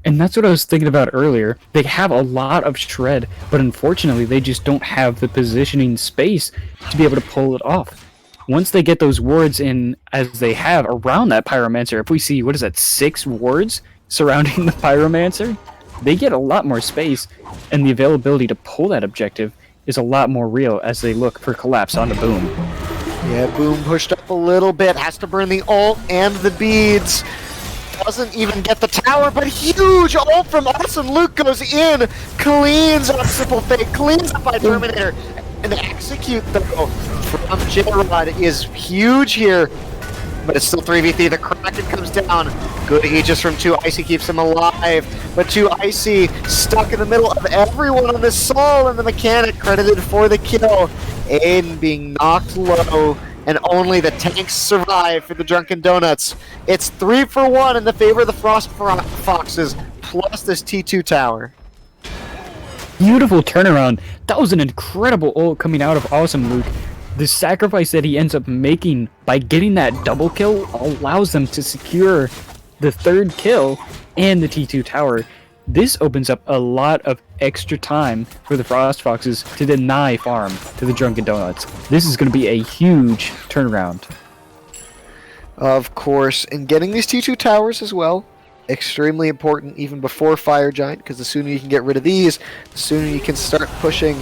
And that's what I was thinking about earlier. They have a lot of shred, but unfortunately they just don't have the positioning space to be able to pull it off. Once they get those wards in, as they have around that Pyromancer, if we see, 6 wards surrounding the Pyromancer, they get a lot more space, and the availability to pull that objective is a lot more real as they look for collapse onto Boom. Yeah, Boom pushed up a little bit, has to burn the ult and the beads. Doesn't even get the tower, but huge ult from Awesome Luke goes in, cleans up Simple Fate, cleans up by Terminator, and the execute though from J-Rod is huge here, but it's still 3v3, the Kraken comes down, good Aegis from 2 Icy keeps him alive, but 2 Icy stuck in the middle of everyone on this Saul, and the mechanic credited for the kill, Aiden being knocked low, and only the tanks survive for the Drunken Donuts. It's 3 for 1 in the favor of the Frost Foxes, plus this T2 tower. Beautiful turnaround. That was an incredible ult coming out of Awesome Luke. The sacrifice that he ends up making by getting that double kill allows them to secure the 3rd kill and the T2 tower. This opens up a lot of extra time for the Frost Foxes to deny farm to the Drunken Donuts. This is going to be a huge turnaround. Of course, and getting these T2 towers as well, extremely important even before Fire Giant, because the sooner you can get rid of these, the sooner you can start pushing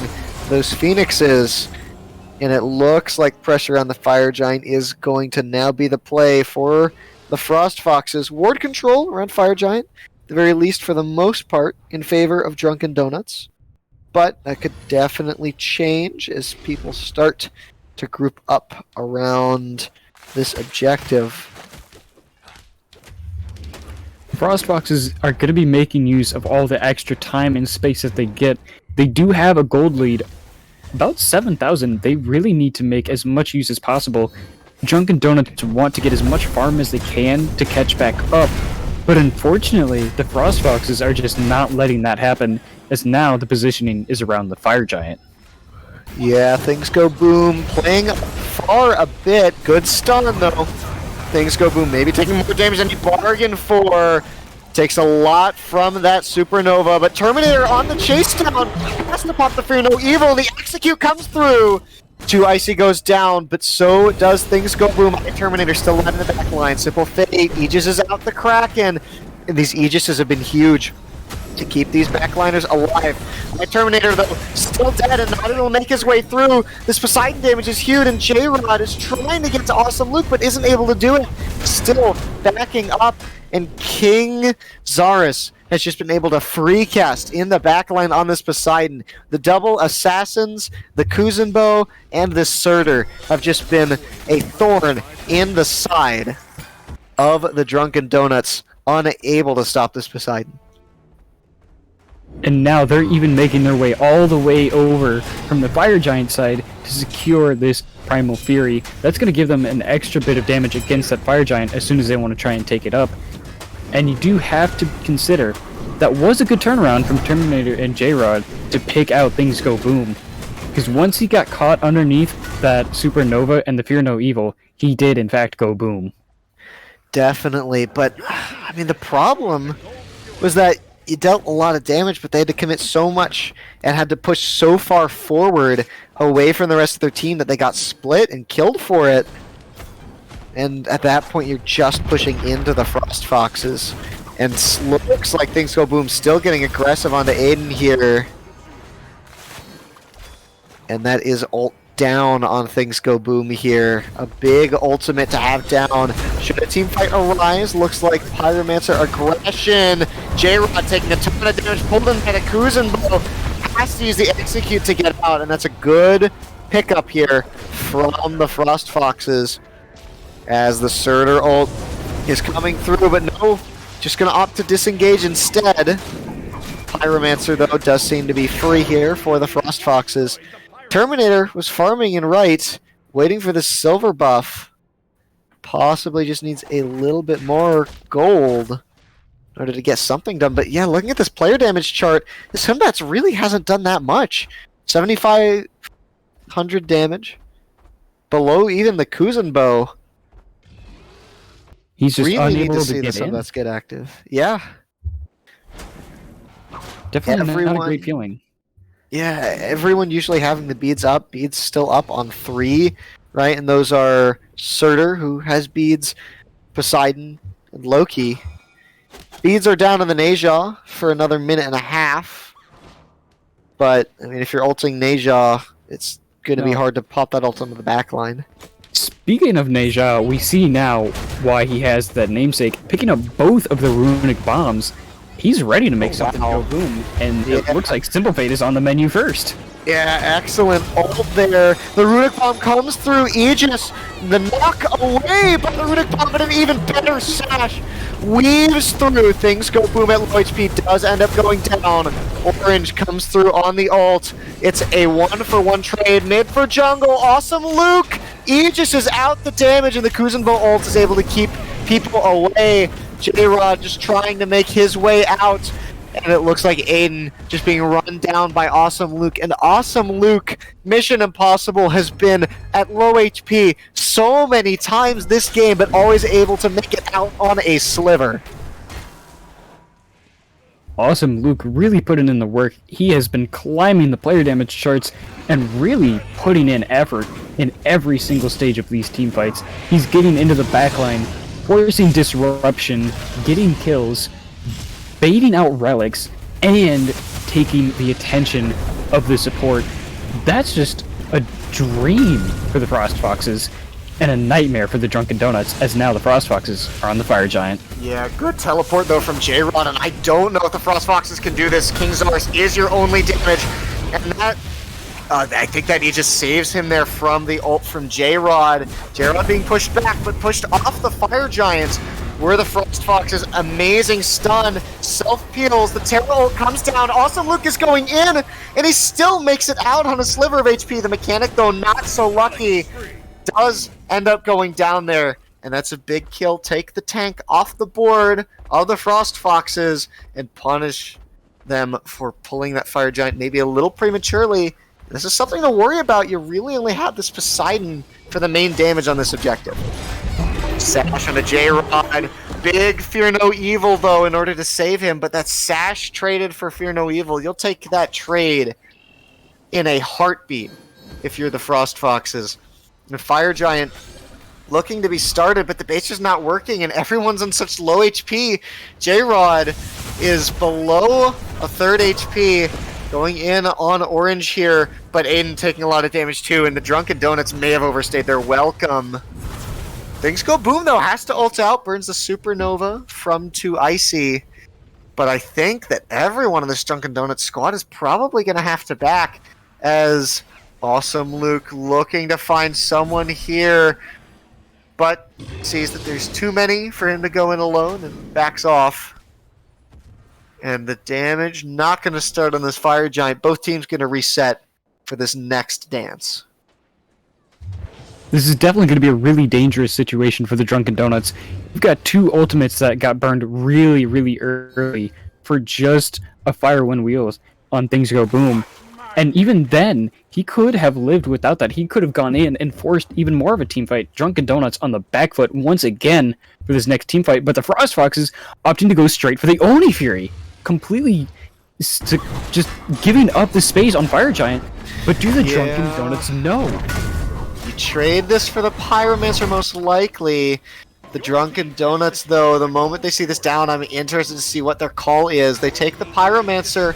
those Phoenixes. And it looks like pressure on the Fire Giant is going to now be the play for the Frost Foxes. Ward control around Fire Giant, at the very least for the most part, in favor of Drunken Donuts. But that could definitely change as people start to group up around this objective. Frost Foxes are going to be making use of all the extra time and space that they get. They do have a gold lead, about 7,000. They really need to make as much use as possible. Drunken Donuts want to get as much farm as they can to catch back up, but unfortunately, the Frost Foxes are just not letting that happen, as now the positioning is around the Fire Giant. Yeah, things go Boom, playing far a bit. Good stun, though. Things go Boom, maybe taking more damage than he bargained for. Takes a lot from that Supernova, but Terminator on the chase down. Has to pop the Fear No Evil. The execute comes through. 2 Icy goes down, but so does Things Go Boom. Terminator still alive in the back line. Simple Fate, Aegis is out the Kraken. And these Aegises have been huge to keep these backliners alive. My Terminator, though, still dead and not able to make his way through. This Poseidon damage is huge, and J-Rod is trying to get to Awesome Luke, but isn't able to do it. Still backing up, and King Zarus has just been able to free cast in the backline on this Poseidon. The double assassins, the Kuzenbo, and this Surtur have just been a thorn in the side of the Drunken Donuts, unable to stop this Poseidon. And now they're even making their way all the way over from the Fire Giant side to secure this Primal Fury. That's going to give them an extra bit of damage against that Fire Giant as soon as they want to try and take it up. And you do have to consider that was a good turnaround from Terminator and J-Rod to pick out Things Go Boom. Because once he got caught underneath that Supernova and the Fear No Evil, he did in fact go boom. Definitely, but I mean the problem was that you dealt a lot of damage, but they had to commit so much and had to push so far forward away from the rest of their team that they got split and killed for it. And at that point, you're just pushing into the Frost Foxes. And looks like Things Go Boom still getting aggressive onto Aiden here. And that is ult down on Things Go Boom here. A big ultimate to have down. Should a team fight arise? Looks like Pyromancer aggression. J-Rod taking a ton of damage, pulled in by the Kuzenbo. Has to use the execute to get out, and that's a good pickup here from the Frost Foxes. As the Surtur ult is coming through, but no, just going to opt to disengage instead. Pyromancer, though, does seem to be free here for the Frost Foxes. Terminator was farming in right, waiting for the silver buff. Possibly just needs a little bit more gold in order to get something done. But yeah, looking at this player damage chart, this Hunbats really hasn't done that much. 7,500 damage. Below even the Kuzenbo. He's just really need unable to see get this in. Hunbats get active. Yeah. Definitely not a great feeling. Yeah, everyone usually having the beads up. Beads still up on 3, right? And those are Surtur, who has beads, Poseidon, and Loki. Beads are down in the Neja for another minute and a half. But, I mean, if you're ulting Neja, it's going to be hard to pop that ult onto the back line. Speaking of Neja, we see now why he has that namesake. Picking up both of the runic bombs, he's ready to make something go boom. And it looks like Simple Fate is on the menu first. Yeah, excellent ult there. The runic bomb comes through Aegis. The knock away by the runic bomb, but an even better sash weaves through. Things Go Boom at low HP, does end up going down. Orange comes through on the ult. It's a 1-for-1 trade. Mid for jungle. Awesome Luke. Aegis is out the damage, and the Kuzenbo ult is able to keep people away. J-Rod just trying to make his way out. And it looks like Aiden just being run down by Awesome Luke. And Awesome Luke, Mission Impossible, has been at low HP so many times this game, but always able to make it out on a sliver. Awesome Luke really putting in the work. He has been climbing the player damage charts and really putting in effort in every single stage of these team fights. He's getting into the backline, forcing disruption, getting kills, baiting out relics, and taking the attention of the support. That's just a dream for the Frost Foxes, and a nightmare for the Drunken Donuts, as now the Frost Foxes are on the Fire Giant. Yeah, good teleport though from J-Rod, and I don't know if the Frost Foxes can do this. King Zars is your only damage, and that... I think that he just saves him there from the ult from J-Rod. J-Rod being pushed back, but pushed off the Fire Giants. Were the Frost Foxes. Amazing stun. Self-peels. The Terra ult comes down. Awesome Luke is going in, and he still makes it out on a sliver of HP. The mechanic, though, not so lucky. Does end up going down there, and that's a big kill. Take the tank off the board of the Frost Foxes and punish them for pulling that Fire Giant maybe a little prematurely. This is something to worry about. You really only have this Poseidon for the main damage on this objective. Sash on a J-Rod. Big Fear No Evil, though, in order to save him. But that Sash traded for Fear No Evil. You'll take that trade in a heartbeat if you're the Frost Foxes. The Fire Giant looking to be started, but the base is not working, and everyone's on such low HP. J-Rod is below a third HP. Going in on Orange here, but Aiden taking a lot of damage too, and the Drunken Donuts may have overstayed their welcome. Things Go Boom, though, has to ult out, burns the Supernova from to Icy. But I think that everyone in this Drunken Donuts squad is probably going to have to back, as Awesome Luke looking to find someone here, but sees that there's too many for him to go in alone and backs off. And the damage not going to start on this Fire Giant. Both teams going to reset for this next dance. This is definitely going to be a really dangerous situation for the Drunken Donuts. You've got 2 ultimates that got burned really, really early for just a Fire Wind Wheels on Things Go Boom. And even then, he could have lived without that. He could have gone in and forced even more of a team fight. Drunken Donuts on the back foot once again for this next team fight, but the Frost Foxes opting to go straight for the Oni Fury. Completely just giving up the space on Fire Giant. But do the Drunken Donuts know? You trade this for the Pyromancer most likely. The Drunken Donuts, though, the moment they see this down, I'm interested to see what their call is. They take the Pyromancer,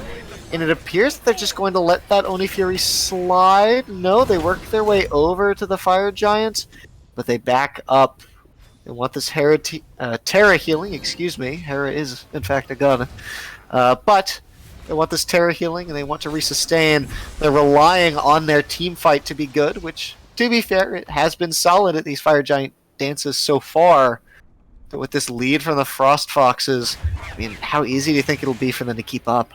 and it appears that they're just going to let that Oni Fury slide. No, they work their way over to the Fire Giant, but they back up. They want this Terra healing, excuse me. Hera is, in fact, a gun. But they want this Terra healing, and they want to resustain. They're relying on their team fight to be good, which, to be fair, it has been solid at these Fire Giant dances so far. But with this lead from the Frost Foxes, I mean, how easy do you think it'll be for them to keep up?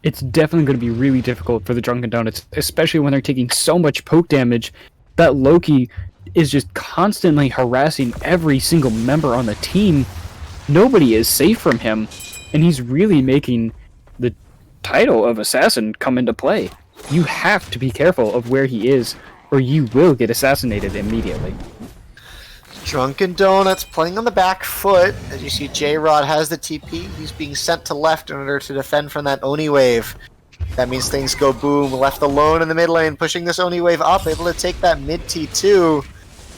It's definitely going to be really difficult for the Drunken Donuts, especially when they're taking so much poke damage that Loki is just constantly harassing every single member on the team. Nobody is safe from him, and he's really making the title of Assassin come into play. You have to be careful of where he is, or you will get assassinated immediately. Drunken Donuts playing on the back foot. As you see, J-Rod has the TP. He's being sent to left in order to defend from that Oni wave. That means Things Go Boom, left alone in the mid lane, pushing this Oni wave up, able to take that mid T2.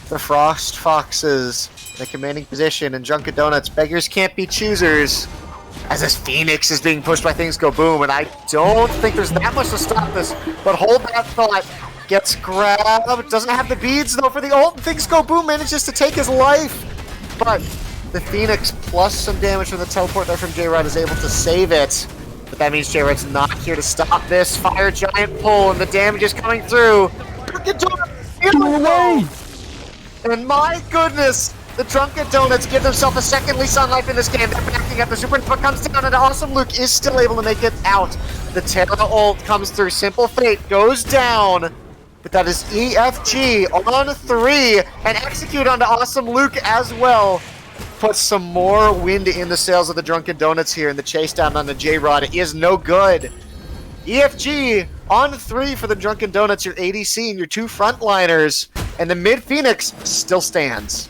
The Frost Foxes in a commanding position, and Drunken Donuts, beggars can't be choosers. As this Phoenix is being pushed by Things Go Boom, and I don't think there's that much to stop this, but hold that thought. Gets grabbed, doesn't have the beads though for the ult, and Things Go Boom manages to take his life. But the Phoenix plus some damage from the teleport there from J-Rod is able to save it. But that means J-Rod's not here to stop this Fire Giant pull, and the damage is coming through. Get away! And my goodness, the Drunken Donuts give themselves a second lease on life in this game. They're backing up. The Supernova comes down, and Awesome Luke is still able to make it out. The Terra ult comes through. Simple Fate goes down. But that is EFG on 3, and execute onto Awesome Luke as well. Puts some more wind in the sails of the Drunken Donuts here, and the chase down on the J-Rod is no good. EFG on 3 for the Drunken Donuts, your ADC and your 2 frontliners, and the mid Phoenix still stands.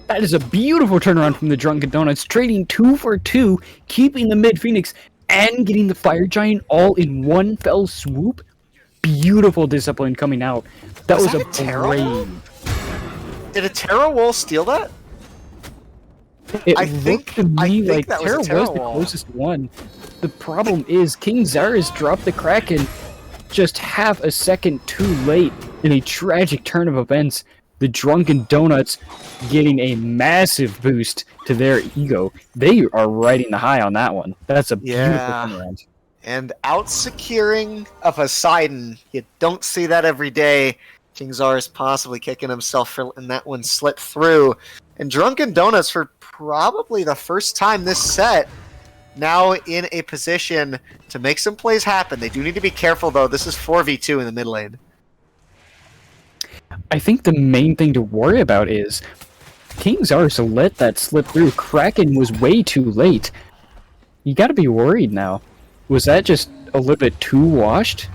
That is a beautiful turnaround from the Drunken Donuts, trading 2 for 2, keeping the mid Phoenix, and getting the Fire Giant all in one fell swoop. Beautiful discipline coming out. That was a Terra? Did a Terra Wall steal that? It looked to me like Terra was the closest one. The problem is King Zarus dropped the Kraken just half a second too late in a tragic turn of events. The Drunken Donuts getting a massive boost to their ego. They are riding the high on that one. That's a beautiful turnaround. And out-securing a Poseidon. You don't see that every day. King Zarus possibly kicking himself for letting that one slip through. And Drunken Donuts, for probably the first time this set, now in a position to make some plays happen. They do need to be careful, though. This is 4v2 in the mid lane. I think the main thing to worry about is King Zarus let that slip through. Kraken was way too late. You gotta be worried now. Was that just a little bit too washed?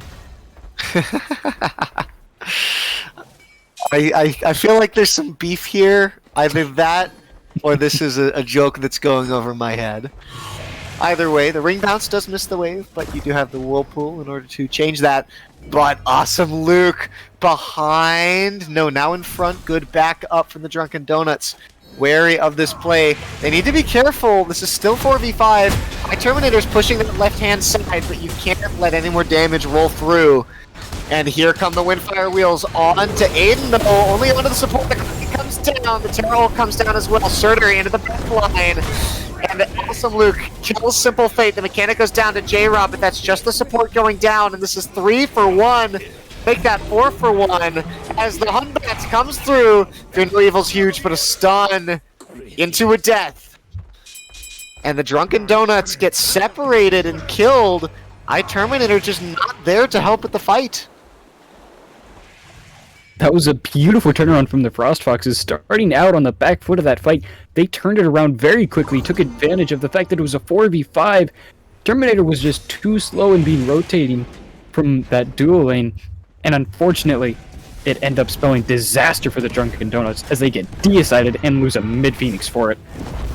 I feel like there's some beef here. Either that, or this is a joke that's going over my head. Either way, the ring bounce does miss the wave, but you do have the whirlpool in order to change that. But Awesome Luke behind. No, now in front. Good back up from the Drunken Donuts. Wary of this play. They need to be careful. This is still 4v5. My Terminator's pushing that left-hand side, but you can't let any more damage roll through. And here come the Windfire Wheels on to Aiden, though. Only onto the support. The Kraken comes down. The Terror comes down as well. Surtery into the back line. And Awesome Luke kills Simple Fate. The mechanic goes down to J-Rob, but that's just the support going down. And this is 3 for 1. Make that 4 for 1 as the Hunbat comes through. Fear No Evil's huge, but a stun into a death. And the Drunken Donuts get separated and killed. Terminator just not there to help with the fight. That was a beautiful turnaround from the Frost Foxes. Starting out on the back foot of that fight, they turned it around very quickly, took advantage of the fact that it was a 4v5. Terminator was just too slow in being rotating from that dual lane, and unfortunately, it ended up spelling disaster for the Drunken Donuts as they get decided and lose a mid-Phoenix for it.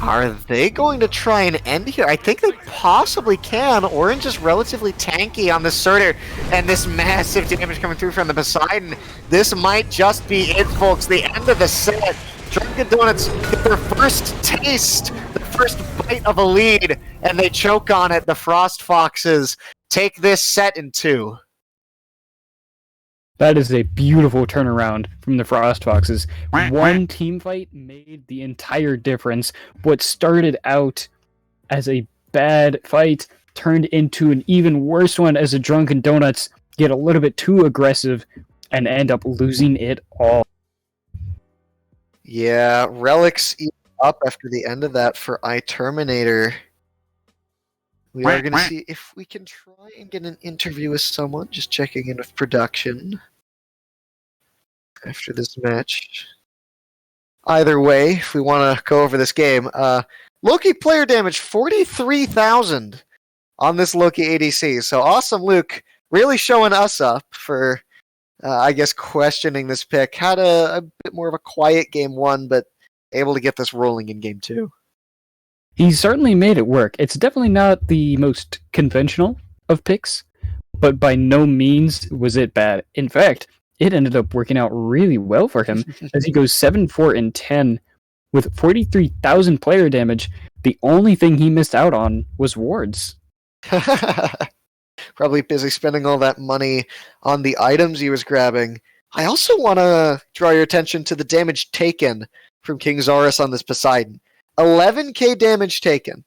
Are they going to try and end here? I think they possibly can. Orange is relatively tanky on the Surtur, and this massive damage coming through from the Poseidon. This might just be it, folks. The end of the set. Drunken Donuts get their first taste, the first bite of a lead, and they choke on it. The Frost Foxes take this set in 2. That is a beautiful turnaround from the Frost Foxes. One team fight made the entire difference. What started out as a bad fight turned into an even worse one as the Drunken Donuts get a little bit too aggressive and end up losing it all. Yeah, Relics up after the end of that for iTerminator. We are going to see if we can try and get an interview with someone. Just checking in with production after this match. Either way, if we want to go over this game, Loki player damage 43,000 on this Loki ADC. So Awesome Luke really showing us up for, I guess, questioning this pick. Had a bit more of a quiet game 1, but able to get this rolling in game 2. He certainly made it work. It's definitely not the most conventional of picks, but by no means was it bad. In fact, it ended up working out really well for him as he goes 7-4-10 with 43,000 player damage. The only thing he missed out on was wards. Probably busy spending all that money on the items he was grabbing. I also want to draw your attention to the damage taken from King Zarus on this Poseidon. 11k damage taken.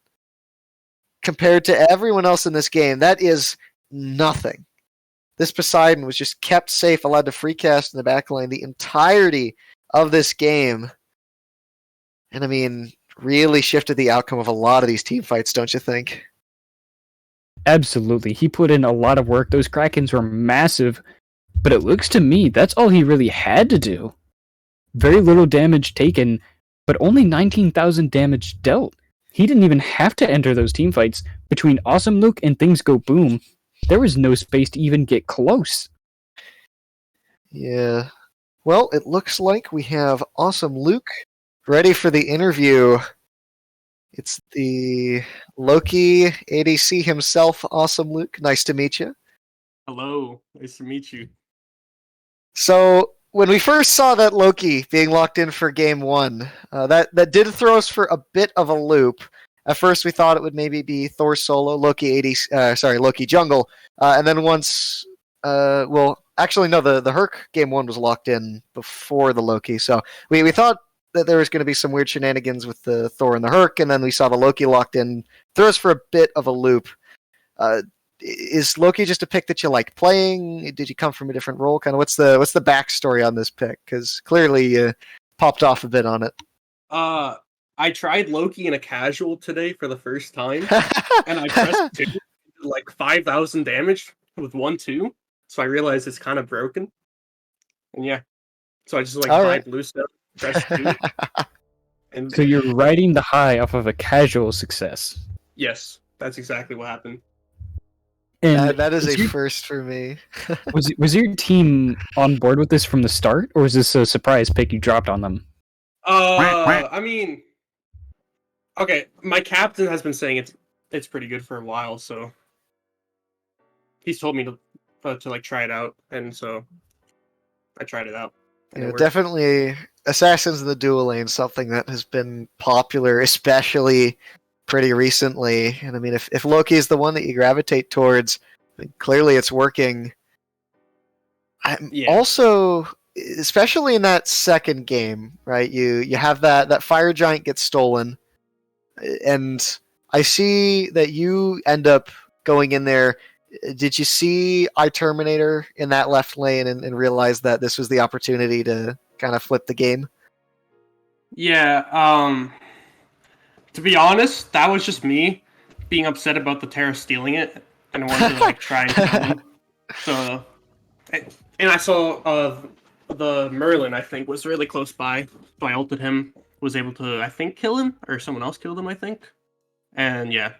Compared to everyone else in this game, that is nothing. This Poseidon was just kept safe, allowed to free cast in the backline the entirety of this game. And I mean, really shifted the outcome of a lot of these team fights, don't you think? Absolutely. He put in a lot of work. Those Krakens were massive, but it looks to me that's all he really had to do. Very little damage taken, but only 19,000 damage dealt. He didn't even have to enter those team fights. Between Awesome Luke and Things Go Boom, there was no space to even get close. Yeah. Well, it looks like we have Awesome Luke ready for the interview. It's the Loki ADC himself, Awesome Luke. Nice to meet you. Hello. Nice to meet you. So, when we first saw that Loki being locked in for game 1, that did throw us for a bit of a loop. At first, we thought it would maybe be Thor solo, Loki jungle, and then once, actually no, the Herc game 1 was locked in before the Loki, so we thought that there was going to be some weird shenanigans with the Thor and the Herc, and then we saw the Loki locked in, throw us for a bit of a loop. Is Loki just a pick that you like playing? Did you come from a different role? Kind of what's the backstory on this pick? Because clearly you popped off a bit on it. I tried Loki in a casual today for the first time, and I pressed 2, like 5,000 damage with 1-2. So I realized it's kind of broken, and yeah, so I just like blue stuff, pressed 2. And So you're riding the high off of a casual success. yes, that's exactly what happened. And that is a first for me. was your team on board with this from the start, or was this a surprise pick you dropped on them? I mean, okay, my captain has been saying it's pretty good for a while, so he's told me to like try it out, and so I tried it out. Yeah, definitely, Assassins in the dual lane, something that has been popular, especially pretty recently. And I mean, if Loki is the one that you gravitate towards, clearly it's working. Also, especially in that second game, right? You have that fire giant gets stolen, and I see that you end up going in there. Did you see iTerminator in that left lane and realize that this was the opportunity to kind of flip the game? Yeah, to be honest, that was just me being upset about the Terra stealing it and wanted to like try and kill them. So, and I saw the Merlin, I think, was really close by. So I ulted him, was able to, I think, kill him, or someone else killed him, I think. And yeah,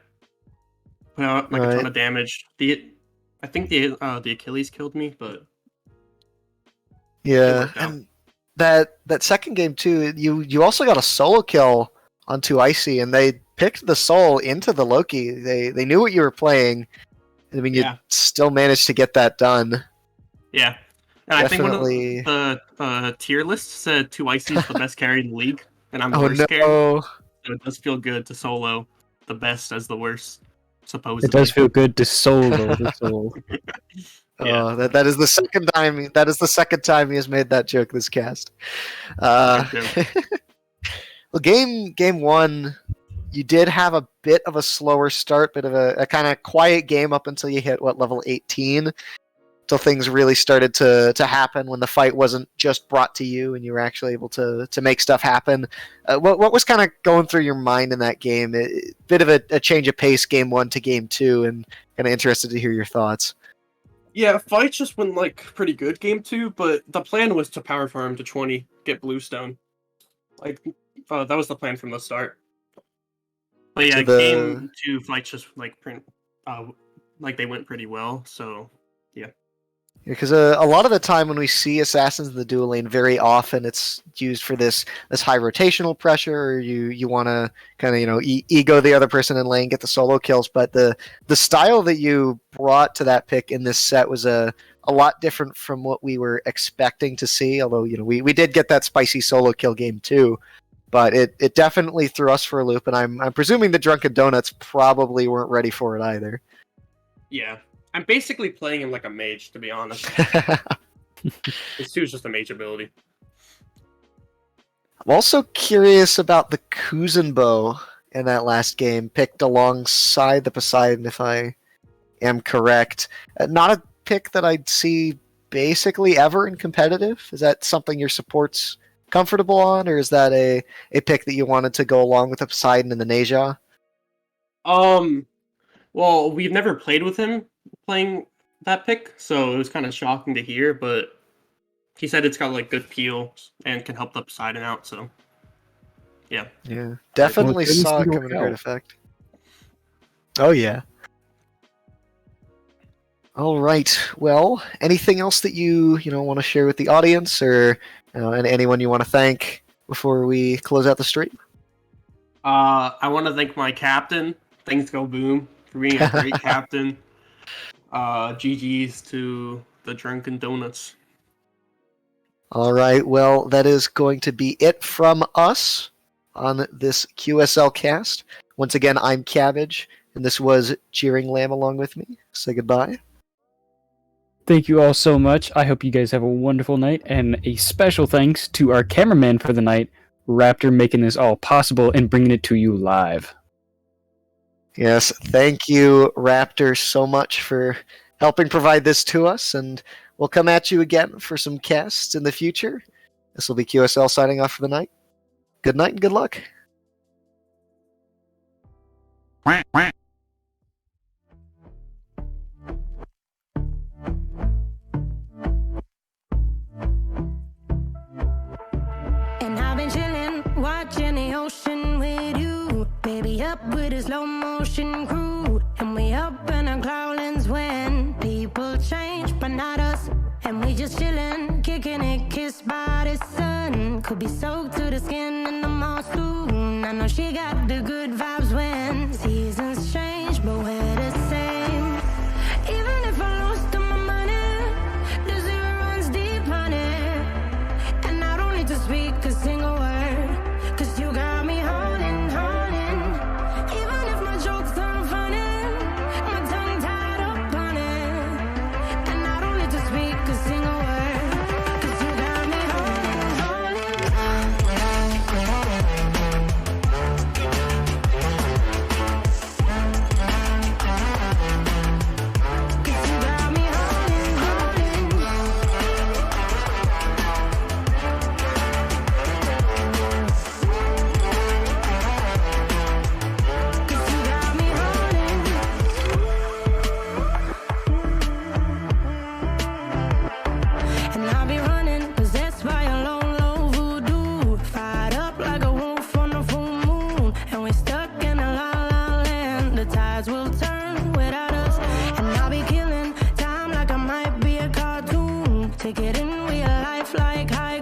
put out like a ton Right. of damage. I think the Achilles killed me, but it Yeah, worked out. and that second game too, you also got a solo kill onto Icy, and they picked the soul into the Loki. They knew what you were playing. I mean, you Yeah. still managed to get that done. Yeah. And Definitely. I think one of the tier lists said 2Icy is the best carry in the league, and I'm the Oh worst carry. no! So it does feel good to solo the best as the worst, It supposedly. does feel good to solo the soul. Yeah. Oh, that is the second time. That is the second time he has made that joke this cast. Good joke. Well, game one, you did have a bit of a slower start, bit of a kind of quiet game up until you hit level 18, till things really started to happen when the fight wasn't just brought to you and you were actually able to make stuff happen. What was kind of going through your mind in that game? Bit of a change of pace, game one to game two, and kind of interested to hear your thoughts. Yeah, fights just went like pretty good game 2, but the plan was to power farm to 20, get bluestone. Like that was the plan from the start. But yeah, game 2 fights just like like they went pretty well. So yeah. Because a lot of the time when we see assassins in the dual lane, very often it's used for this high rotational pressure, or you want to kind of ego the other person in lane, get the solo kills. But the style that you brought to that pick in this set was a lot different from what we were expecting to see. Although we did get that spicy solo kill game too, but it definitely threw us for a loop, and I'm presuming the Drunken Donuts probably weren't ready for it either. Yeah. I'm basically playing him like a mage, to be honest. His 2 is just a mage ability. I'm also curious about the Kuzenbo in that last game, picked alongside the Poseidon, if I am correct. Not a pick that I'd see basically ever in competitive. Is that something your support's comfortable on, or is that a pick that you wanted to go along with the Poseidon and the Neja? Well, we've never played with him playing that pick, so it was kind of shocking to hear, but he said it's got like good peel and can help the Poseidon out, so yeah. Yeah, definitely saw it coming to great effect. Oh yeah. All right. Well, anything else that you want to share with the audience, or and anyone you want to thank before we close out the stream? I want to thank my captain. Things go boom for being a great captain. GG's to the Drunken Donuts. All right. Well, that is going to be it from us on this QSL cast. Once again, I'm Cabbage, and this was Jeering Lamb along with me. Say goodbye. Thank you all so much. I hope you guys have a wonderful night, and a special thanks to our cameraman for the night, Raptor, making this all possible and bringing it to you live. Yes, thank you, Raptor, so much for helping provide this to us, and we'll come at you again for some casts in the future. This will be QSL signing off for the night. Good night and good luck. And I've been chillin', watching the ocean with you. Baby, up with a slow motion crew. And we up in our cloudlands when people change, but not us. And we just chillin', kicking it, kissed by the sun. Could be soaked to the skin in the mall soon. I know she got the good vibes when seasons change, but we're the same. Even if I lost all my money, the zero runs deep, honey. And I don't need to speak a single word, 'cause you got me holding, holding. Even if my jokes aren't funny, my tongue tied up on it. And I don't need to speak a single word, 'cause you got me holding, holding. tides will turn without us. And I'll be killing time like I might be a cartoon. Take it in real life like high